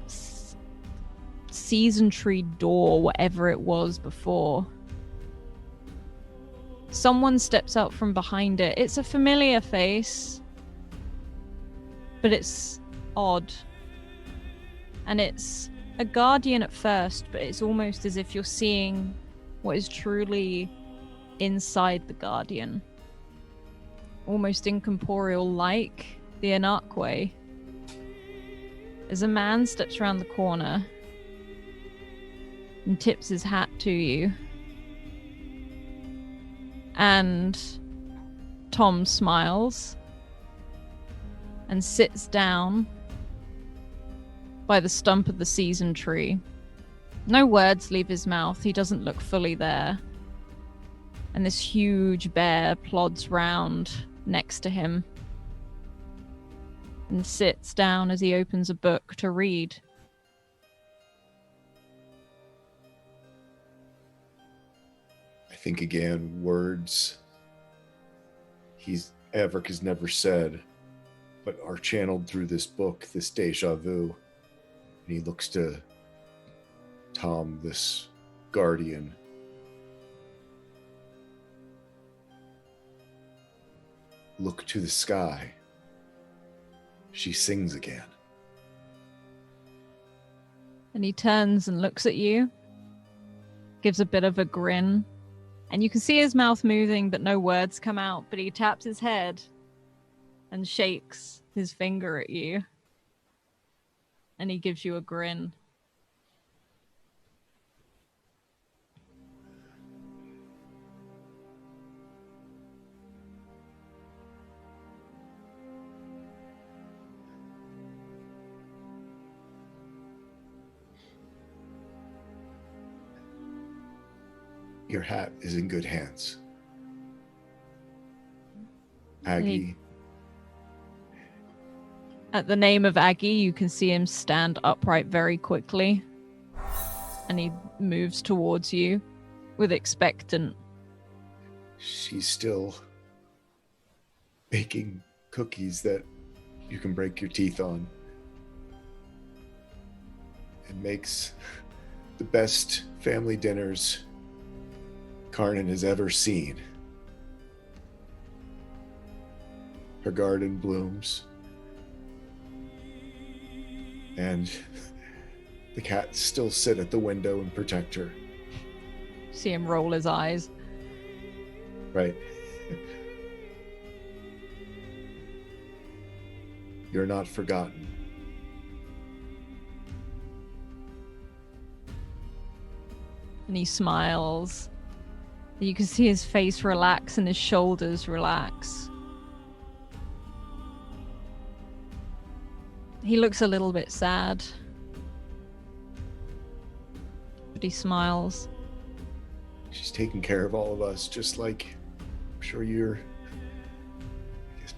season tree door, whatever it was before, someone steps out from behind it. It's a familiar face, but it's odd. And it's a guardian at first, but it's almost as if you're seeing what is truly inside the guardian. Almost incorporeal, like the Anarchway. As a man steps around the corner and tips his hat to you. And Tom smiles and sits down by the stump of the season tree. No words leave his mouth. He doesn't look fully there. And this huge bear plods round next to him and sits down as he opens a book to read. I think again, words Averick has never said, but are channeled through this book, this deja vu. And he looks to Tom, this guardian. Look to the sky. She sings again. And he turns and looks at you, gives a bit of a grin, and you can see his mouth moving, but no words come out, but he taps his head and shakes his finger at you. And he gives you a grin. Your hat is in good hands. Aggie. At the name of Aggie, you can see him stand upright very quickly. And he moves towards you with expectant. She's still baking cookies that you can break your teeth on. And makes the best family dinners Karnan has ever seen. Her garden blooms. And the cats still sit at the window and protect her. See him roll his eyes. Right. You're not forgotten. And he smiles. You can see his face relax and his shoulders relax. He looks a little bit sad. But he smiles. She's taking care of all of us, just like I'm sure you're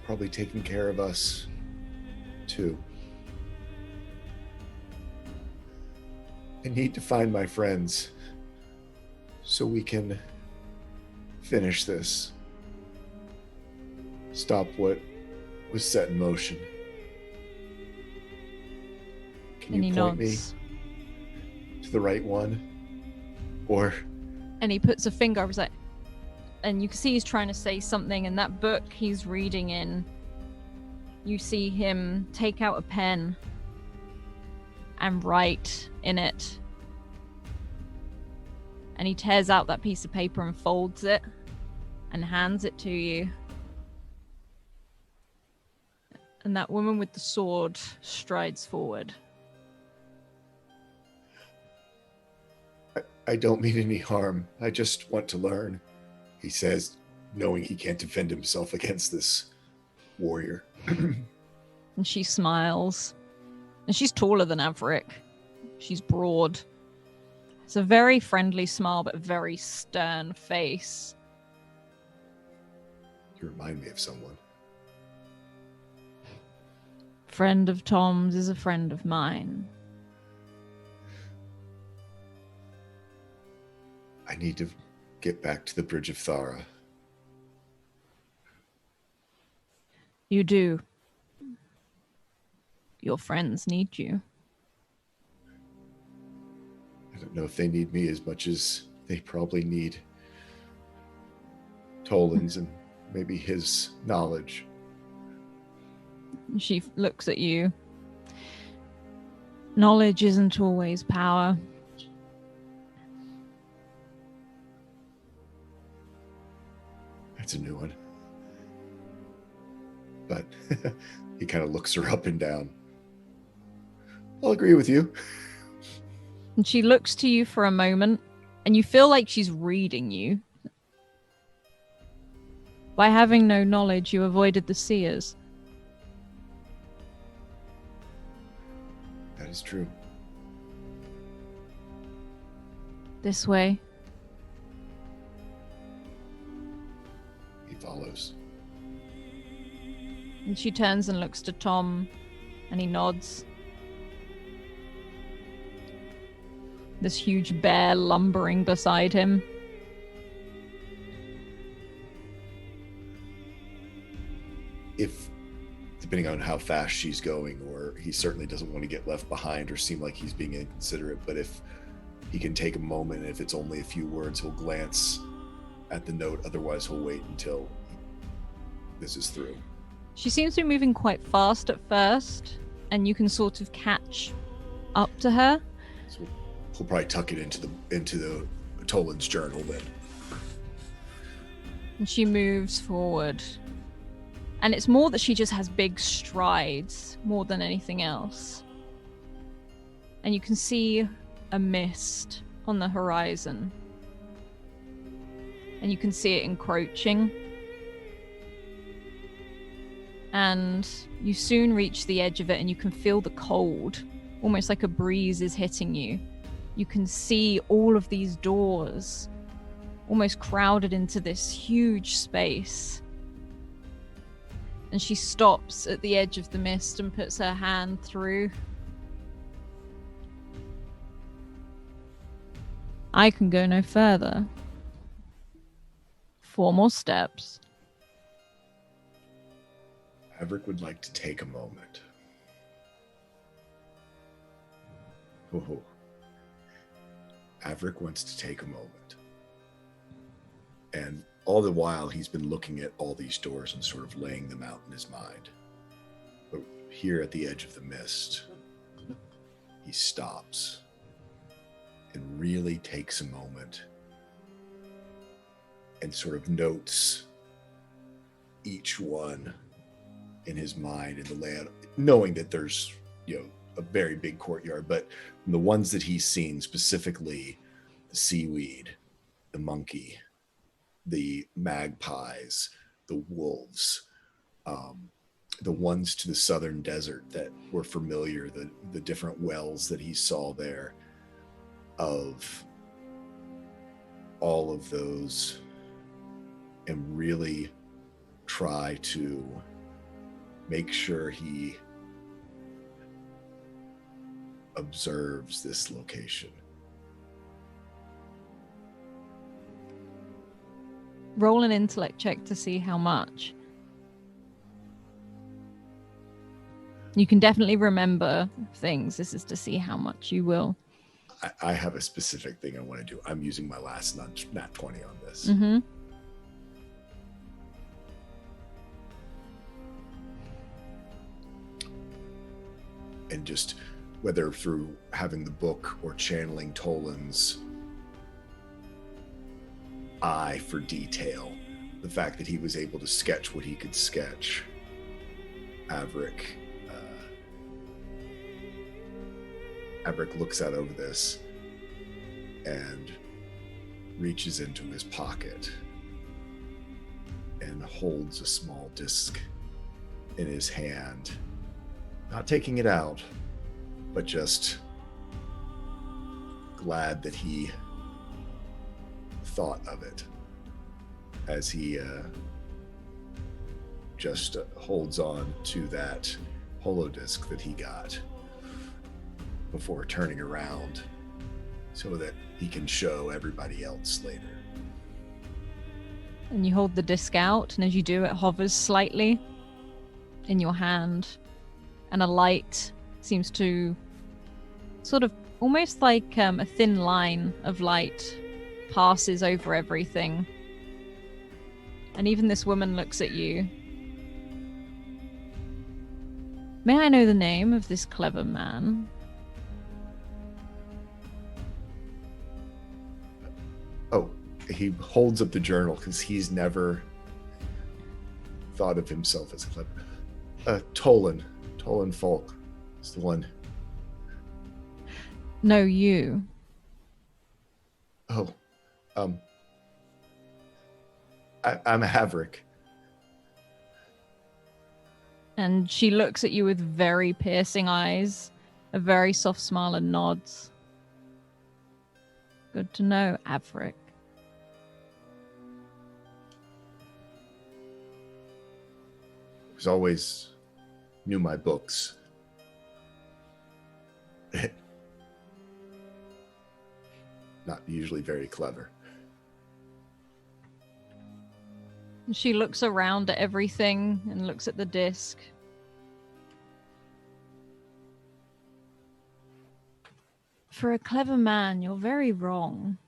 probably taking care of us too. I need to find my friends so we can finish this. Stop what was set in motion. Can you point me to the right one? Or... And he puts a finger over his like, and you can see he's trying to say something, and that book he's reading in, you see him take out a pen and write in it. And he tears out that piece of paper and folds it and hands it to you. And that woman with the sword strides forward. I don't mean any harm. I just want to learn, he says, knowing he can't defend himself against this warrior. And she smiles. And she's taller than Averick. She's broad. It's a very friendly smile, but a very stern face. You remind me of someone. Friend of Tom's is a friend of mine. I need to get back to the Bridge of Tharra. You do. Your friends need you. I don't know if they need me as much as they probably need Toland's and maybe his knowledge. She looks at you. Knowledge isn't always power. That's a new one. But he kind of looks her up and down. I'll agree with you. And she looks to you for a moment, and you feel like she's reading you. By having no knowledge, you avoided the seers. That is true. This way. He follows. And she turns and looks to Tom, and he nods. This huge bear lumbering beside him. If, depending on how fast she's going, or he certainly doesn't want to get left behind or seem like he's being inconsiderate, but if he can take a moment, if it's only a few words, he'll glance at the note. Otherwise, he'll wait until this is through. She seems to be moving quite fast at first, and you can sort of catch up to her. So we'll probably tuck it into the Toland's journal then. And she moves forward. And it's more that she just has big strides more than anything else. And you can see a mist on the horizon. And you can see it encroaching. And you soon reach the edge of it, and you can feel the cold, almost like a breeze is hitting you. You can see all of these doors almost crowded into this huge space. And she stops at the edge of the mist and puts her hand through. I can go no further. 4 more steps. Averick would like to take a moment. Oh. Averick wants to take a moment. And all the while, he's been looking at all these doors and sort of laying them out in his mind. But here at the edge of the mist, he stops and really takes a moment and sort of notes each one in his mind and the layout, knowing that there's, a very big courtyard, but the ones that he's seen, specifically the seaweed, the monkey, the magpies, the wolves, the ones to the southern desert that were familiar, the different wells that he saw there, of all of those, and really try to make sure he observes this location. Roll an intellect check to see how much. You can definitely remember things. This is to see how much you will. I have a specific thing I want to do. I'm using my last nat 20 on this. Mm-hmm. And just whether through having the book or channeling Toland's eye for detail, the fact that he was able to sketch what he could sketch, Averick looks out over this and reaches into his pocket and holds a small disc in his hand, not taking it out, but just glad that he thought of it as he just holds on to that holodisc that he got before turning around so that he can show everybody else later. And you hold the disc out, and as you do, it hovers slightly in your hand, and a light seems to sort of almost like a thin line of light passes over everything. And even this woman looks at you. May I know the name of this clever man? Oh, he holds up the journal because he's never thought of himself as clever. Tolan Folk is the one. No, you. Oh, I'm a Haverick. And she looks at you with very piercing eyes, a very soft smile, and nods. Good to know, Averick. Was always knew my books. Not usually very clever. She looks around at everything and looks at the disc. For a clever man, you're very wrong.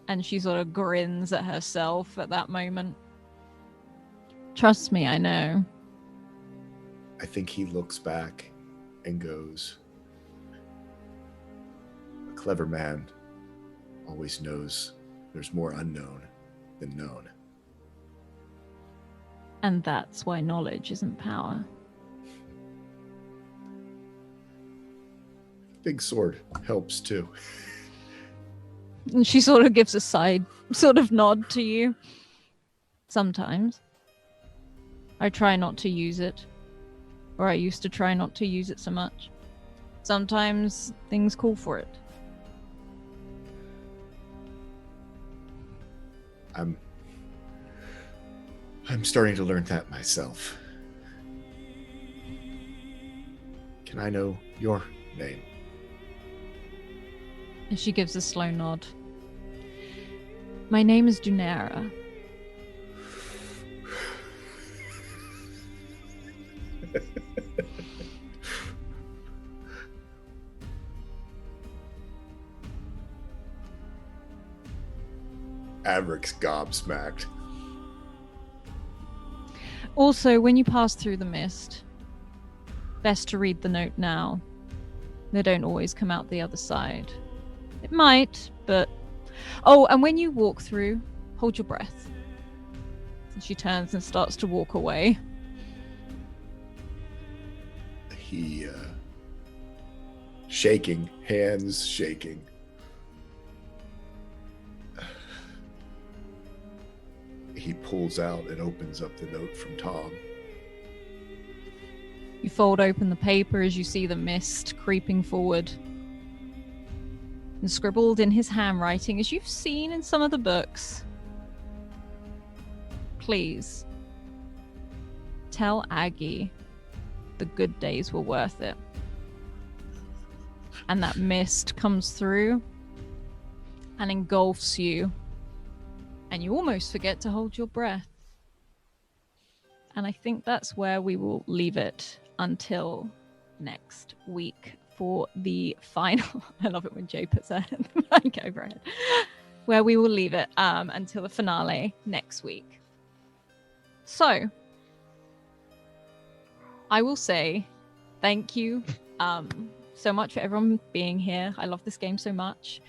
And she sort of grins at herself at that moment. Trust me, I know. I think he looks back and goes, a clever man always knows there's more unknown than known. And that's why knowledge isn't power. Big sword helps too. And she sort of gives a side sort of nod to you. Sometimes. I try not to use it. Or I used to try not to use it so much. Sometimes things call for it. I'm starting to learn that myself. Can I know your name? And she gives a slow nod. My name is Dunera. Averick's gobsmacked. Also, when you pass through the mist, best to read the note now. They don't always come out the other side. It might, but... Oh, and when you walk through, hold your breath. And she turns and starts to walk away. He, shaking, hands shaking. He pulls out and opens up the note from Tom. You fold open the paper as you see the mist creeping forward. And scribbled in his handwriting, as you've seen in some of the books. Please, tell Aggie the good days were worth it. And that mist comes through and engulfs you. And you almost forget to hold your breath. And I think that's where we will leave it until next week for the final. I love it when Jay puts her mic over her head. Where we will leave it until the finale next week. So, I will say thank you so much for everyone being here. I love this game so much.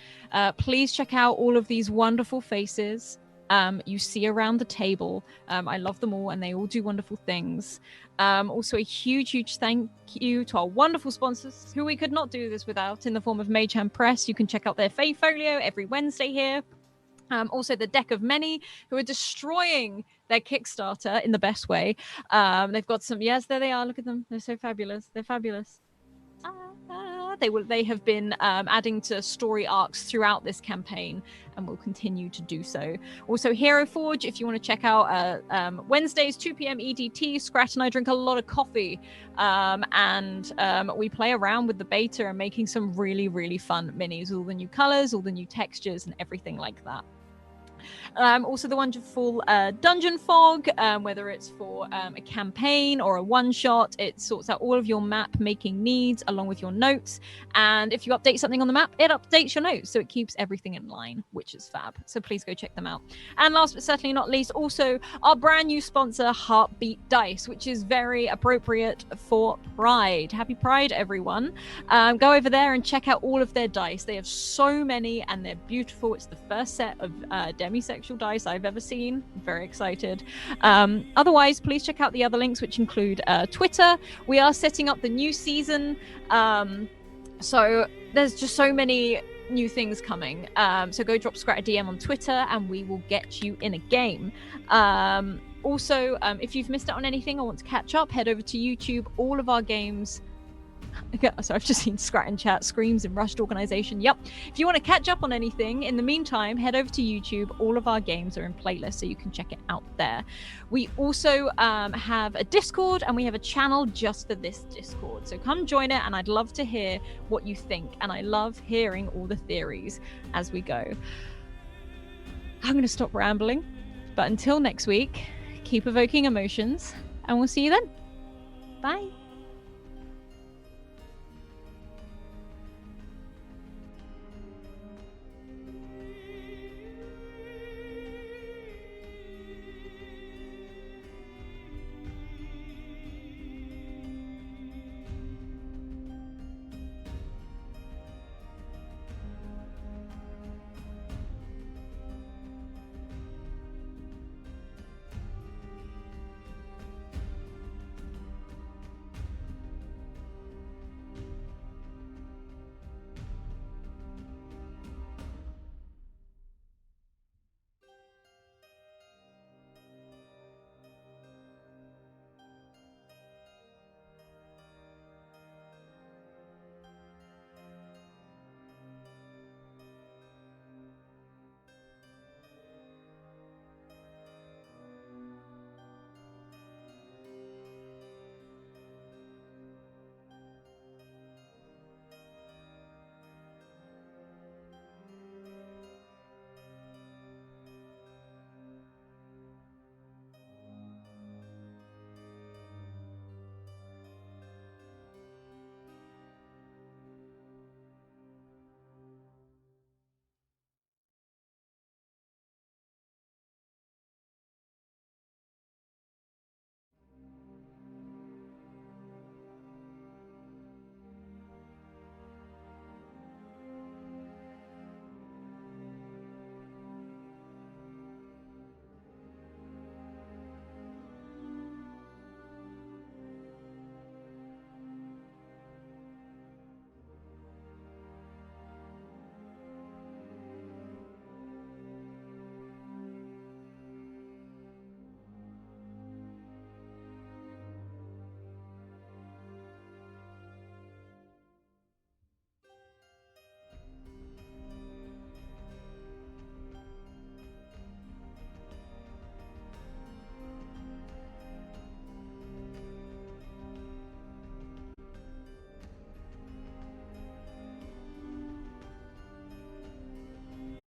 Please check out all of these wonderful faces you see around the table. I love them all and they all do wonderful things. Also a huge thank you to our wonderful sponsors who we could not do this without in the form of Mage Hand Press. You can check out their Fayfolio every Wednesday here. Also the Deck of Many, who are destroying their Kickstarter in the best way. They've got some, yes, there they are, look at them, they're so fabulous, they're fabulous. They have been adding to story arcs throughout this campaign and will continue to do so. Also, Hero Forge, if you want to check out Wednesdays 2 p.m. EDT, Scrat and I drink a lot of coffee and we play around with the beta and making some really, really fun minis, all the new colors, all the new textures and everything like that. Also the wonderful Dungeon Fog, whether it's for a campaign or a one-shot, it sorts out all of your map making needs along with your notes, and if you update something on the map, it updates your notes, so it keeps everything in line, which is fab. So please go check them out. And last but certainly not least, also our brand new sponsor, Heartbeat Dice, which is very appropriate for Pride. Happy Pride, everyone. Go over there and check out all of their dice. They have so many and they're beautiful. It's the first set of demisexual dice I've ever seen. I'm very excited. Otherwise, please check out the other links, which include Twitter. We are setting up the new season, so there's just so many new things coming. So go drop Scrat a DM on Twitter and we will get you in a game. Also, if you've missed out on anything or want to catch up, head over to YouTube. All of our games... So I've just seen Scrat in chat, screams in rushed organization. Yep. If you want to catch up on anything, in the meantime, head over to YouTube. All of our games are in playlists, so you can check it out there. We also have a Discord, and we have a channel just for this Discord. So come join it, and I'd love to hear what you think. And I love hearing all the theories as we go. I'm going to stop rambling, but until next week, keep evoking emotions, and we'll see you then. Bye.